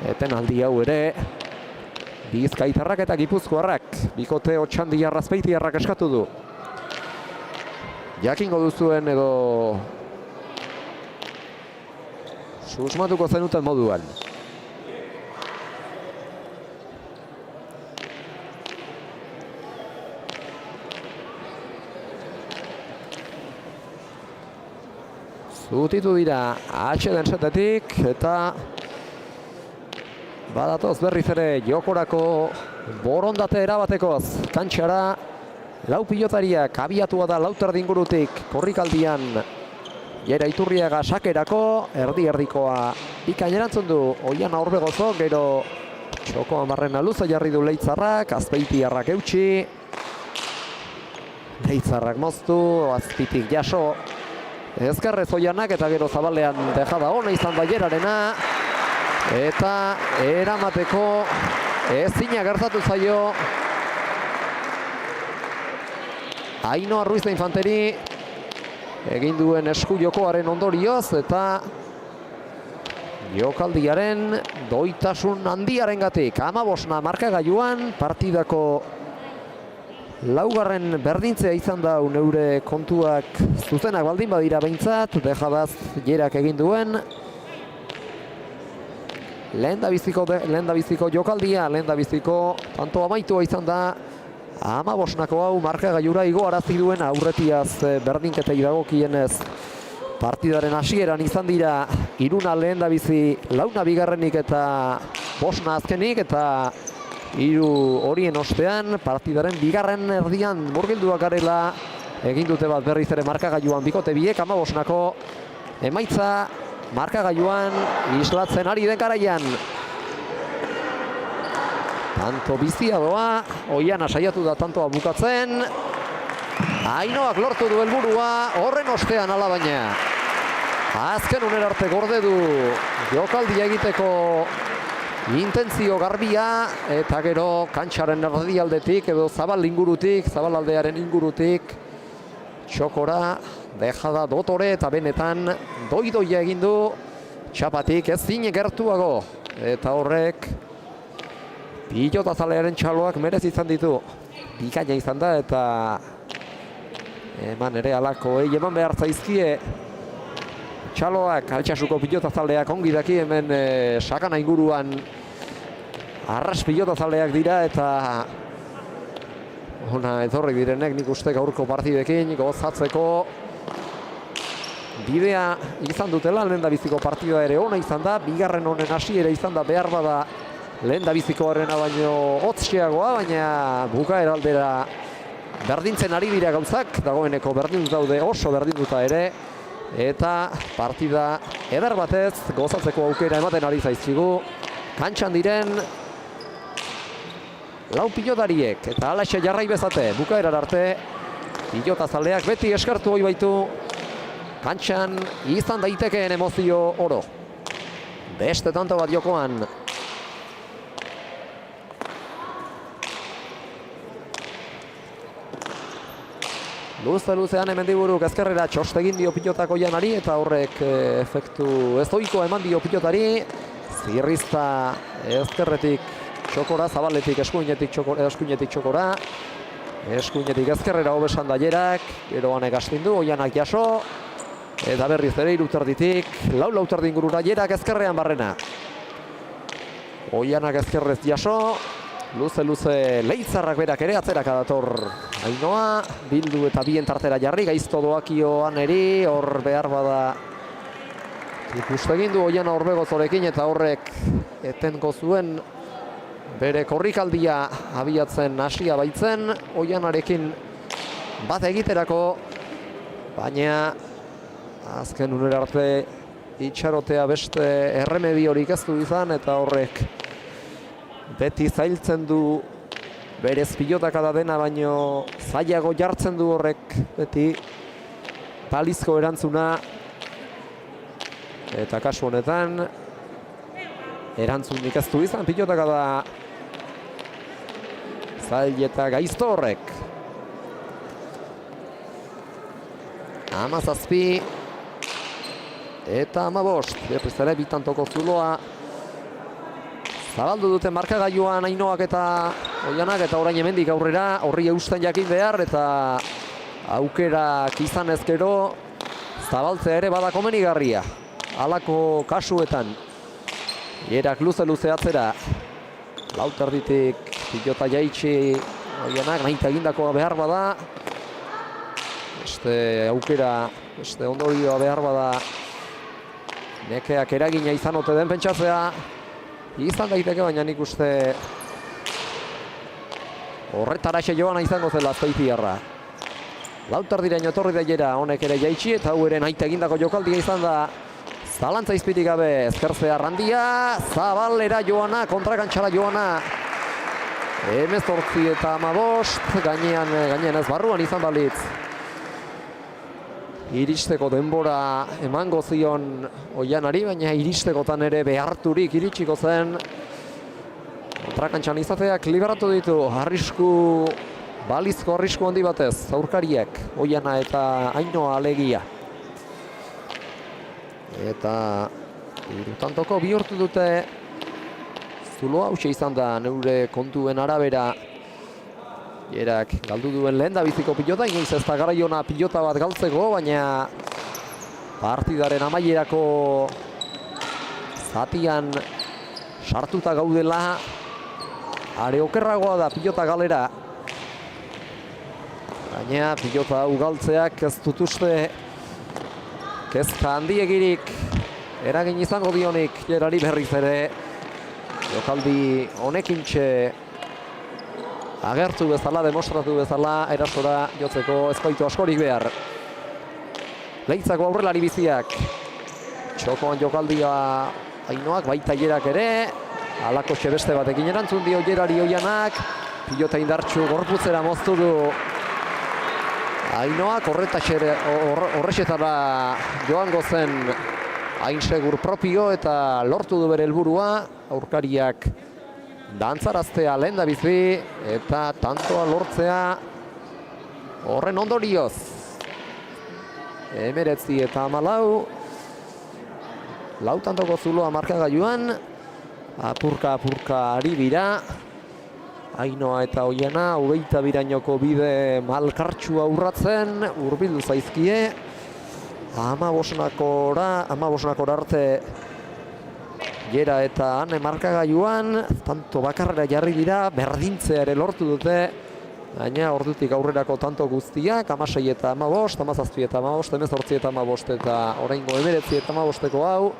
Speaker 1: etenaldi hau ere Bizkaitarrak eta Gipuzkoarrak, bikote Otxandiar Azpeitiarrak eskatu du. Jakingo duzuen edo susmatuko zenuten moduan. Zutitu dira atxeden setetik eta badatoz berriz ere jokorako borondate erabatekoz kantxara Lau pilotariak abiatua da lauterdi ingurutik korrikaldian Jera Iturriaga sakerako, erdi-erdikoa bikain erantzun du Oiana Orbegozo, gero txokoan barrena luza jarri du Leitzarrak, Azpeitiarrak eutxi. Leitzarrak moztu, azpitik jaso. Ezkerrez Oianak eta gero zabalean dejada ona izan da Jerarena. Eta eramateko ezina gertatu zaio Ainhoa Ruiz de Infanteri egin duen esku jokoaren ondorioz eta jokaldiaren doitasun handiarengatik. 15 markagailuan partidako laugarren berdintzea izan da neure kontuak zuzenak baldin badira behintzat, dejadaz Jerak egin duen lehendabiziko jokaldia, lehendabiziko tanto amaitua izan da 15nako hau markagailura igoarazi duen aurretiaz berdinketei dagokienez partidaren hasieran izan dira Iruna lehendabizi, Launa bigarrenik eta Bosna azkenik eta hiru horien ostean partidaren bigarren erdian murgilduak garela egin dute bat berriz ere markagailuan bikote biek 15nako emaitza markagailuan islatzen ari den garaian. Tanto bizia doa, Oiana saiatu da tantoa bukatzen. Ainhoak lortu du helburua, horren ostean alabaina. Azken unera arte gorde du jokaldia egiteko intentzio garbia eta gero kantxaren erdialdetik edo zabal ingurutik, zabalaldearen ingurutik txokora dejada dotore eta benetan doidoia egin du txapatik ezin gertuago eta horrek pilotazalearen txaloak merez izan ditu. Bikaina izan da eta eman ere alako eman behar zaizkie txaloak. Altsasuko pilotazaleak ongi daki hemen sakana inguruan arras pilotazaleak dira eta ona etorri direnek nik uste gaurko partidekin gozatzeko bidea izan dutela. Lehendabiziko partida ere ona izan da, bigarren honen hasiera izan da behar bada lehendabizikoarena baino hotzxeagoa, baina bukaera aldera berdintzen ari dira gauzak, dagoeneko berdin daude oso berdinduta ere, eta partida eder batez gozatzeko aukera ematen ari zaizkigu. Kantxan diren lau pilotariek eta alaxe jarrai bezate bukaerar arte pilotazaleak beti eskertu hoi baitu kantxan izan daitekeen emozio oro. Beste tanto bat jokoan. Luzean hemen diburuk ezkerrera txostegin dio pilotako Janari eta horrek efektu ez ohikoa eman dio pilotari. Zirrizta ezkerretik txokora, zabaletik eskuinetik txokora. Eskuinetik ezkerrera hobesan da Jerak, gero Anek astindu, Oianak jaso. Eta berriz ere iruterditik, lau terdi ingurura Jerak ezkerrean barrena. Oianak ezkerrez jaso. Luze Leitzarrak berak ere atzeraka dator Ainhoa, bildu eta bien tartera jarri, gaizto doakio Aneri, hor behar bada ikustegin du Oiana Orbegozorekin eta horrek etengo zuen bere korrikaldia abiatzen hasia baitzen Oianarekin bat egiterako, baina azken unera arte itxarotea beste erremediorik ez du izan eta horrek beti zailtzen du berez pilotaka da dena, baino zailago jartzen du horrek beti balizko erantzuna. Eta kasu honetan erantzunik ez du izan, pilotaka da zail eta gaizto horrek. 17 eta 15, berriz ere bitantoko zuloa zabaldu dute markagailuan Ainhoak eta Oianak eta orain hemendik aurrera horri eusten jakin behar eta aukerak izan ezkero zabaltzea ere bada komenigarria. Halako kasuetan Jerak luze atzera, lauterditik pilota jaitsi Oianak nahita egindakoa behar bada, beste aukera, beste ondorioa behar bada nekeak eragina izan ote den pentsatzea izan daiteke, baina nik uste horretaraxe joana izango zela Azkoitiarra. Lauterdiraino etorri daiera honek ere jaitsi eta hau eren aita egindako jokaldia izan da. Zalantza izpirik gabe ezkerzea Randia, Zabalera joana, kontrakantxara joana. 18-15, gainean ez barruan izan balitz. Iristeko denbora emango zion Oianari, baina iristekotan ere beharturik iritsiko zen. Kontrakantxan izateak liberatu ditu, balizko arrisku handi batez, aurkariak, Oiana eta Ainoa alegia. Eta irutantoko bihurtu dute zuloa, hause izan da neure kontuen arabera. Jerak galdu duen lehen da biziko pilota, inoiz ez da garaiona pilota bat galtzeko, baina partidaren amaierako zatian sartuta gaudela. Are okerragoa da pilota galera. Baina pilota hau galtzeak ez dut uste kezka handiegirik eragin izango dionik Jerari berriz ere. Jokaldi honekintxe agertu bezala, demostratu bezala, erasora jotzeko ez baitu askorik behar. Leitzako aurrelari biziak. Txokoan jokaldia Ainoak, baita Jerak ere. Halako beste batekin erantzun dio Jerari Oianak. Pilota indartsu gorputzera moztu du Ainoak, horrexetara joango zen hain segur propio eta lortu du bere helburua. Aurkariak dantzaraztea lehen da bizi eta tantoa lortzea horren ondorioz. 19-14, lau tantoko zuloa markagailuan, apurka ari bira. Ainoa eta Oiana, 22 bide malkartsua urratzen, hurbildu zaizkie. 15 arte Jera eta Ane markagailuan, tanto bakarrera jarri dira, berdintzea ere lortu dute. Baina ordutik aurrerako tanto guztiak, 16 eta 15, 17 eta 15, 18 eta 15 eta oraingo 19 eta 15ko hau.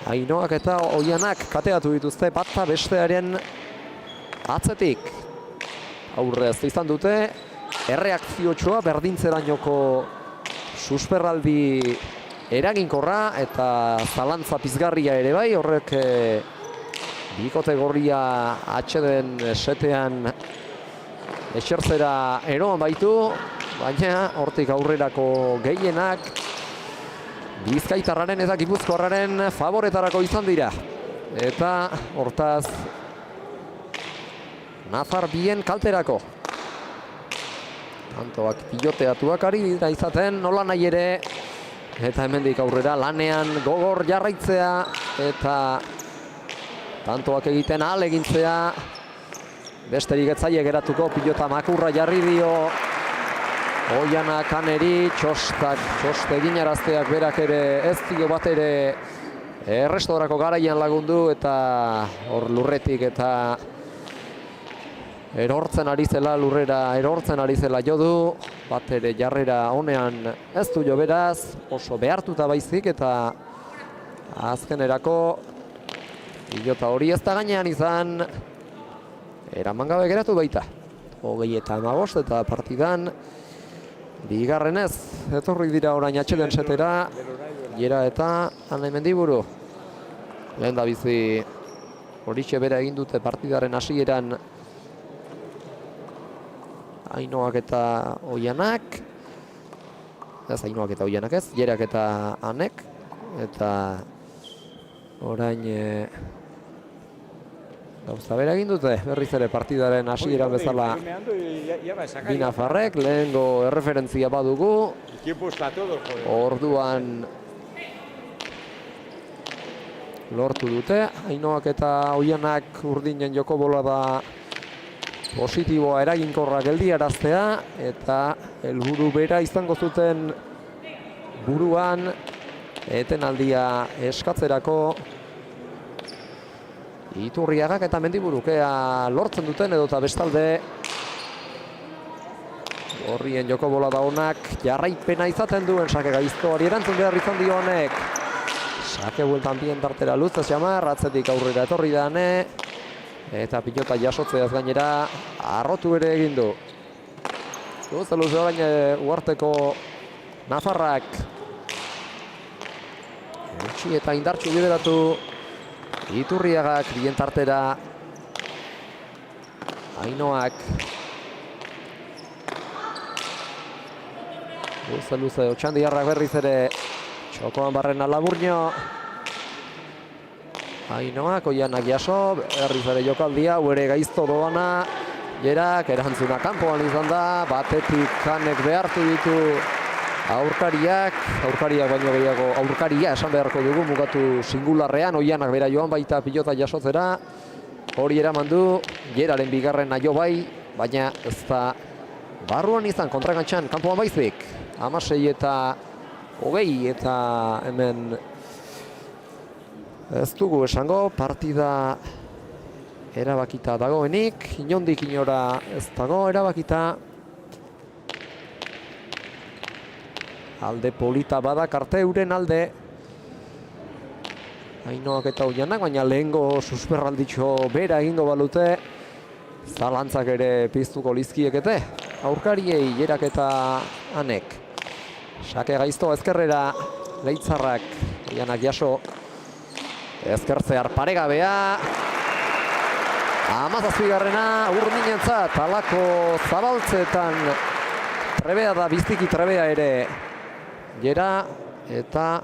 Speaker 1: Ainoak eta Oianak kateatu dituzte bata bestearen atzetik. Aurrez izan dute, erreakziotxoa berdintzerainoko susperraldi eraginkorra eta zalantza pizgarria ere bai, horrek bikote gorria atxeden setean esertzera eroan baitu, baina hortik aurrerako gehienak Bizkaitarraren eta Gipuzkoarraren favoretarako izan dira. Eta hortaz Nazar bien kalterako. Tantoak piloteatuak ari dira izaten, nola nahi ere. Eta hemendik aurrera lanean gogor jarraitzea eta tantoak egiten ahalegintzea. Besterik etzaile geratuko, pilota makurra jarri dio Oianak Aneri, txoste eginarazteak berak ere ez dio bat ere errestorako garaian lagundu eta hor lurretik eta erortzen ari zela lurrera, erortzen ari zela jodu, bat ere jarrera honean ez du jo beraz, oso behartuta baizik eta azkenerako pilota hori ez da gainean izan, eraman gabe geratu baita. 20-15 eta partidan bigarrenez, etorri dira orain atxeden setera, Jera eta Ane Mendiburu. Lehen da bizi horixe bera egin dute partidaren hasieran Ainoak eta Oianak. Ez Ainoak eta Oianak ez, Jerak eta Anek. Eta orain gauza bera egin dute, berriz ere partidaren hasieran bezala bi nafarrek, lehengo erreferentzia badugu. Orduan lortu dute, Ainoak eta Oianak urdinen joko bolada positiboa eraginkorra geldiaraztea eta helburu bera izango zuten buruan etenaldia eskatzerako. Iturriagak eta Mendiburukea lortzen duten edota bestalde horrien joko bolada honak jarraipena izaten duen sake gaiztoari erantzun behar izan dio honek. Sake bueltan bien tartera luzez jamar, atzetik aurrera etorri da Ane. Eta pilota jasotzeaz gainera arrotu ere egin du. Luze orain uarteko nafarrak. Eutsi eta indartsu bideratu Iturriagak bien tartera. Ainoak. Luze Otxandiarrak berriz ere txokoan barrena Laburño. Ainoak, Oianak jaso, berriz ere jokaldia, ere gaizto doana. Jerak, erantzuna kanpoan izan da, batetik Kanek behartu ditu aurkariak baino gehiago, aurkaria esan beharko dugu mugatu singularrean, Oianak bera joan baita pilota jasotzera. Hori eraman du, Jeraren bigarren aio bai, baina ez da barruan izan kontragantxan kanpoan baizik. 16 eta 20 eta hemen ez dugu esango, partida erabakita dagoenik, inondik inora ez dago erabakita. Alde polita badak arte euren alde. Ainoak eta Oianak, baina lehengo susperralditxo bera egingo balute. Zalantzak ere piztuko lizkiekete. Aurkariei Jerak eta Anek. Sake gaizto ezkerrera Leitzarrak. Oianak jaso. Ezkertzear paregabea. 17garrena urdinentzat halako zabaltzeetan trebea da, biztiki trebea ere Jera eta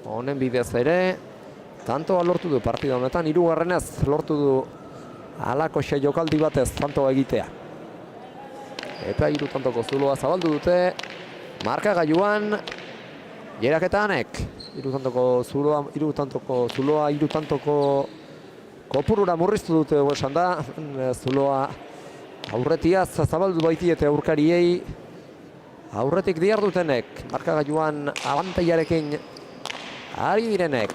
Speaker 1: honen bidez ere tantoa lortu du partida honetan, 3. lortu du halako jokaldi batez tantoa egitea. Eta 3 tantoko zuloa zabaldu dute markagailuan Jerak eta Anek. 3 tantoko kopurura murriztu dute esan da, zuloa aurretiaz zabaldu baitiete aurkariei. Aurretik diar dutenek, markagailuan abantaiarekin ari direnek.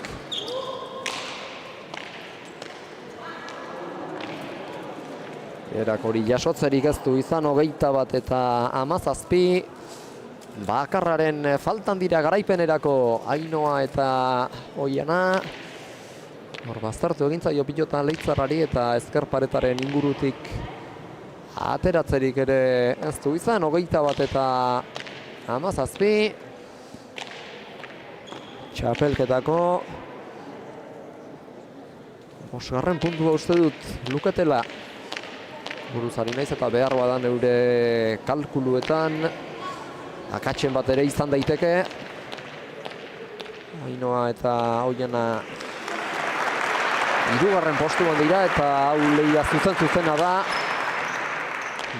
Speaker 1: Jerak hori jasotzerik ez du izan 21 eta 17. Bakarraren faltan dira garaipenerako Ainoa eta Oiana. Hor baztertu egintzaio pilota Leitzarrari eta ezker paretaren ingurutik ateratzerik ere ez du izan, 21 eta 17. Txapelketako 5. puntua uste dut luketela. Buruzari naiz eta behar badan eure kalkuluetan akatzen bat ere izan daiteke. Ainoa eta Oiana 3. postuan dira eta hau lehia zuzena da.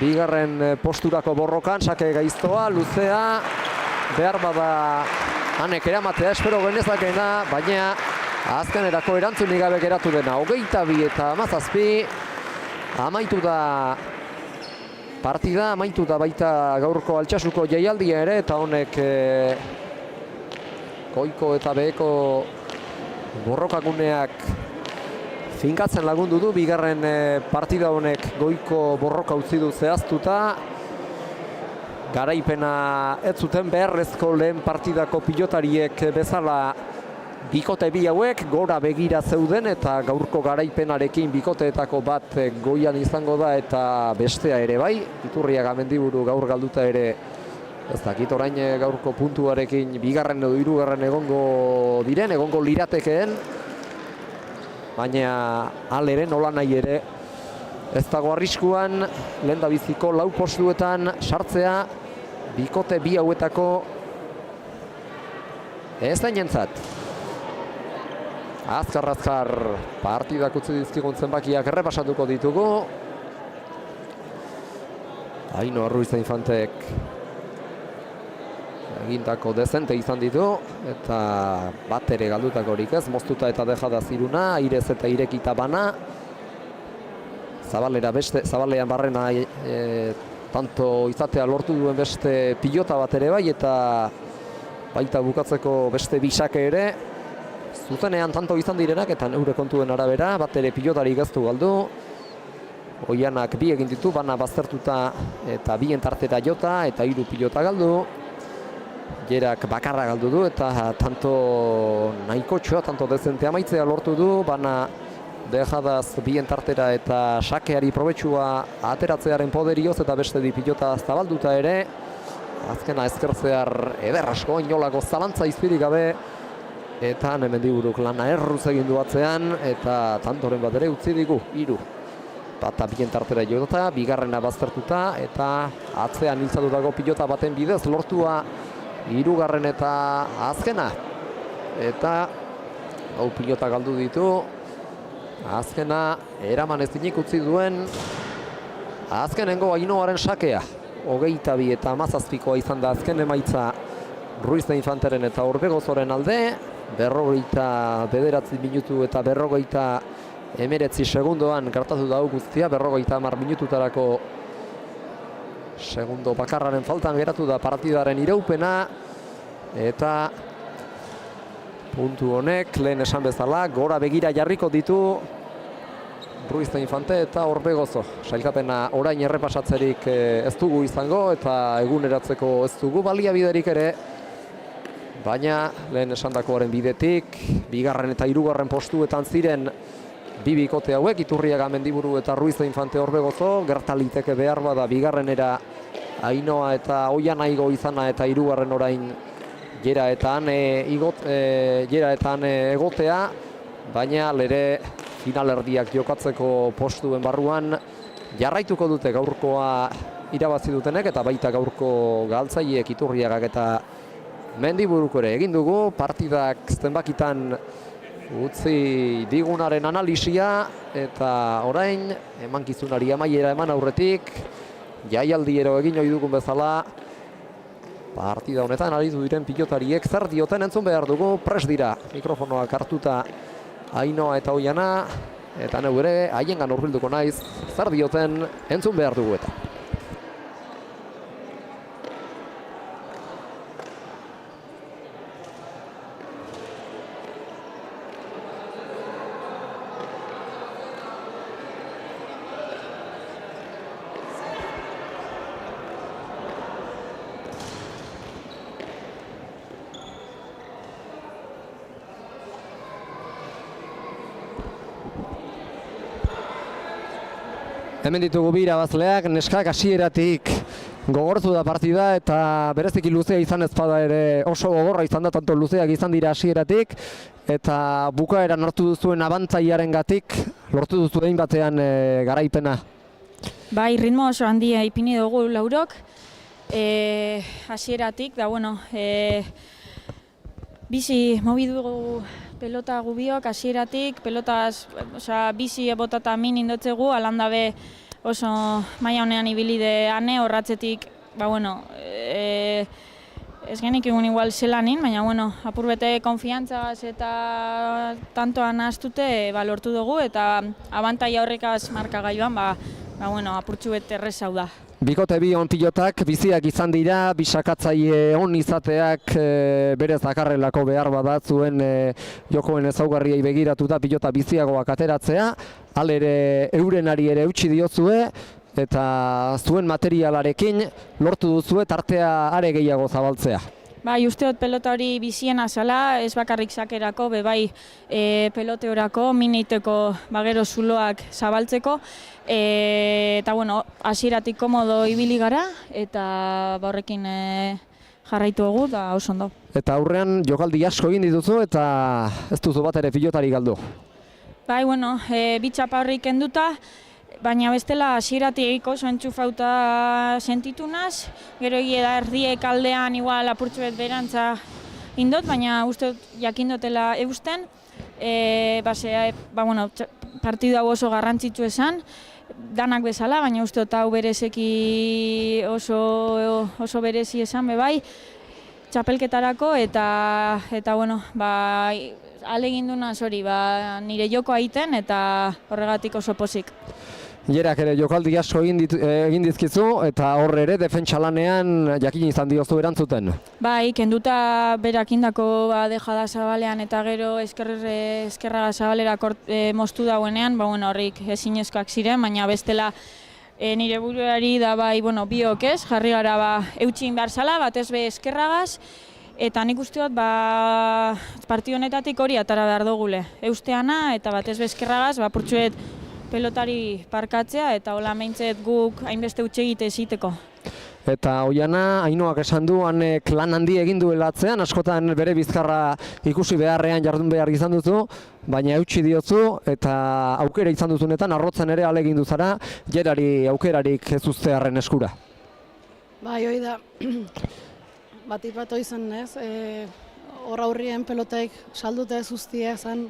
Speaker 1: 2. posturako borrokan, sake gaiztoa, luzea, behar bada Anek eramatea espero genezakeena, baina azkenerako erantzunik gabe geratu dena. 22 eta 17, amaitu da partida, amaitu da baita gaurko Altsasuko jaialdia ere, eta honek goiko eta beheko borrokaguneak finkatzen lagundu du. 2. partida honek goiko borroka utzi du zehaztuta. Garaipena ez zuten beharrezko lehen partidako pilotariek bezala bikote bi hauek gora begira zeuden eta gaurko garaipenarekin bikoteetako bat goian izango da eta bestea ere bai. Iturriaga Mendiburu gaur galduta ere ez dakit orain gaurko puntuarekin 2. edo 3. egongo liratekeen. Baina alere nola nahi ere ez dago arriskuan lehendabiziko 4 postuetan sartzea bikote bi hauetako ez dainentzat. Azkar partidak utzi dizkigun zenbakiak errepasatuko ditugu. Ainoa Ruiz Infantek egindako dezente izan ditu eta bat ere galdutakorik ez, moztuta eta dejada ziruna, airez eta irekita bana. Zabalean barrena tanto izatea lortu duen beste pilota bat ere bai eta baita bukatzeko beste bisake ere. Zuzenean tanto izan direnak eta neure kontuen arabera, bat ere pilotari gaztu galdu. Oianak 2 egin ditu, bana baztertuta eta 2 tartera jota eta 3 pilota galdu. Jerak bakarra galdu du eta tanto nahiko txoa, tanto dezente amaitzea lortu du, bana dejadaz bien tartera eta sakeari probetxua ateratzearen poderioz eta beste di pilota zabalduta ere. Azkena ezkertzear eder asko, inolako zalantza izpirik gabe. Eta Hemendiburuk lana erruz egin du atzean eta tantoren bat ere utzi digu, 3. Bata bien tartera jota, bigarrena baztertuta eta atzean hiltzatutako pilota baten bidez lortua 3. eta azkena. Eta hau pilota galdu ditu. Azkena eraman ezinik utzi duen azkenengo Ainoaren sakea. 22 eta 17koa izan da azken emaitza Ruiz de Infanteren eta Orbegozoren alde. 59 minutu eta 59 segundoan gertatu da guztia, 50 minututarako segundo bakarraren faltan geratu da partidaren iraupena. Eta puntu honek, lehen esan bezala, gora begira jarriko ditu Ruiz de Infante eta Orbegozo. Sailkapena orain errepasatzerik ez dugu izango eta eguneratzeko ez dugu baliabiderik ere. Baina lehen esandakoaren bidetik, 2. eta 3. postuetan ziren bi bikote hauek, Iturriaga Mendiburu eta Ruiz de Infante Orbegozo. Gertaliteke behar bada 2. Ainoa eta Oianaigo izana eta 3. orain Jera eta han egotea, baina lere finalerdiak jokatzeko postuen barruan jarraituko dute gaurkoa irabazi dutenek eta baita gaurko galtzaileek Iturriagak eta Mendiburuko ere egin dugu. Partidak zenbakitan utzi digunaren analisia eta orain emankizunari amaiera eman aurretik jaialdiero egin ohi dugun bezala partida honetan aritu diren pilotariek zer dioten entzun behar dugu. Prest dira mikrofonoak hartuta Ainoa eta Oiana eta neu ere haiengan hurbilduko naiz, zer dioten entzun behar dugu eta. Hemen ditugu bi irabazleak, neskak hasieratik gogortu da partida eta bereziki luzea izan ezpada ere oso gogorra izan da, tanto luzeak izan dira hasieratik eta bukaeran lortu duzuen abantzaiarengatik lortu duzuen batean garaipena.
Speaker 4: Bai, ritmo oso handia ipini dugu laurok, hasieratik, da bueno, bizi mobidu dugu pelota gubiok hasieratik, pelotaz, bizi botata min indotzegu, alandabe oso maila honean ibili de ane, horratzetik, ez genik egun igual zelanin, baina apurbete konfiantzaz eta tantoan ahaztute lortu dugu eta abantaia horrekaz markagailuan, apurtxu bete errezau da.
Speaker 1: Bikote bi on pilotak biziak izan dira, bisakatzaile on izateak berez dakarrelako behar badatzuen jokoen ezaugarriei begiratuta pilota biziagoak ateratzea, halere eurenari ere eutsi diozue eta zuen materialarekin lortu duzue tartea are gehiago zabaltzea.
Speaker 4: Bai, usteot pelota hori biziena zala, ez bakarrik sakerako, bai peloteorako, miniteko gero zuloak zabaltzeko. Eta hasieratik komodo ibili gara eta horrekin jarraitu dugu da oso ondo.
Speaker 1: Eta aurrean jokaldi asko egin dituzu eta ez duzu bat ere pilotari galdu.
Speaker 4: Bai, bi txapa horrik kenduta, baina bestela hasieratik oso entxufauta sentitu naz, gero egia da erdiek aldean igual apurtxuet berantza indot, baina uste jakindotela eusten. Partidu hau oso garrantzitsu esan, danak bezala, baina uste hau berezeki oso berezi esan bai, txapelketarako eta alegin duna nire joko aiten eta horregatik oso pozik.
Speaker 1: Jerak ere jokaldi asko egin dizkizu eta hor ere defentsa lanean jakin izan diozu erantzuten.
Speaker 4: Bai, kenduta berak indako dejada zabalean eta gero eskerraga zabalera moztu dauenean, horrik ezinezkoak ziren, baina bestela nire buruari da biok ez, jarri gara eutxin behar zala, batez be eskerragaz, eta nik uste dut partidu honetatik hori atara behar dugule. Eusteana eta batez bezkerragaz, purtsuet pelotari parkatzea eta hola meintzet guk hainbeste utxegite esiteko.
Speaker 1: Eta Oiana, Ainoak esan du, hanek lan handi egin duela atzean, askotan bere bizkarra ikusi beharrean jardun behar izan duzu, baina eutsi diozu eta aukera izan duzunetan arrotzen ere ale egin duzara, jerari aukerarik ez uztearren eskura.
Speaker 5: Bai, hoi da, batik bat izan ez, hor aurrien pelotaik salduta ez uztia zan,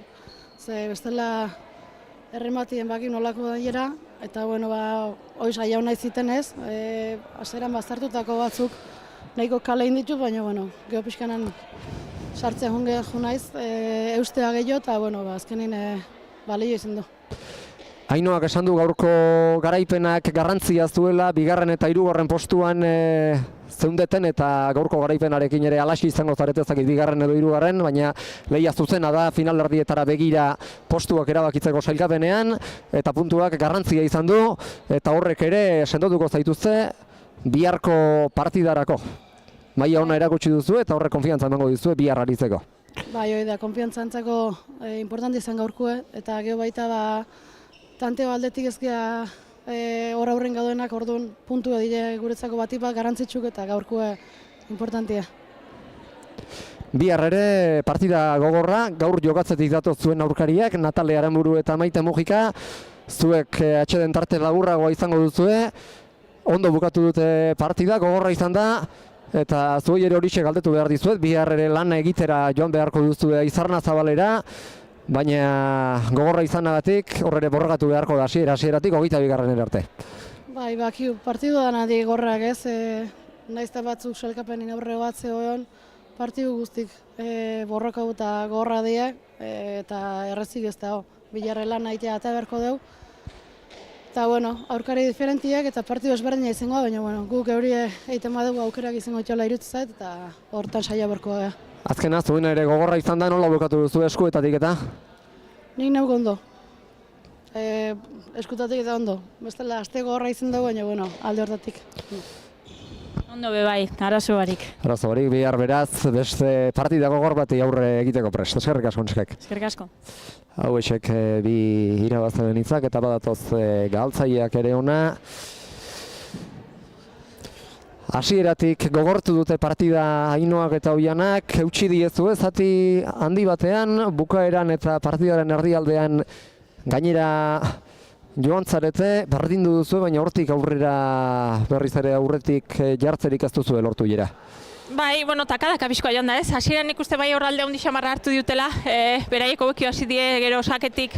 Speaker 5: ze bestela errematien baki nolako daiera, eta bueno, hoi saia hona iziten ez, aseran bazartutako batzuk nahiko kale inditu, baina bueno, geho pixkanan sartzea junge naiz, eustea gehiago, eta bueno, azkenin balio izan du.
Speaker 1: Ainoak esan du gaurko garaipenak garrantzia zuela, bigarren eta hirugarren postuan zeundeten eta gaurko garaipenarekin ere alaxi izango zaretezakit bigarren edo hirugarren, baina lehia zuzena da finalerdietara begira postuak erabakitzeko sailkapenean eta puntuak garrantzia izan du eta horrek ere sendotuko zaituzte biharko partidarako. Maila ona erakutsi duzu eta horrek konfiantza emango dizu bihar aritzeko.
Speaker 5: Bai, hoi da, konfiantza antzako importante izan gaurkoe eta geho baita tanteo aldetik ezkea hor aurren gaudenak orduan puntu dire guretzako batipak garrantzitsuk eta gaurkoa importantia.
Speaker 1: Bihar ere partida gogorra, gaur jokatzetik datoz zuen aurkariak, Natale Aranburu eta Maite Mujika, zuek atxeden tarte laburragoa izango duzue, ondo bukatu dute partida, gogorra izan da, eta zuei ere horixe galdetu behar dizuet, bihar ere lan egitera joan beharko duzue Izarna Zabalera, baina gogorra izanagatik horre borrogatu beharko da hasieratik 22. arte.
Speaker 5: Bai, partidu da gorrak ez, naizta batzuk salkapenin aurre bat zegoen, partidu guztik borrokau eta gogorra die, eta errezik ez da, bilarre lan nahitea eta beharko dugu. Eta bueno, aurkari diferentiak eta partidu ezberdina izango, baina bueno, guk eurie egiten badugu aukerak izango itxola irutzait eta hortan saia beharko da.
Speaker 1: Azkena, zuen ere gogorra izan da, nola bukatu duzu eskuetatik eta?
Speaker 5: Nik nauk ondo. Eskutatik eta ondo. Bestela, aste gogorra izan dugu, baina bueno, alde hortatik.
Speaker 4: Ondo bai, arazo barik.
Speaker 1: Arazo barik, bihar beraz, beste partida gogor bati aurre egiteko prest. Eskerrik asko, neskak.
Speaker 4: Eskerrik asko.
Speaker 1: Hau esek bi irabazten hitzak eta badatoz galtzaileak ere ona. Hasieratik gogortu dute partida Ainoak eta Oianak, eutsi diezu zati handi batean, bukaeran eta partidaren erdialdean gainera joan zarete, berdindu duzu, baina hortik aurrera berriz ere aurretik jartzerik ez duzu lortu jera.
Speaker 6: Bai, bueno, takadaka bizkoa joan da ez, hasieran ikuste bai horralde handi xamarra hartu diutela, beraiek hobekio hasi die gero saketik,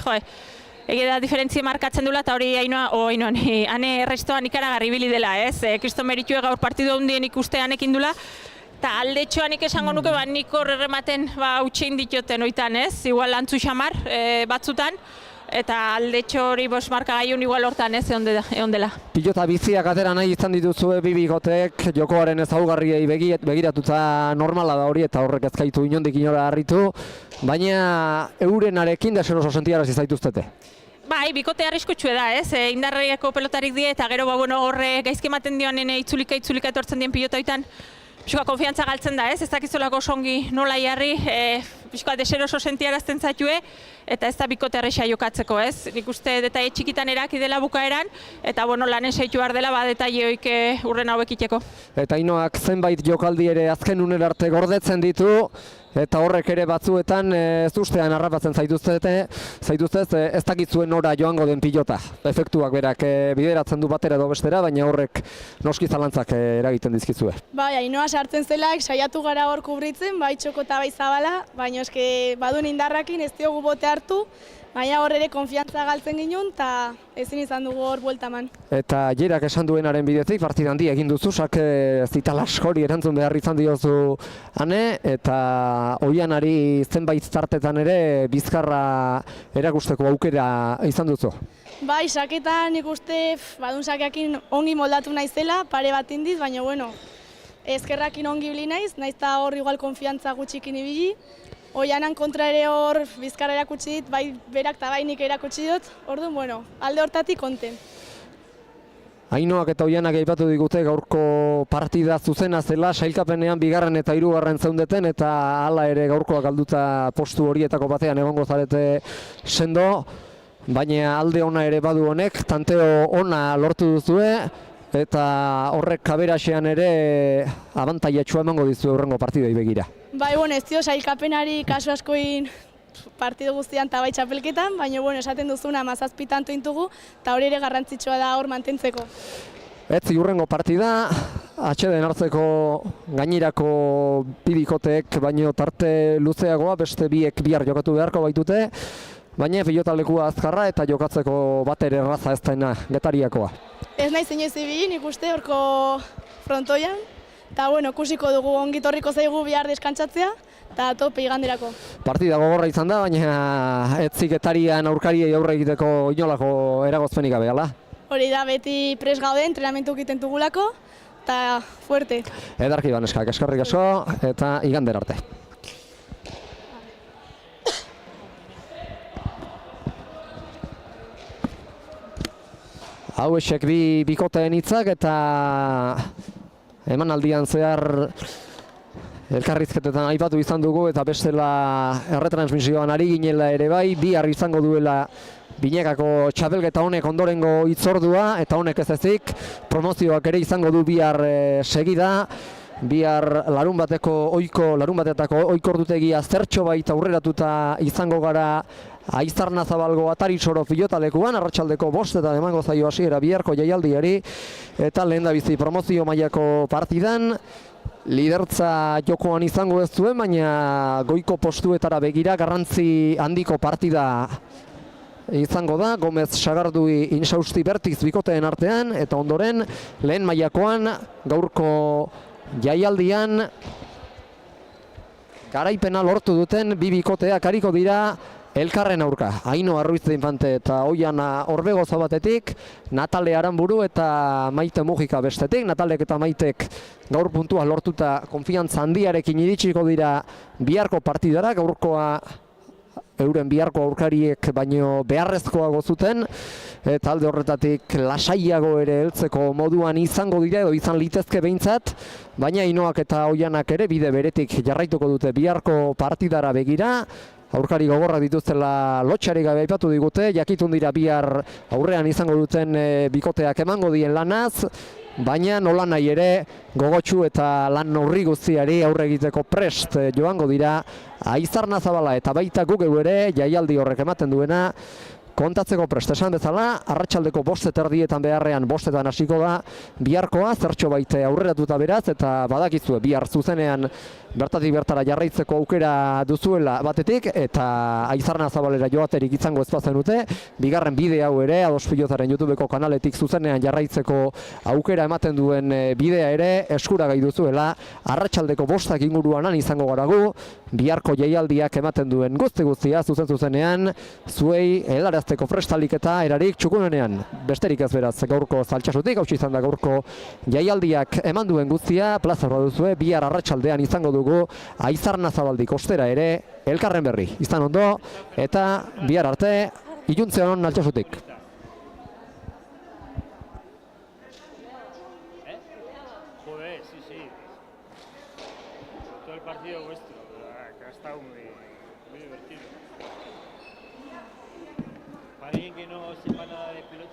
Speaker 6: ege da diferentzia markatzen dula eta hori Ainoan, hane errestoan ikaragarri bili dela ez, kriston meritue gaur partidu handien ikuste hanekin dula, eta aldetxoan esango nuke nik horrematen utxein ditioten oitan ez, igual antzu xamar batzutan, eta aldetxo hori marka gaiun igual hortan ez egon dela.
Speaker 1: Pilota biziak atera nahi izan dituzue bibigotek, jokoaren ezaugarriei begiratuta normala da hori eta horrek ezkaitu inondik inora harritu, baina eurenarekin deseroso sentiarazi zaituztete.
Speaker 6: Bai, bikote arriskutxue da, ez? Indarreko pelotarik die eta gero horre gaizki ematen dioan itzulika etortzen dien pilotoitan pixkoa konfiantza galtzen da, ez? Ez dakizolako songi nola jarri, pixkoa deseroso sentiarazten zaitue eta ez da bikote arresa jokatzeko, ez? Nik uste detaile txikitan eraki dela bukaeran eta lanen saitu behar dela detaile hoik urren hauek iteko. Eta
Speaker 1: Ainoak zenbait jokaldi ere azken unera arte gordetzen ditu, eta horrek ere batzuetan ez ustean harrapatzen zaituztez, ez dakitzuen nora joango den pilota. Efektuak berak bideratzen du batera edo bestera, baina horrek noski zalantzak eragiten dizkizue.
Speaker 7: Bai, Ainoa sartzen zelaik, saiatu gara hor kubritzen, bai Txoko eta bai Zabala, baina eske badun indarrakin ez diogu bote hartu, baina hor ere konfiantza galtzen ginen eta ezin izan dugu hor buelta eman. Eta
Speaker 1: Jerak esan duenaren bidetik, partida handi egin duzu, zital askori erantzun behar izan diozu hane, eta Oianari zenbait tartetan ere bizkarra erakusteko aukera izan duzu.
Speaker 7: Bai, saketan nik uste badun sakeakin ongi moldatu naizela, pare bat indiz, baina bueno, ezkerrakin ongi bili naiz eta hor igual konfiantza gutxikin ibili. Oianan kontra ere hor bizkarra erakutsi dit, bai berak eta bai nik erakutsi dut, orduan, bueno, alde hortatik konten.
Speaker 1: Ainoak eta Oianak aipatu digute gaurko partida zuzena zela, sailkapenean bigarren eta hirugarren zeundeten eta hala ere gaurkoa galduta postu horietako batean egongo zarete sendo, baina alde ona ere badu honek, tanteo ona lortu duzue eta horrek kaberaxean ere abantaiatxua emango dizu hurrengo partidei begira.
Speaker 7: Bai, bueno, ez dio sailkapenari kasu askoin partido guztian eta bai txapelketan, baina bueno, esaten duzuna 17 tanto intugu, eta hori ere garrantzitsua da hor mantentzeko.
Speaker 1: Etzi hurrengo partida, atxeden hartzeko gainerako bi bikoteek baino tarte luzeagoa, beste biek bihar jokatu beharko baitute, baina pilotalekua azkarra eta jokatzeko bat ere erraza ez dena Getariakoa.
Speaker 7: Ez nahi inoiz ibili, nik uste horko frontoian, eta bueno, kusiko dugu ongitorriko zaigu bihar deskantzatzea, eta tope iganderako.
Speaker 1: Partida gogorra izan da, baina etzi Getarian aurkariei aurre egiteko inolako eragozpenik gabe, ala?
Speaker 7: Hori da, beti pres gaude, entrenamentu egiten dugulako, eta fuerte.
Speaker 1: Edarki baneskak, eskerrik asko eta igander arte. Hau esek bi bikoteen hitzak eta emanaldian zehar elkarrizketetan aipatu izan dugu eta bestela erretransmisioan ari ginela ere bai, bihar izango duela binekako txapelketa honek ondorengo hitzordua eta honek ez ezik promozioak ere izango du bihar segida. Bihar larunbatetako oikordutegia zertxo baita aurreratuta izango gara Aizarnazabalgo Atari Soro pilotalekuan, arratsaldeko 5:00 emango zaio hasiera biharko jaialdiari eta lehendabizi promozio mailako partidan. Lidertza jokoan izango ez zuen, baina goiko postuetara begira garrantzi handiko partida izango da. Gomez Sagardui Insausti Bertiz bikoteen artean eta ondoren lehen mailakoan gaurko jaialdian garaipena lortu duten bi bikoteak ariko dira elkarren aurka. Aino Arruiz Infante eta Oiana Orbegozo batetik, Natale Aranburu eta Maite Mujika bestetik. Natalek eta Maitek gaur puntua lortuta konfiantza handiarekin iritsiko dira biharko partidara. Gaurkoa euren biharko aurkariek baino beharrezkoago zuten eta alde horretatik lasaiago ere heltzeko moduan izango dira edo izan litezke behintzat, baina Ainoak eta Oianak ere bide beretik jarraituko dute biharko partidara begira. Aurkari gogorrak dituztela lotxarik gabe aipatu digute, jakitun dira bihar aurrean izango duten bikoteak emango dien lanaz, baina nola nahi ere gogotsu eta lan neurri guztiari aurre egiteko prest joango dira Aizarnazabala eta baita guk ere jaialdi horrek ematen duena kontatzeko prest. Esan bezala, arratsaldeko 5:30 beharrean 5:00 hasiko da biharkoa, zertxo baite aurreratuta beraz, eta badakizue bihar zuzenean bertatik bertara jarraitzeko aukera duzuela batetik, eta Aizarnazabalera joaterik izango ez bazenute, bigarren bide hau ere, Ados Pilotaren YouTubeko kanaletik zuzenean jarraitzeko aukera ematen duen bidea ere eskuragai duzuela, arratsaldeko 5:00 inguruan izango gara gu, biharko jaialdiak ematen duen guztia zuzenean, zuei helarazteko prestalik eta erarik txukunenean. Besterik ez beraz gaurko Zaltsasutik, hau izan da gaurko jaialdiak eman duen guztia, plaza duzue, bihar arratsaldean izango dugu Aizarnazabaldik ostera ere elkarren berri. Izan ondo eta bihar arte, iluntze honon Altsasutik.
Speaker 8: Joder, sí. Todo el partido vuestro, que ha estado muy divertido. Para alguien que no sepa nada de pelota.